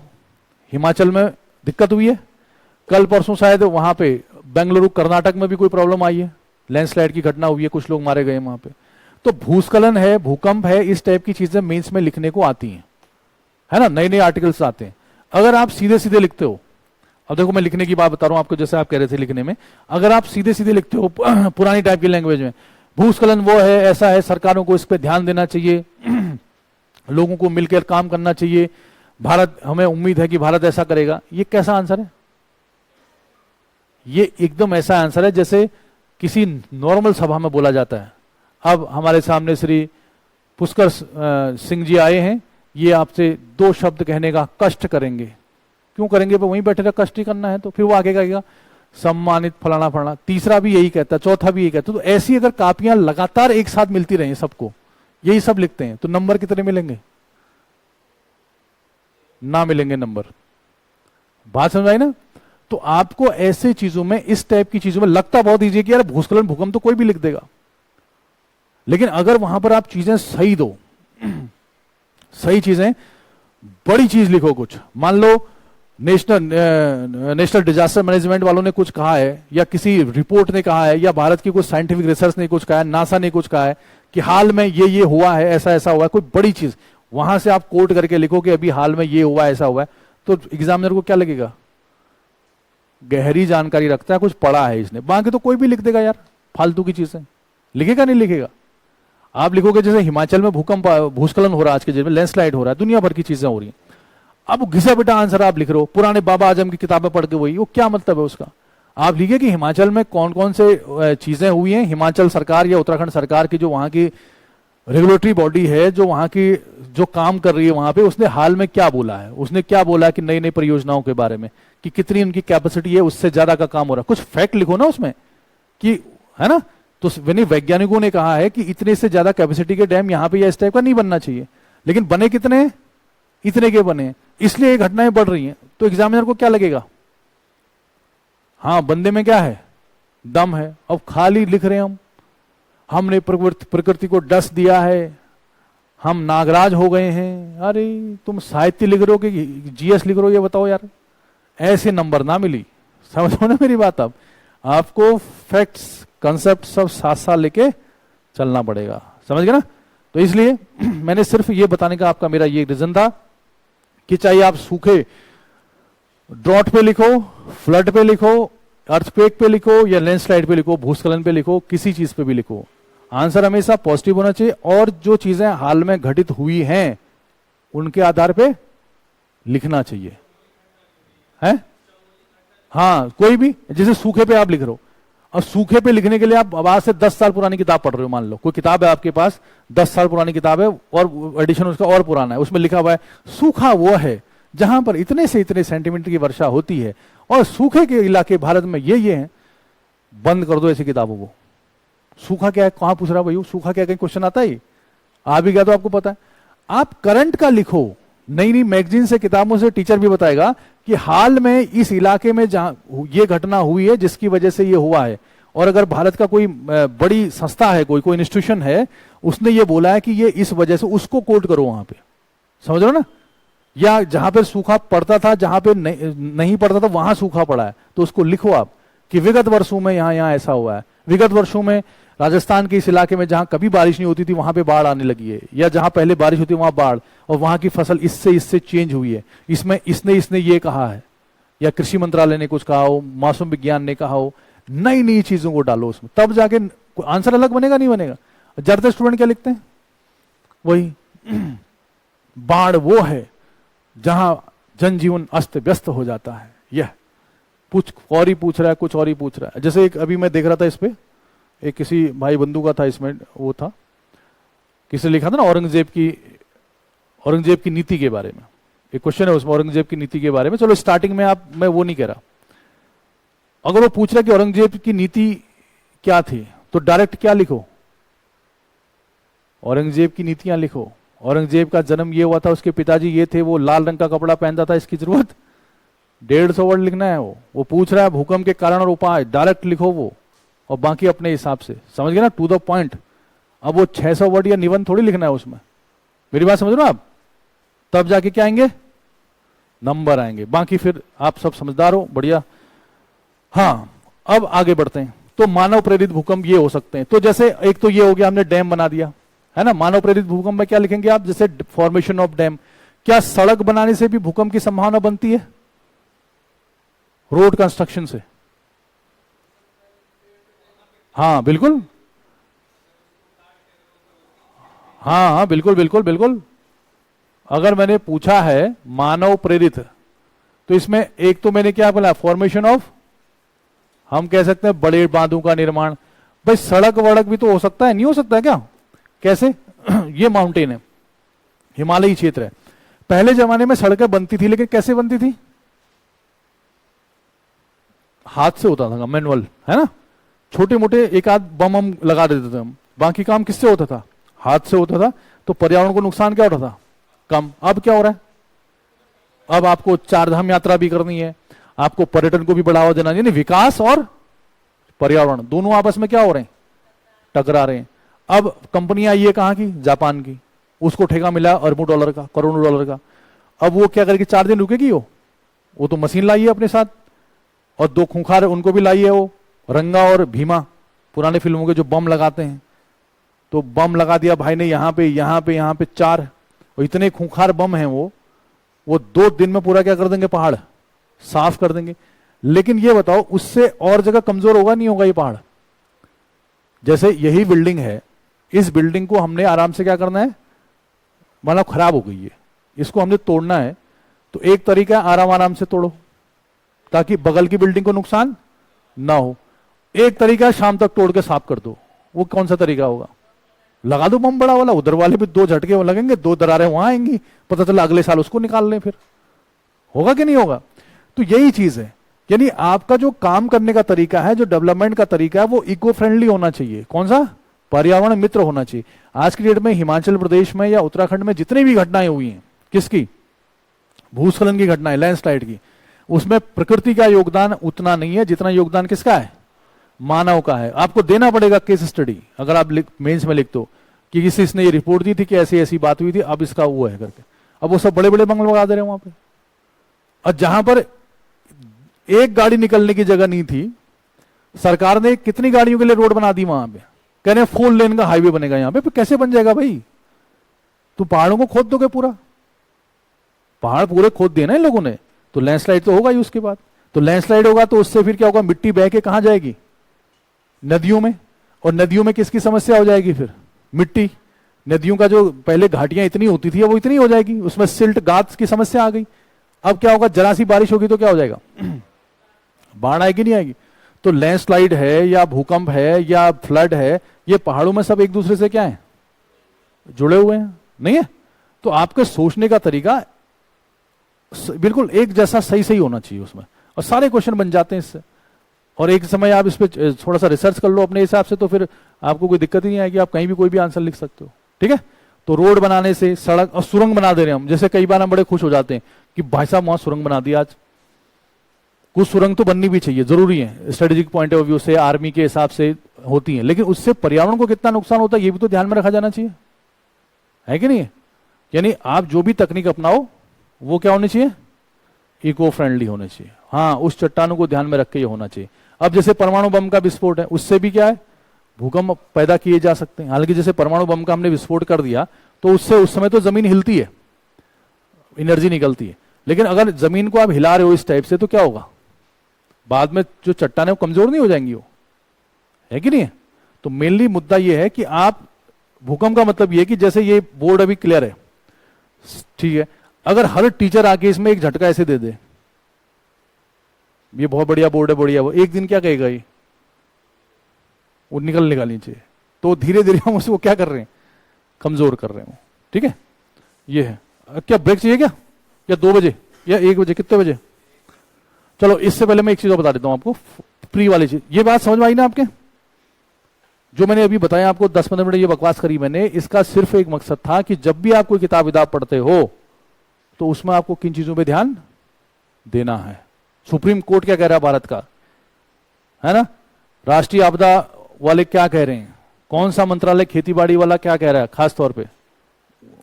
हिमाचल में दिक्कत हुई है, कल परसों शायद वहां पे बेंगलुरु कर्नाटक में भी कोई प्रॉब्लम आई है, लैंडस्लाइड की घटना हुई है, कुछ लोग मारे गए वहां पे। तो भूस्खलन है, भूकंप है, इस टाइप की चीजें मेंस में लिखने को आती हैं, है ना, नए नए आर्टिकल्स आते हैं। अगर आप सीधे सीधे लिखते हो, अब देखो मैं लिखने की बात बता रहा हूं आपको, जैसे आप कह रहे थे लिखने में, अगर आप सीधे सीधे लिखते हो पुरानी टाइप की लैंग्वेज में, भूस्खलन वो है, ऐसा है, सरकारों को इस पर ध्यान देना चाहिए, लोगों को मिलकर काम करना चाहिए, भारत, हमें उम्मीद है कि भारत ऐसा करेगा, ये कैसा आंसर है? ये एकदम ऐसा आंसर है जैसे किसी नॉर्मल सभा में बोला जाता है। अब हमारे सामने श्री पुष्कर सिंह जी आए हैं, ये आपसे 2 शब्द कहने का कष्ट करेंगे। क्यों करेंगे? पर वहीं बैठे रह, कष्ट ही करना है। तो फिर वो आगे कहेगा सम्मानित फलाना फलाना, तीसरा भी यही कहता है, चौथा भी यही कहता है। तो ऐसी अगर कापियां लगातार एक साथ मिलती रही सबको, यही सब लिखते हैं, तो नंबर कितने मिलेंगे? ना मिलेंगे नंबर। बात समझ आई ना? तो आपको ऐसे चीजों में, इस टाइप की चीजों में लगता बहुत ईजी है कि यार भूस्खलन भूकंप तो कोई भी लिख देगा, लेकिन अगर वहां पर आप चीजें सही दो, सही चीजें, बड़ी चीज लिखो कुछ, मान लो नेशनल डिजास्टर मैनेजमेंट वालों ने कुछ कहा है, या किसी रिपोर्ट ने कहा है, या भारत की कुछ साइंटिफिक रिसर्च ने कुछ कहा है, नासा ने कुछ कहा है कि हाल में ये हुआ है, ऐसा ऐसा हुआ है, कोई बड़ी चीज, वहां से आप कोट करके लिखो कि अभी हाल में ये हुआ है, ऐसा हुआ है, तो एग्जामिनर को क्या लगेगा? गहरी जानकारी रखता है, कुछ पढ़ा है इसने। बाकी तो कोई भी लिख देगा यार, फालतू की चीजें। लिखेगा नहीं लिखेगा? आप लिखोगे जैसे हिमाचल में भूस्खलन हो रहा है, आज के दिन में लैंडस्लाइड हो रहा है, दुनिया भर की चीजें हो रही हैं, अब घिसा पिटा आंसर आप लिख रहे हो, पुराने बाबा आजम की किताबें पढ़ के, वही, वो क्या मतलब है उसका? आप लिखिए कि हिमाचल में कौन कौन से चीजें हुई हैं, हिमाचल सरकार या उत्तराखंड सरकार की जो वहां की रेगुलेटरी बॉडी है जो वहां की जो काम कर रही है वहां पे, उसने हाल में क्या बोला है, उसने क्या बोला है कि नई नई परियोजनाओं के बारे में, कि कितनी उनकी कैपेसिटी है, उससे ज्यादा का काम हो रहा है, कुछ फैक्ट लिखो ना उसमें कि, है ना। तो वैज्ञानिकों ने कहा है कि इतने से ज्यादा कैपेसिटी के डैम यहां पे या इस टाइप का नहीं बनना चाहिए, लेकिन बने कितने, इतने के बने, इसलिए ये घटनाएं बढ़ रही हैं। तो एग्जामिनर को क्या लगेगा, हाँ बंदे में क्या है, दम है। अब खाली लिख रहे हैं हमने प्रकृति को डस दिया है, हम नागराज हो गए हैं। अरे तुम साहित्य लिख रहे हो कि जीएस लिख रहे हो, ये बताओ यार, ऐसे नंबर ना मिली। समझो ना मेरी बात। अब आपको फैक्ट्स कंसेप्ट सब साथ साथ लेके चलना पड़ेगा, समझ गए ना। तो इसलिए मैंने सिर्फ ये बताने का आपका मेरा ये रीजन था कि चाहे आप सूखे ड्रॉट पे लिखो, फ्लड पे लिखो, अर्थक्वेक पे लिखो, या लैंडस्लाइड पे लिखो, भूस्खलन पे लिखो, किसी चीज पे भी लिखो, आंसर हमेशा पॉजिटिव होना चाहिए। और जो चीजें हाल में घटित हुई हैं उनके आधार पे लिखना चाहिए, है। हाँ कोई भी, जैसे सूखे पे आप लिख रहे हो, अब सूखे पे लिखने के लिए आप आज से 10 साल पुरानी किताब पढ़ रहे हो, मान लो कोई किताब है आपके पास, 10 साल पुरानी किताब है और एडिशन उसका और पुराना है, उसमें लिखा हुआ है सूखा वो है जहां पर इतने से इतने सेंटीमीटर की वर्षा होती है, और सूखे के इलाके भारत में ये हैं। बंद कर दो ऐसी किताबों को। सूखा क्या है, कहां पूछ रहा भाई, सूखा क्या, कहीं क्वेश्चन आता है, आ भी गया तो आपको पता है। आप करंट का लिखो, नई नई मैगजीन से, किताबों से टीचर भी बताएगा कि हाल में इस इलाके में जहां ये घटना हुई है जिसकी वजह से ये हुआ है, और अगर भारत का कोई बड़ी संस्था है, कोई इंस्टीट्यूशन है, उसने ये बोला है कि ये इस वजह से, उसको कोट करो वहां पे, समझ रहे हो ना। या जहां पे सूखा पड़ता था, जहां पे नहीं पड़ता था वहां सूखा पड़ा है, तो उसको लिखो आप कि विगत वर्षों में यहां ऐसा हुआ है, विगत वर्षों में राजस्थान के इस इलाके में जहां कभी बारिश नहीं होती थी वहां पे बाढ़ आने लगी है, या जहां पहले बारिश होती है वहां बाढ़, और वहां की फसल इससे चेंज हुई है, इसमें इसने ये कहा है, या कृषि मंत्रालय ने कुछ कहा हो, मौसम विज्ञान ने कहा हो, नई नई चीजों को डालो उसमें, तब जाके आंसर अलग बनेगा, नहीं बनेगा। ज्यादातर स्टूडेंट क्या लिखते हैं, वही बाढ़ वो है जहां जनजीवन अस्त व्यस्त हो जाता है, यह कुछ और ही पूछ रहा है, कुछ और ही पूछ रहा है। जैसे एक अभी मैं देख रहा था इस पे, एक किसी भाई बंधु का था, इसमें वो था, किसी लिखा था ना औरंगजेब की नीति के बारे में, एक क्वेश्चन है उसमें औरंगजेब की नीति के बारे में। चलो स्टार्टिंग में मैं वो नहीं कह रहा, अगर वो पूछ रहा कि औरंगजेब की नीति क्या थी, तो डायरेक्ट क्या लिखो, औरंगजेब की नीतियां लिखो। औरंगजेब का जन्म ये हुआ था, उसके पिताजी ये थे, वो लाल रंग का कपड़ा पहनता था, इसकी जरूरत 150 वर्ड लिखना है। वो पूछ रहा है भूकंप के कारण और उपाय, डायरेक्ट लिखो वो, और बाकी अपने हिसाब से, समझ गए ना, टू द पॉइंट। अब वो 600 वर्ड या निबंध थोड़ी लिखना है उसमें, मेरी बात समझ रहे हो आप, तब जाके क्या आएंगे, नंबर आएंगे। बाकी फिर आप सब समझदार हो, बढ़िया। हाँ अब आगे बढ़ते हैं। तो मानव प्रेरित भूकंप ये हो सकते हैं, तो जैसे एक तो ये हो गया, हमने डैम बना दिया है ना। मानव प्रेरित भूकंप में क्या लिखेंगे आप, जैसे फॉर्मेशन ऑफ डैम। क्या सड़क बनाने से भी भूकंप की संभावना बनती है, रोड कंस्ट्रक्शन से? हाँ बिल्कुल, हाँ हाँ बिल्कुल बिल्कुल बिल्कुल। अगर मैंने पूछा है मानव प्रेरित, तो इसमें एक तो मैंने क्या बोला, फॉर्मेशन ऑफ, हम कह सकते हैं बड़े बांधों का निर्माण। भाई सड़क वड़क भी तो हो सकता है, नहीं हो सकता है क्या, कैसे? ये माउंटेन है, हिमालयी क्षेत्र है, पहले जमाने में सड़कें बनती थी, लेकिन कैसे बनती थी, हाथ से होता था, मैनुअल, है ना। छोटे मोटे एक आध बम हम लगा देते थे हम, बाकी काम किससे होता था, हाथ से होता था। तो पर्यावरण को नुकसान क्या होता था, कम। अब क्या हो रहा है, अब आपको 4 धाम यात्रा भी करनी है, आपको पर्यटन को भी बढ़ावा देना, यानी विकास और पर्यावरण दोनों आपस में क्या हो रहे हैं, टकरा रहे हैं। अब कंपनियां ये कहां की, जापान की, उसको ठेका मिला अरबों डॉलर का, करोड़ों डॉलर का। अब वो क्या करेगी, 4 दिन रुकेगी वो तो मशीन लाई है अपने साथ, और 2 खूंखार उनको भी लाई है, वो रंगा और भीमा, पुराने फिल्मों के जो बम लगाते हैं। तो बम लगा दिया भाई ने, यहां पे यहां पे यहां पे 4, और इतने खूंखार बम हैं वो 2 दिन में पूरा क्या कर देंगे, पहाड़ साफ कर देंगे। लेकिन ये बताओ उससे और जगह कमजोर होगा नहीं होगा ये पहाड़? जैसे यही बिल्डिंग है, इस बिल्डिंग को हमने आराम से क्या करना है, मतलब खराब हो गई है, इसको हमने तोड़ना है, तो एक तरीका है आराम आराम से तोड़ो ताकि बगल की बिल्डिंग को नुकसान ना हो। एक तरीका है शाम तक तोड़ के साफ कर दो। वो कौन सा तरीका होगा? लगा दो बम बड़ा वाला, उधर वाले भी 2 झटके वो लगेंगे, 2 दरारें वहां आएंगी, पता चला अगले साल उसको निकाल लें, फिर होगा कि नहीं होगा। तो यही चीज है, यानी आपका जो काम करने का तरीका है, जो डेवलपमेंट का तरीका है, वो इको फ्रेंडली होना चाहिए। कौन सा? पर्यावरण मित्र होना चाहिए। आज की डेट में हिमाचल प्रदेश में या उत्तराखंड में जितनी भी घटनाएं हुई हैं, किसकी? भूस्खलन की घटनाएं, लैंडस्लाइड की, उसमें प्रकृति का योगदान उतना नहीं है जितना योगदान किसका है? मानव का है। आपको देना पड़ेगा केस स्टडी, अगर आप मेंस में लिख दो कि किसी ने ये रिपोर्ट दी थी कि ऐसी ऐसी बात हुई थी, अब इसका वो है करके, अब वो सब बड़े बड़े बंगले लगा दे रहे हैं वहां पे। और जहां पर एक गाड़ी निकलने की जगह नहीं थी, सरकार ने कितनी गाड़ियों के लिए रोड बना दी वहां पे, कह रहे हैं 4 लेन का हाईवे बनेगा यहां पे। कैसे बन जाएगा भाई? तो पहाड़ों को खोद दोगे, पूरा पहाड़ पूरे खोद दिए ना इन लोगों ने, तो लैंडस्लाइड तो होगा ही उसके बाद। तो लैंडस्लाइड होगा तो उससे फिर क्या होगा? मिट्टी बह के कहां जाएगी? नदियों में। और नदियों में किसकी समस्या हो जाएगी फिर? मिट्टी। नदियों का जो पहले घाटियां इतनी होती थी, वो इतनी हो जाएगी, उसमें सिल्ट गाद की समस्या आ गई। अब क्या होगा? जरा सी बारिश होगी तो क्या हो जाएगा? बाढ़ आएगी, नहीं आएगी? तो लैंडस्लाइड है या भूकंप है या फ्लड है, ये पहाड़ों में सब एक दूसरे से क्या है? जुड़े हुए हैं, नहीं है? तो आपके सोचने का तरीका बिल्कुल एक जैसा सही सही होना चाहिए उसमें, और सारे क्वेश्चन बन जाते हैं इससे। और एक समय आप इस पर थोड़ा सा रिसर्च कर लो अपने हिसाब से, तो फिर आपको कोई दिक्कत ही नहीं आएगी, आप कहीं भी कोई भी आंसर लिख सकते हो। ठीक है? तो रोड बनाने से, सड़क और सुरंग बना दे रहे हैं हम, जैसे कई बार हम बड़े खुश हो जाते हैं कि भाई साहब वहां सुरंग बना दिया। आज कुछ सुरंग तो बननी भी चाहिए, जरूरी है, स्ट्रेटेजिक पॉइंट ऑफ व्यू से, आर्मी के हिसाब से होती है, लेकिन उससे पर्यावरण को कितना नुकसान होता है ये भी तो ध्यान में रखा जाना चाहिए, है कि नहीं? यानी आप जो भी तकनीक अपनाओ वो क्या होनी चाहिए? इको फ्रेंडली होने चाहिए। हाँ, उस चट्टानों को ध्यान में रख के ये होना चाहिए। अब जैसे परमाणु बम का विस्फोट है, उससे भी क्या है? भूकंप पैदा किए जा सकते हैं। हालांकि जैसे परमाणु बम का हमने विस्फोट कर दिया तो उससे उस समय तो जमीन हिलती है, एनर्जी निकलती है, लेकिन अगर जमीन को आप हिला रहे हो इस टाइप से तो क्या होगा? बाद में जो चट्टानें वो कमजोर नहीं हो जाएंगी, वो है कि नहीं है? तो मेनली मुद्दा ये है कि आप, भूकंप का मतलब ये है कि जैसे ये बोर्ड अभी क्लियर है, ठीक है, अगर हर टीचर आके इसमें एक झटका ऐसे दे दे, ये बहुत बढ़िया बोर्ड है, बढ़िया, वो एक दिन क्या कहेगा? ये वो निकाल नीचे, तो धीरे धीरे हम उसको क्या कर रहे हैं? कमजोर कर रहे हैं। ठीक है? ये है। क्या ब्रेक चाहिए क्या? या 2 बजे या 1 बजे? कितने बजे? चलो, इससे पहले मैं एक चीज और बता देता हूं आपको, प्री वाली चीज। ये बात समझ में आई ना आपके? जो मैंने अभी बताया आपको 10-15 मिनट ये बकवास करी मैंने, इसका सिर्फ एक मकसद था कि जब भी आप कोई किताब पढ़ते हो तो उसमें आपको किन चीजों पे ध्यान देना है। सुप्रीम कोर्ट क्या कह रहा है भारत का, है ना? राष्ट्रीय आपदा वाले क्या कह रहे हैं, कौन सा मंत्रालय खेतीबाड़ी वाला क्या कह रहा है, खास तौर पे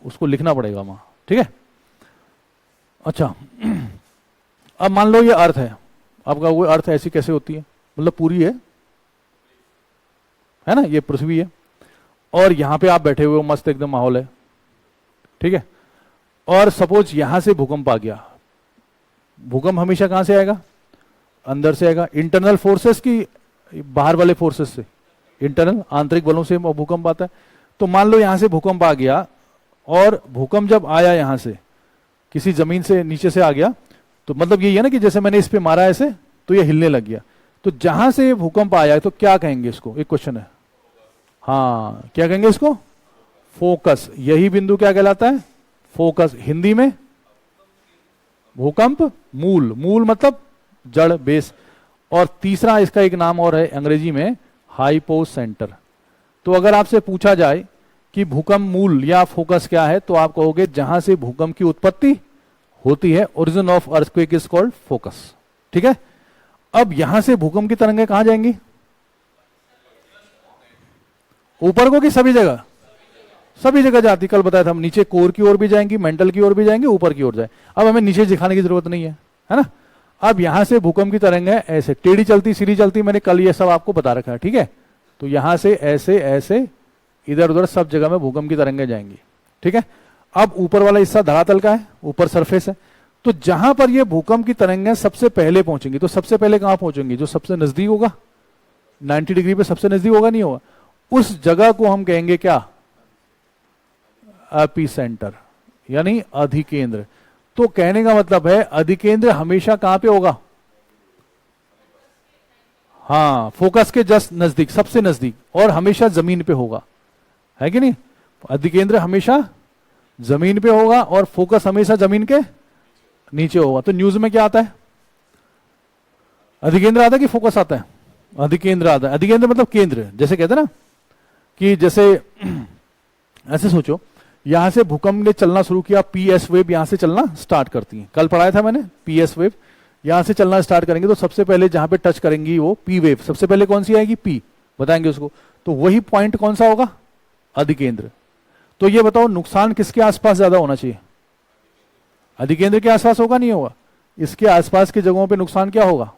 उसको लिखना पड़ेगा वहां। ठीक है? अच्छा, अब मान लो ये अर्थ है आपका, वो अर्थ ऐसी कैसे होती है? मतलब पूरी है ना? ये पृथ्वी है और यहां पे आप बैठे हुए हो, मस्त एकदम माहौल है, ठीक है? और सपोज यहां से भूकंप आ गया। भूकंप हमेशा कहां से आएगा? अंदर से आएगा। इंटरनल फोर्सेस की बाहर वाले फोर्सेस से? इंटरनल, आंतरिक बलों से भूकंप आता है। तो मान लो यहां से भूकंप आ गया, और भूकंप जब आया यहां से, किसी जमीन से नीचे से आ गया, तो मतलब यही है ना कि जैसे मैंने इस पे मारा ऐसे तो ये हिलने लग गया। तो जहां से भूकंप आया तो क्या कहेंगे इसको? एक क्वेश्चन है। हाँ, क्या कहेंगे इसको? फोकस। यही बिंदु क्या कहलाता है? फोकस। हिंदी में भूकंप मूल। मूल मतलब जड़, बेस। और तीसरा इसका एक नाम और है अंग्रेजी में, हाइपोसेंटर। तो अगर आपसे पूछा जाए कि भूकंप मूल या फोकस क्या है, तो आप कहोगे जहां से भूकंप की उत्पत्ति होती है, origin of earthquake is called focus. ठीक है? अब यहां से भूकंप की तरंगें कहां जाएंगी? ऊपर को कि सभी जगह? सभी जगह जाती। कल बताया था हम, नीचे कोर की ओर भी जाएंगी, मेंटल की ओर भी जाएंगी, ऊपर की ओर जाए। अब हमें नीचे दिखाने की जरूरत नहीं है ना? अब यहां से भूकंप की तरंगें ऐसे टेढ़ी चलती, सीधी चलती, मैंने कल ये सब आपको बता रखा है। ठीक है? तो यहां से ऐसे ऐसे इधर उधर सब जगह में भूकंप की तरंगें जाएंगी। ठीक है? अब ऊपर वाला हिस्सा धरातल का है, ऊपर सरफेस है। तो जहां पर ये भूकंप की तरंगें सबसे पहले पहुंचेंगी, तो सबसे पहले कहां पहुंचेंगी? जो सबसे नजदीक होगा, 90 डिग्री पे सबसे नजदीक होगा, नहीं होगा, उस जगह को हम कहेंगे क्या? एपिसेंटर, यानी अधिकेंद्र। तो कहने का मतलब है अधिकेंद्र हमेशा कहां पे होगा? हाँ, फोकस के जस्ट नजदीक, सबसे नजदीक, और हमेशा जमीन पे होगा। है कि नहीं? अधिकेंद्र हमेशा जमीन पे होगा और फोकस हमेशा जमीन के नीचे होगा। तो न्यूज में क्या आता है? अधिकेंद्र आता है कि फोकस आता है? अधिकेंद्र आता है। अधिकेंद्र मतलब केंद्र, जैसे कहते हैं ना कि जैसे ऐसे सोचो, यहां से भूकंप ने चलना शुरू किया, पीएस वेव यहां से चलना स्टार्ट करती है। कल पढ़ाया था मैंने, पीएस वेव यहां से चलना स्टार्ट करेंगे तो सबसे पहले जहां पे टच करेंगी वो पी वेव, सबसे पहले कौन सी आएगी? पी, बताएंगे उसको। तो वही पॉइंट कौन सा होगा? अधिकेंद्र। तो ये बताओ नुकसान किसके आसपास ज्यादा होना चाहिए? अधिकेंद्र के आसपास होगा, नहीं होगा? इसके आसपास की जगहों पे नुकसान क्या होगा?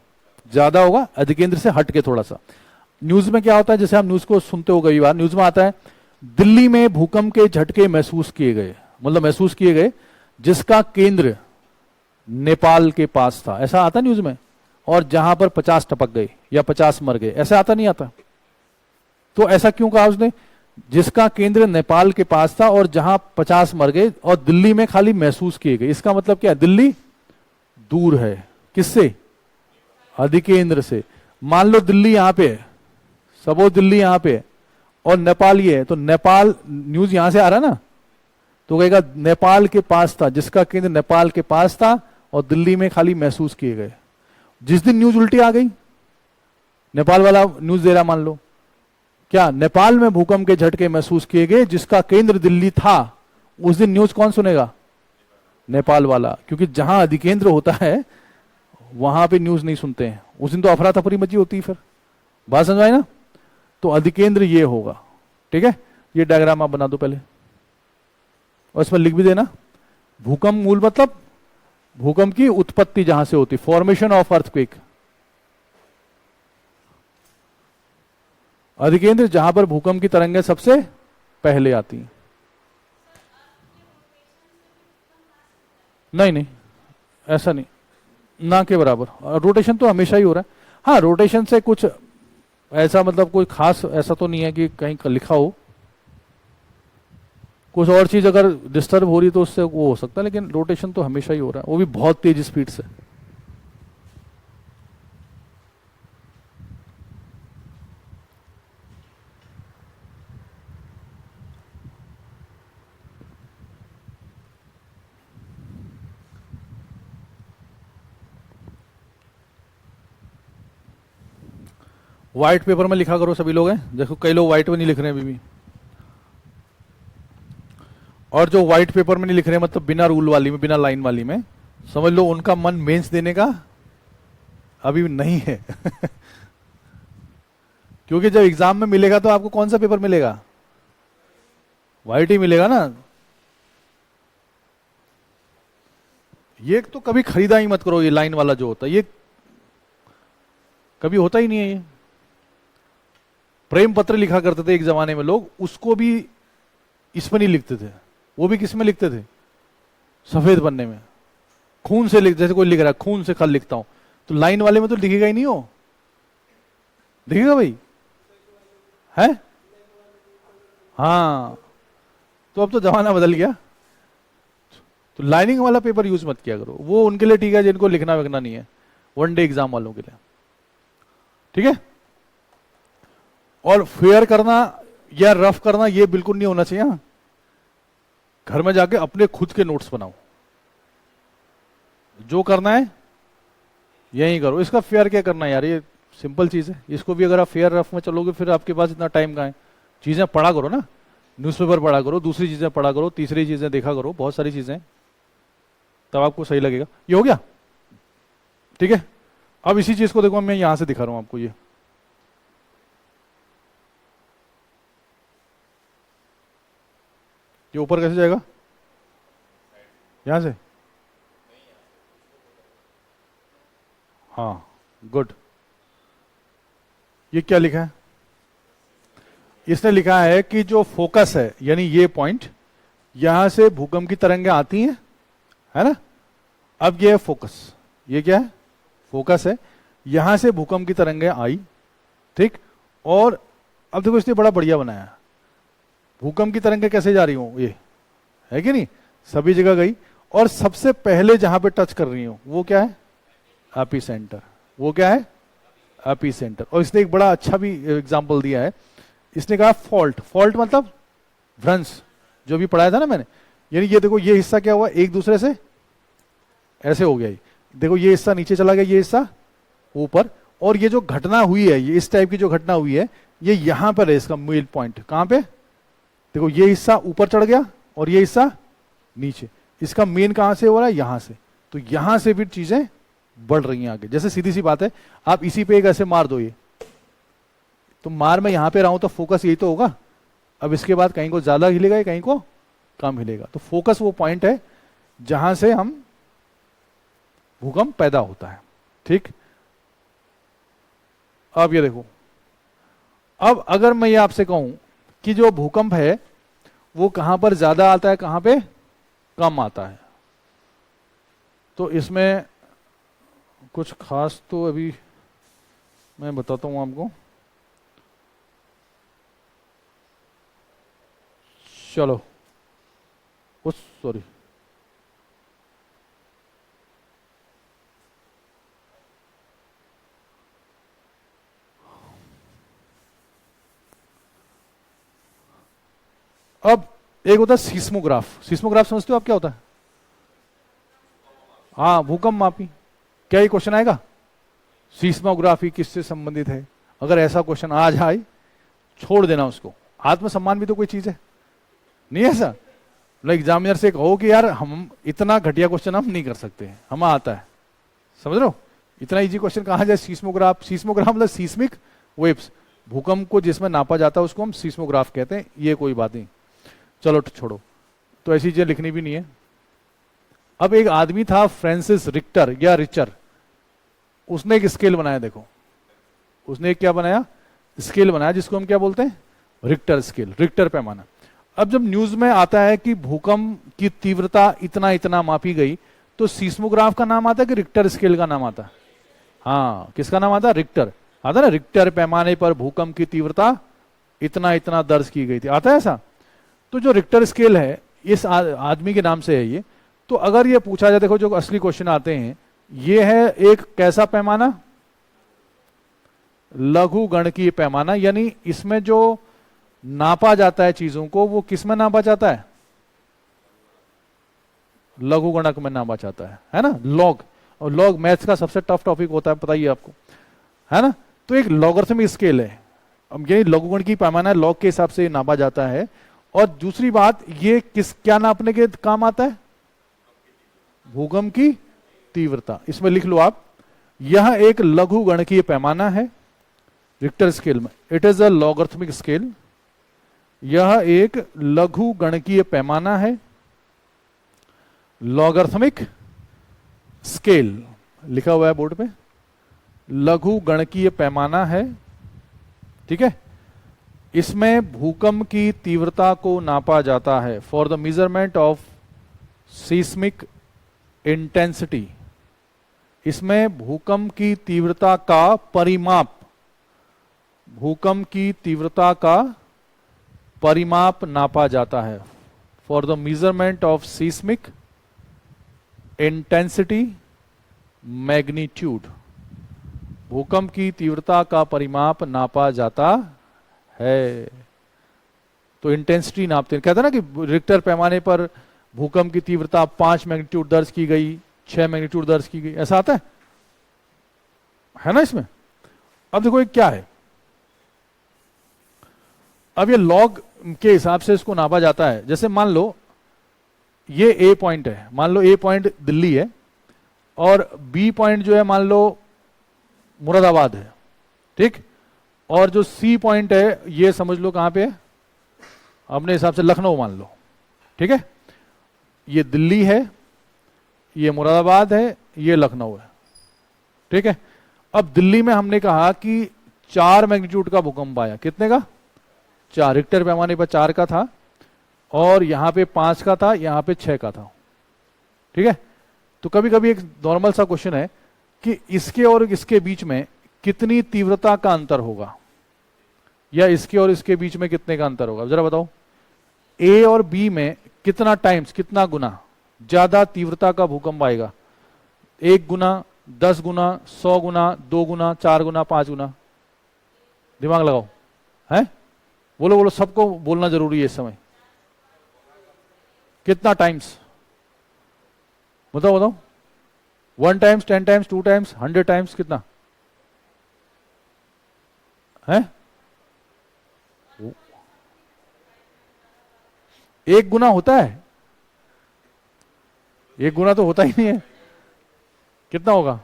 ज्यादा होगा, अधिकेंद्र से हट के थोड़ा सा। न्यूज में क्या होता है, जैसे हम न्यूज को सुनते हो कई बार, न्यूज में आता है दिल्ली में भूकंप के झटके महसूस किए गए, मतलब महसूस किए गए जिसका केंद्र नेपाल के पास था, ऐसा आता न्यूज में। और जहां पर 50 टपक गए या 50 मर गए, ऐसा आता नहीं आता? तो ऐसा क्यों कहा उसने? जिसका केंद्र नेपाल के पास था और जहां 50 मर गए और दिल्ली में खाली महसूस किए गए। इसका मतलब क्या है? दिल्ली दूर है किससे? अधिकेंद्र से। मान लो दिल्ली यहां पे है, सबो दिल्ली यहां पे है और नेपाल ये है, तो नेपाल न्यूज यहां से आ रहा है ना, तो कहेगा नेपाल के पास था, जिसका केंद्र नेपाल के पास था और दिल्ली में खाली महसूस किए गए। जिस दिन न्यूज उल्टी आ गई, नेपाल वाला न्यूज दे रहा, मान लो क्या नेपाल में भूकंप के झटके महसूस किए गए जिसका केंद्र दिल्ली था, उस दिन न्यूज कौन सुनेगा? नेपाल वाला, क्योंकि जहां अधिकेंद्र होता है वहां पे न्यूज नहीं सुनते हैं। उस दिन तो अफरा तफरी मची होती है। फिर बात समझ आई ना? तो अधिकेंद्र ये होगा, ठीक है? ये डायग्राम आप बना दो पहले और इसमें लिख भी देना। भूकंप मूल मतलब भूकंप की उत्पत्ति जहां से होती, फॉर्मेशन ऑफ अर्थक्वेक। अधिकेंद्र जहां पर भूकंप की तरंगें सबसे पहले आती हैं। नहीं नहीं, ऐसा नहीं, ना के बराबर। रोटेशन तो हमेशा ही हो रहा है। हाँ, रोटेशन से कुछ ऐसा मतलब कोई खास ऐसा तो नहीं है कि कहीं लिखा हो, कुछ और चीज अगर डिस्टर्ब हो रही तो उससे वो हो सकता है, लेकिन रोटेशन तो हमेशा ही हो रहा है, वो भी बहुत तेज स्पीड से। व्हाइट पेपर में लिखा करो सभी लोग हैं, देखो कई लोग व्हाइट में नहीं लिख रहे हैं अभी भी। और जो व्हाइट पेपर में नहीं लिख रहे हैं, मतलब बिना रूल वाली में, बिना लाइन वाली में, समझ लो उनका मन मेंस देने का अभी नहीं है क्योंकि जब एग्जाम में मिलेगा तो आपको कौन सा पेपर मिलेगा? व्हाइट ही मिलेगा ना। ये तो कभी खरीदा ही मत करो, ये लाइन वाला जो होता है ये कभी होता ही नहीं है। ये प्रेम पत्र लिखा करते थे एक जमाने में लोग, उसको भी इसमें नहीं लिखते थे, वो भी किस में लिखते थे? सफेद पन्ने में, खून से लिख, जैसे कोई लिख रहा है खून से खल लिखता हूं, तो लाइन वाले में तो लिखेगा ही नहीं हो, लिखेगा भाई है? हाँ, तो अब तो जमाना बदल गया, तो लाइनिंग वाला पेपर यूज मत किया करो। वो उनके लिए ठीक है जिनको लिखना विखना नहीं है, वन डे एग्जाम वालों के लिए, ठीक है? और फेयर करना या रफ करना ये बिल्कुल नहीं होना चाहिए। हाँ, घर में जाके अपने खुद के नोट्स बनाओ, जो करना है यही करो। इसका फेयर क्या करना है यार, ये सिंपल चीज है। इसको भी अगर आप फेयर रफ में चलोगे फिर आपके पास इतना टाइम कहाँ है? चीजें पढ़ा करो ना, न्यूज़पेपर पढ़ा करो, दूसरी चीजें पढ़ा करो, तीसरी चीजें देखा करो, बहुत सारी चीजें, तब आपको सही लगेगा। ये हो गया, ठीक है? अब इसी चीज को देखो, मैं यहां से दिखा रहा हूं आपको। ये ऊपर कैसे जाएगा? यहां से? हाँ, गुड। ये क्या लिखा है? इसने लिखा है कि जो फोकस है, यानी ये पॉइंट, यहां से भूकंप की तरंगें आती हैं, है ना? अब ये है फोकस, ये क्या है? फोकस है। यहां से भूकंप की तरंगें आई, ठीक? और अब देखो इसने बड़ा बढ़िया बनाया, भूकंप की तरंगें कैसे जा रही हूं, ये है कि नहीं? सभी जगह गई और सबसे पहले जहां पे टच कर रही हूं वो क्या है? AP centre. वो क्या है? AP centre. और इसने एक बड़ा अच्छा भी एग्जांपल दिया है, इसने कहा फॉल्ट। फॉल्ट मतलब भ्रंश, जो भी पढ़ाया था ना मैंने, यानी ये देखो ये हिस्सा क्या हुआ, एक दूसरे से ऐसे हो गया, देखो ये हिस्सा नीचे चला गया, ये हिस्सा ऊपर, और ये जो घटना हुई है, ये इस टाइप की जो घटना हुई है, ये यहां पर है इसका मेल पॉइंट, कहां पे, देखो ये हिस्सा ऊपर चढ़ गया और ये हिस्सा नीचे, इसका मेन कहां से हो रहा है, यहां से, तो यहां से फिर चीजें बढ़ रही हैं आगे। जैसे सीधी सी बात है, आप इसी पे एक ऐसे मार दो, ये तो मार मैं यहां पे रहा हूं तो फोकस यही तो होगा, अब इसके बाद कहीं को ज्यादा हिलेगा या कहीं को कम हिलेगा, तो फोकस वो पॉइंट है जहां से हम भूकंप पैदा होता है। ठीक, अब ये देखो, अब अगर मैं ये आपसे कहूं कि जो भूकंप है वो कहां पर ज्यादा आता है, कहां पे कम आता है, तो इसमें कुछ खास तो अभी मैं बताता हूं आपको। चलो, सॉरी, अब एक होता है सीस्मोग्राफ। सीस्मोग्राफ समझते हो आप क्या होता है? हाँ, भूकंप मापी। क्या ये क्वेश्चन आएगा, सीस्मोग्राफी किससे संबंधित है? अगर ऐसा क्वेश्चन आ जाए, छोड़ देना उसको। आत्मसम्मान भी तो कोई चीज है, नहीं है ऐसा? एग्जामिनर से कहो कि यार हम इतना घटिया क्वेश्चन हम नहीं कर सकते, हमें आता है, समझ रहे हो? इतना इजी क्वेश्चन कहा जाए सीस्मोग्राफ। सीस्मोग्राफ मतलब सीस्मिक वेव्स, भूकंप को जिसमें नापा जाता है उसको हम सीस्मोग्राफ कहते हैं। ये कोई बात नहीं, चलो छोड़ो, तो ऐसी चीजें लिखनी भी नहीं है। अब एक आदमी था फ्रांसिस रिक्टर या रिचर, उसने एक स्केल बनाया। देखो उसने एक क्या बनाया, स्केल बनाया, जिसको हम क्या बोलते हैं, रिक्टर स्केल, रिक्टर पैमाना। अब जब न्यूज में आता है कि भूकंप की तीव्रता इतना इतना मापी गई, तो सीस्मोग्राफ का नाम आता है कि रिक्टर स्केल का नाम आता है? हाँ, किसका नाम आता है? रिक्टर आता है ना, रिक्टर पैमाने पर भूकंप की तीव्रता इतना इतना दर्ज की गई थी, आता है ऐसा। तो जो रिक्टर स्केल है इस आदमी के नाम से है ये। तो अगर ये पूछा जाए, देखो जो असली क्वेश्चन आते हैं, ये है एक कैसा पैमाना, लघु गणकीय पैमाना, यानी इसमें जो नापा जाता है चीजों को, वो किस में नापा जाता है? लघु गणक में नापा जाता है ना, लॉग। और लॉग मैथ्स का सबसे टफ टॉपिक होता है, पता ही आपको, है ना। तो एक लॉगरिथमिक स्केल है, अब ये लघु गणकीय पैमाना है, लॉग के हिसाब से नापा जाता है। और दूसरी बात, ये किस क्या नापने के काम आता है? भूकंप की तीव्रता। इसमें लिख लो आप, यह एक लघु गणकीय पैमाना है रिक्टर स्केल में, it is a logarithmic scale. यह एक लघु गणकीय पैमाना है, लॉगरिथमिक स्केल लिखा हुआ है बोर्ड पे, लघु गणकीय पैमाना है, ठीक है। इसमें भूकंप की तीव्रता को नापा जाता है, for the measurement of seismic intensity. इसमें भूकंप की तीव्रता का परिमाप, भूकंप की तीव्रता का परिमाप नापा जाता है, for the measurement of seismic intensity magnitude. भूकंप की तीव्रता का परिमाप नापा जाता है, तो इंटेंसिटी नापते हैं। कहते हैं ना कि रिक्टर पैमाने पर भूकंप की तीव्रता 5 मैग्नीट्यूड दर्ज की गई, 6 मैग्नीट्यूड दर्ज की गई, ऐसा आता है ना इसमें। अब देखो ये क्या है, अब ये लॉग के हिसाब से इसको नापा जाता है। जैसे मान लो ये ए पॉइंट है, मान लो ए पॉइंट दिल्ली है, और बी पॉइंट जो है मान लो मुरादाबाद है, ठीक। और जो सी पॉइंट है ये समझ लो कहां पे है, अपने हिसाब से लखनऊ मान लो, ठीक है। ये दिल्ली है, ये मुरादाबाद है, ये लखनऊ है, ठीक है। अब दिल्ली में हमने कहा कि 4 मैग्नीट्यूड का भूकंप आया, कितने का? 4, रिक्टर पैमाने पर 4 का था, और यहां पे 5 का था, यहां पे 6 का था, ठीक है। तो कभी कभी एक नॉर्मल सा क्वेश्चन है कि इसके और इसके बीच में कितनी तीव्रता का अंतर होगा, या इसके और इसके बीच में कितने का अंतर होगा, जरा बताओ। ए और बी में कितना टाइम्स, कितना गुना ज्यादा तीव्रता का भूकंप आएगा? 1 गुना, 10 गुना, 100 गुना, 2 गुना, 4 गुना, 5 गुना? दिमाग लगाओ, है बोलो बोलो, सबको बोलना जरूरी है इस समय। कितना टाइम्स? बताओ बताओ। 1 टाइम्स, 10 टाइम्स, 2 टाइम्स, 100 टाइम्स, कितना है? एक गुना होता है? एक गुना तो होता ही नहीं है। कितना होगा?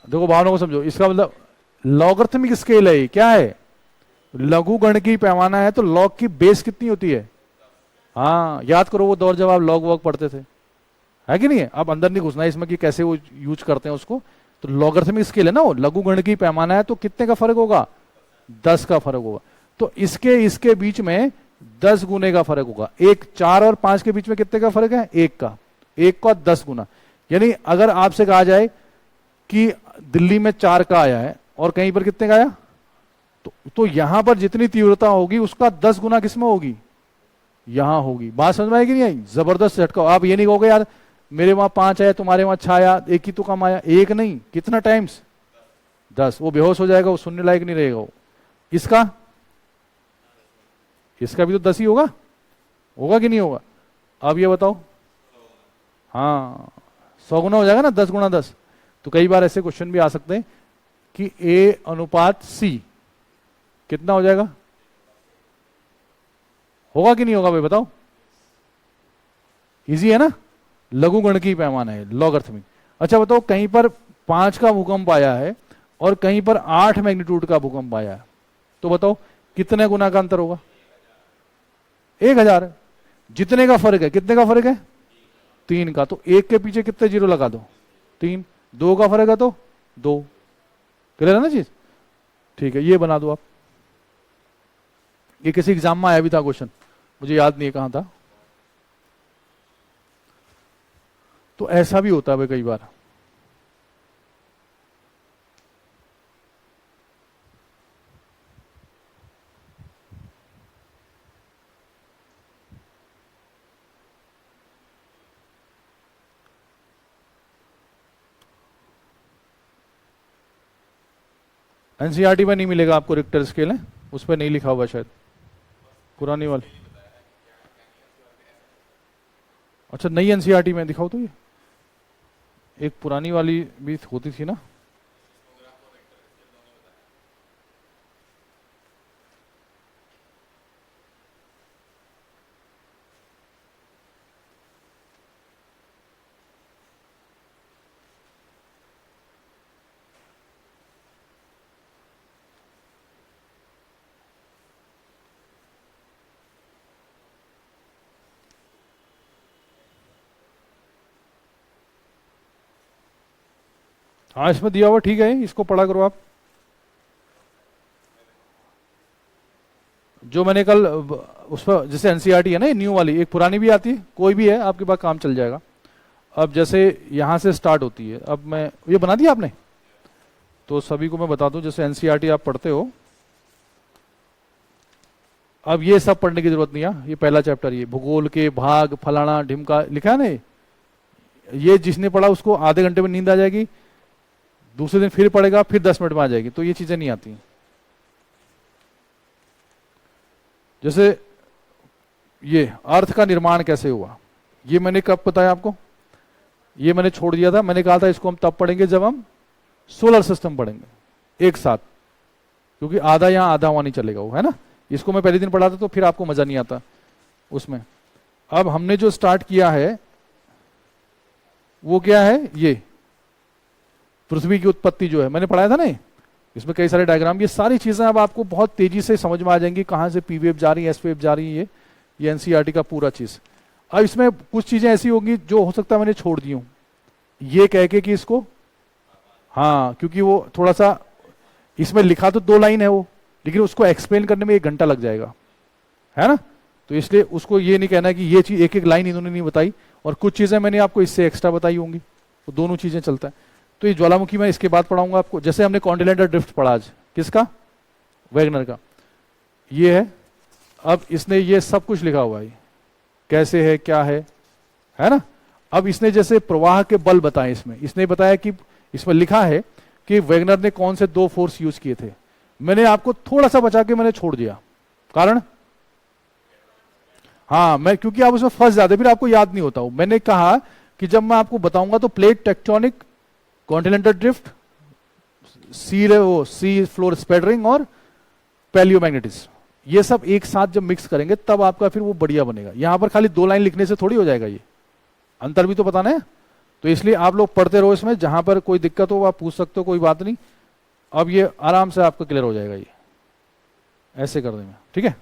देखो भावना को समझो, इसका मतलब लॉगरिथमिक स्केल है, क्या है? लघु गणकी पैमाना है, तो लॉग की बेस कितनी होती है? हाँ, याद करो वो दौर जब आप लॉग वॉग पढ़ते थे, है कि नहीं है? अब अंदर नहीं घुसना है इसमें कि कैसे वो यूज करते हैं उसको। तो लॉगरिथमिक स्केल है ना वो, लघु गणकी पैमाना है, तो कितने का फर्क होगा? 10 का फर्क होगा। तो इसके इसके बीच में 10 गुने का फर्क होगा। एक 4 और 5 के बीच में कितने का फर्क है? 1 का। 1 का 10 गुना। यानी अगर आपसे कहा जाए कि दिल्ली में 4 का आया है और कहीं पर कितने का आया, तो यहां पर जितनी तीव्रता होगी उसका 10 गुना किसमें होगी? यहां होगी। बात समझ में आई कि नहीं आई? जबरदस्त झटका। आप ये नहीं कहोगे यार मेरे वहां 5 आया, तुम्हारे वहां 6 आया, एक ही तो कम आया। एक नहीं, कितना टाइम्स? 10। वो बेहोश हो जाएगा, वो सुनने लायक नहीं रहेगा वो। इसका इसका भी तो 10 ही होगा, होगा कि नहीं होगा? अब ये बताओ। हाँ, 100 गुना हो जाएगा ना, 10 गुना 10। तो कई बार ऐसे क्वेश्चन भी आ सकते हैं कि A अनुपात C कितना हो जाएगा? होगा कि नहीं होगा भाई बताओ? इजी है ना, लघु गणकी पैमाना है, लॉगरिथमिक। अच्छा बताओ, कहीं पर 5 का भूकंप आया है और कहीं पर 8 मैग्नीट्यूड का भूकंप आया है, तो बताओ कितने गुना का अंतर होगा? 1000। जितने का फर्क है, कितने का फर्क है? 3 का। तो 1 के पीछे कितने जीरो लगा दो? 3। 2 का फर्क है तो 2। क्लियर है ना चीज? ठीक है, ये बना दो आप। ये किसी एग्जाम में आया भी था क्वेश्चन, मुझे याद नहीं है कहां था। तो ऐसा भी होता है भाई कई बार। एनसीईआरटी में नहीं मिलेगा आपको रिक्टर स्केल है, उस पर नहीं लिखा हुआ शायद, पुरानी वाली। अच्छा, नई एनसीईआरटी में दिखाओ तो। ये एक पुरानी वाली भी होती थी ना। हाँ, इसमें दिया हुआ ठीक है, इसको पढ़ा करो आप। जो मैंने कल उस पर, जैसे एनसीईआरटी है ना, न्यू वाली, एक पुरानी भी आती है, कोई भी है आपके पास काम चल जाएगा। अब जैसे यहां से स्टार्ट होती है, अब मैं ये बना दिया आपने, तो सभी को मैं बता दूं, जैसे एनसीईआरटी आप पढ़ते हो, अब ये सब पढ़ने की जरूरत नहीं है। ये पहला चैप्टर, ये भूगोल के भाग फलाना ढिमका लिखा है ना, ये जिसने पढ़ा उसको आधे घंटे में नींद आ जाएगी, दूसरे दिन फिर पढ़ेगा, फिर 10 मिनट में आ जाएगी। तो ये चीजें नहीं आती। जैसे ये अर्थ का निर्माण कैसे हुआ, ये मैंने कब बताया आपको? ये मैंने छोड़ दिया था, मैंने कहा था इसको हम तब पढ़ेंगे जब हम सोलर सिस्टम पढ़ेंगे एक साथ, क्योंकि आधा यहां आधा वहां नहीं चलेगा वो, है ना। इसको मैं पहले दिन पढ़ाता तो फिर आपको मजा नहीं आता उसमें। अब हमने जो स्टार्ट किया है वो क्या है? ये पृथ्वी की उत्पत्ति जो है मैंने पढ़ाया था ना, इसमें कई सारे डायग्राम, ये सारी चीजें अब आपको बहुत तेजी से समझ में आ जाएंगी, कहां से पी वेव जा रही है, एस वेव जा रही है, ये एनसीईआरटी का पूरा चीज। अब इसमें कुछ चीजें ऐसी होंगी जो हो सकता है मैंने छोड़ दी हूं, ये कह के कि इसको, हाँ, क्योंकि वो थोड़ा सा इसमें लिखा तो 2 लाइन है वो, लेकिन उसको एक्सप्लेन करने में 1 घंटा लग जाएगा, है ना। तो इसलिए उसको ये नहीं कहना कि ये चीज एक एक लाइन इन्होंने नहीं बताई, और कुछ चीजें मैंने आपको इससे एक्स्ट्रा बताई होंगी, तो दोनों चीजें चलता है। तो ये ज्वालामुखी मैं इसके बाद पढ़ाऊंगा आपको। जैसे हमने कॉन्टिनेंटल ड्रिफ्ट पढ़ा आज, किसका? वैगनर का, ये है। अब इसने ये सब कुछ लिखा हुआ है, कैसे है क्या है ना। अब इसने जैसे प्रवाह के बल बताए, इसमें इसने बताया कि इसमें लिखा है कि वैगनर ने कौन से 2 फोर्स यूज किए थे। मैंने आपको थोड़ा सा बचा के मैंने छोड़ दिया, कारण हाँ, मैं क्योंकि आप उसमें फंस जाते फिर आपको याद नहीं होता हूं। मैंने कहा कि जब मैं आपको बताऊंगा तो plate tectonic, continental drift, sea floor spreading और पैलियोमैग्नेटिज्म, ये सब एक साथ जब मिक्स करेंगे तब आपका फिर वो बढ़िया बनेगा। यहां पर खाली 2 लाइन लिखने से थोड़ी हो जाएगा, ये अंतर भी तो बताना है। तो इसलिए आप लोग पढ़ते रहो इसमें, जहां पर कोई दिक्कत हो आप पूछ सकते हो, कोई बात नहीं। अब ये आराम से आपका क्लियर हो जाएगा, ये ऐसे कर देंगे, ठीक है।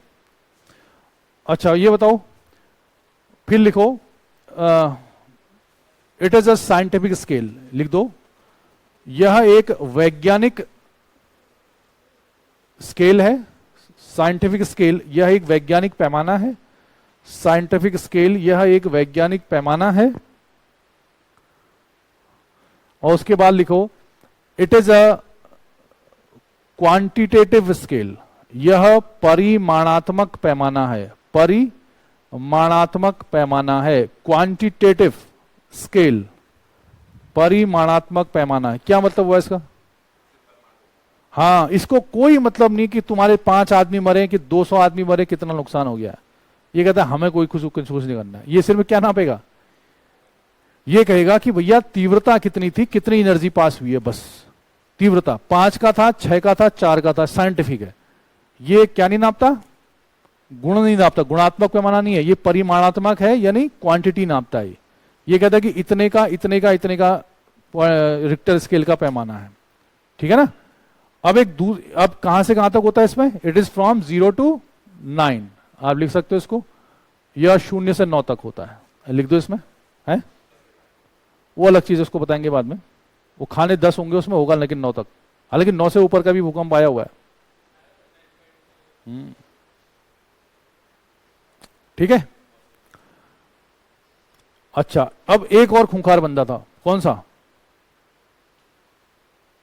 अच्छा ये बताओ, फिर लिखो it is a scientific scale, लिख दो। यह एक वैज्ञानिक स्केल है, साइंटिफिक स्केल, यह एक वैज्ञानिक पैमाना है। साइंटिफिक स्केल, यह एक वैज्ञानिक पैमाना है। और उसके बाद लिखो it is a quantitative scale, यह परिमाणात्मक पैमाना है। परिमाणात्मक पैमाना है, क्वांटिटेटिव स्केल, परिमाणात्मक पैमाना है। क्या मतलब हुआ इसका? हाँ, इसको कोई मतलब नहीं कि तुम्हारे 5 आदमी मरे कि 200 आदमी मरे, कितना नुकसान हो गया। ये कहता है हमें कोई कुछ नहीं करना है। ये सिर्फ क्या नापेगा? ये कहेगा कि भैया तीव्रता कितनी थी, कितनी एनर्जी पास हुई है, बस तीव्रता 5 का था, 6 का था, 4 का था, साइंटिफिक है। ये क्या नहीं नापता? गुण नहीं नापता, गुणात्मक पैमाना नहीं है, ये परिमाणात्मक है, यानी क्वांटिटी नापता है। ये कहता है कि इतने का इतने का इतने का रिक्टर स्केल का पैमाना है, ठीक है ना। अब कहां से कहां तक होता है इसमें? इट इज फ्रॉम 0 to 9, आप लिख सकते हो इसको। यह 0 से 9 तक होता है, लिख दो इसमें, है वो अलग चीज है, उसको बताएंगे बाद में। वो खाने 10 होंगे उसमें होगा, लेकिन 9 तक। हालांकि 9 से ऊपर का भी भूकंप आया हुआ है, ठीक है। अच्छा, अब एक और खूंखार बंदा था, कौन सा?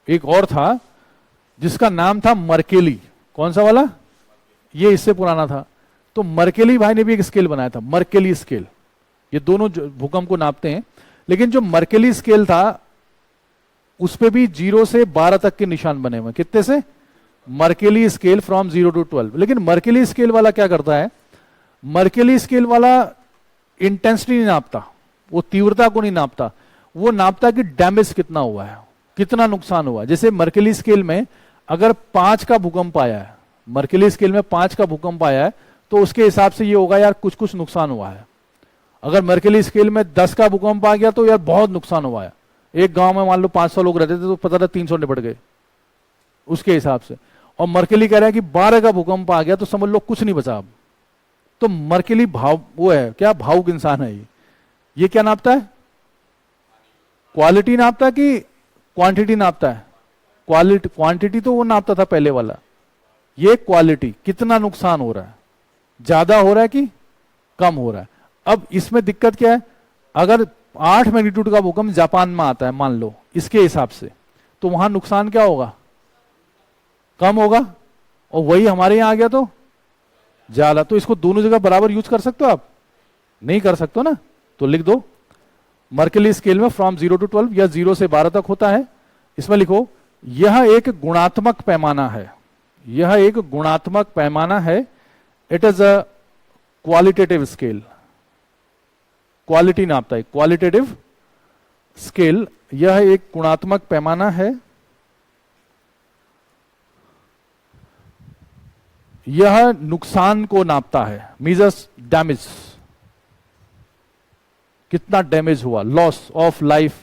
एक और था जिसका नाम था मर्केली। कौन सा वाला? ये इससे पुराना था। तो मर्केली भाई ने भी एक स्केल बनाया था, मर्केली स्केल। ये दोनों भूकंप को नापते हैं, लेकिन जो मर्केली स्केल था उस पे भी 0 से 12 तक के निशान बने हुए। कितने से? Mercalli scale from 0 to 12। लेकिन मर्केली स्केल वाला क्या करता है? मर्केली स्केल वाला इंटेंसिटी नहीं नापता, वो तीव्रता को नहीं नापता, वो नापता कि डैमेज कितना हुआ है, कितना नुकसान हुआ। जैसे मर्केली स्केल में अगर 5 का भूकंप आया है, मर्केली स्केल में 5 का भूकंप आया है, तो उसके हिसाब से ये होगा यार कुछ कुछ नुकसान हुआ है। अगर मर्केली स्केल में 10 का भूकंप आ गया तो यार बहुत नुकसान हुआ है। एक गांव में मान लो 500 लोग रहते थे तो पता था 300 निपट गए, उसके हिसाब से। और मर्केली कह रहा है कि 12 का भूकंप आ गया तो समझ लो कुछ नहीं बचा अब। तो मर्केली भाव वो है क्या, भावुक इंसान है ये क्या नापता है? क्वालिटी नापता है कि क्वांटिटी नापता है? क्वांटिटी तो वो नापता था पहले वाला, ये क्वालिटी, कितना नुकसान हो रहा है, ज्यादा हो रहा है कि कम हो रहा है। अब इसमें दिक्कत क्या है? अगर 8 मैग्नीट्यूड का भूकंप जापान में आता है मान लो, इसके हिसाब से, तो वहां नुकसान क्या होगा? कम होगा। और वही हमारे यहां आ गया तो ज्यादा। तो इसको दोनों जगह बराबर यूज कर सकते हो आप? नहीं कर सकते ना। तो लिख दो मर्केली स्केल में फ्रॉम 0 to 12 या 0 से 12 तक होता है। इसमें लिखो यह एक गुणात्मक पैमाना है, यह एक गुणात्मक पैमाना है। It is a qualitative scale, quality नापता है, क्वालिटेटिव स्केल, यह एक गुणात्मक पैमाना है। यह नुकसान को नापता है, मीजर्स डैमेज, कितना डैमेज हुआ, loss of life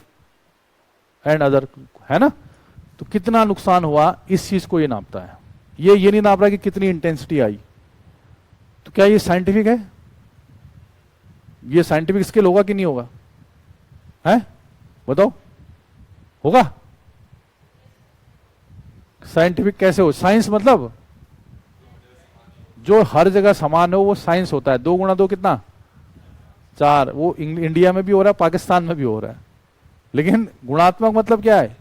and other, है ना। तो कितना नुकसान हुआ, इस चीज को ये नापता है। ये नहीं नाप रहा कि कितनी इंटेंसिटी आई। तो क्या ये साइंटिफिक है? ये साइंटिफिक स्केल होगा कि नहीं होगा? है बताओ, होगा? साइंटिफिक कैसे हो? साइंस मतलब जो हर जगह समान हो वो साइंस होता है। 2 गुणा 2 कितना? 4। वो इंडिया में भी हो रहा है, पाकिस्तान में भी हो रहा है। लेकिन गुणात्मक मतलब क्या है?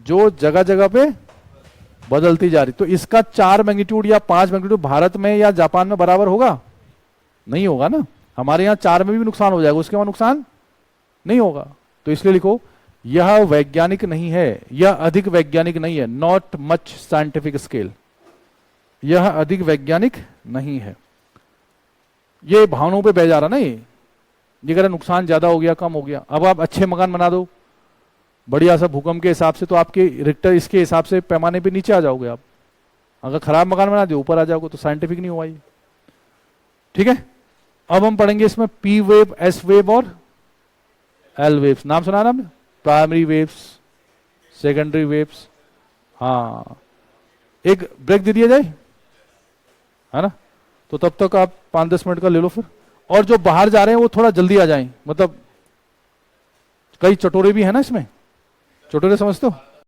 जो जगह जगह पे बदलती जा रही। तो इसका 4 मैग्नीट्यूड या 5 मैग्नीट्यूड भारत में या जापान में बराबर होगा? नहीं होगा ना। हमारे यहां 4 में भी नुकसान हो जाएगा, उसके वहां नुकसान नहीं होगा। तो इसलिए लिखो यह वैज्ञानिक नहीं है, यह अधिक वैज्ञानिक नहीं है। नॉट मच साइंटिफिक स्केल, यह अधिक वैज्ञानिक नहीं है। ये भावनाओं पे बह जा रहा ना ये अगर नुकसान ज्यादा हो गया कम हो गया। अब आप अच्छे मकान बना दो बढ़िया सा भूकंप के हिसाब से, तो आपके रिक्टर इसके हिसाब से पैमाने पे नीचे आ जाओगे आप। अगर खराब मकान बना दो ऊपर आ जाओगे, तो साइंटिफिक नहीं हुआ ये। ठीक है, अब हम पढ़ेंगे इसमें पी वेव, एस वेव और एल वेव्स। नाम सुना ना आपने? Primary waves, secondary waves. हाँ, एक ब्रेक दे दिया जाए, है ना? तो तब तक आप 5-10 मिनट का ले लो फिर। और जो बाहर जा रहे हैं वो थोड़ा जल्दी आ जाएं, मतलब कई चटोरे भी है ना इसमें, चटोरे समझते हो?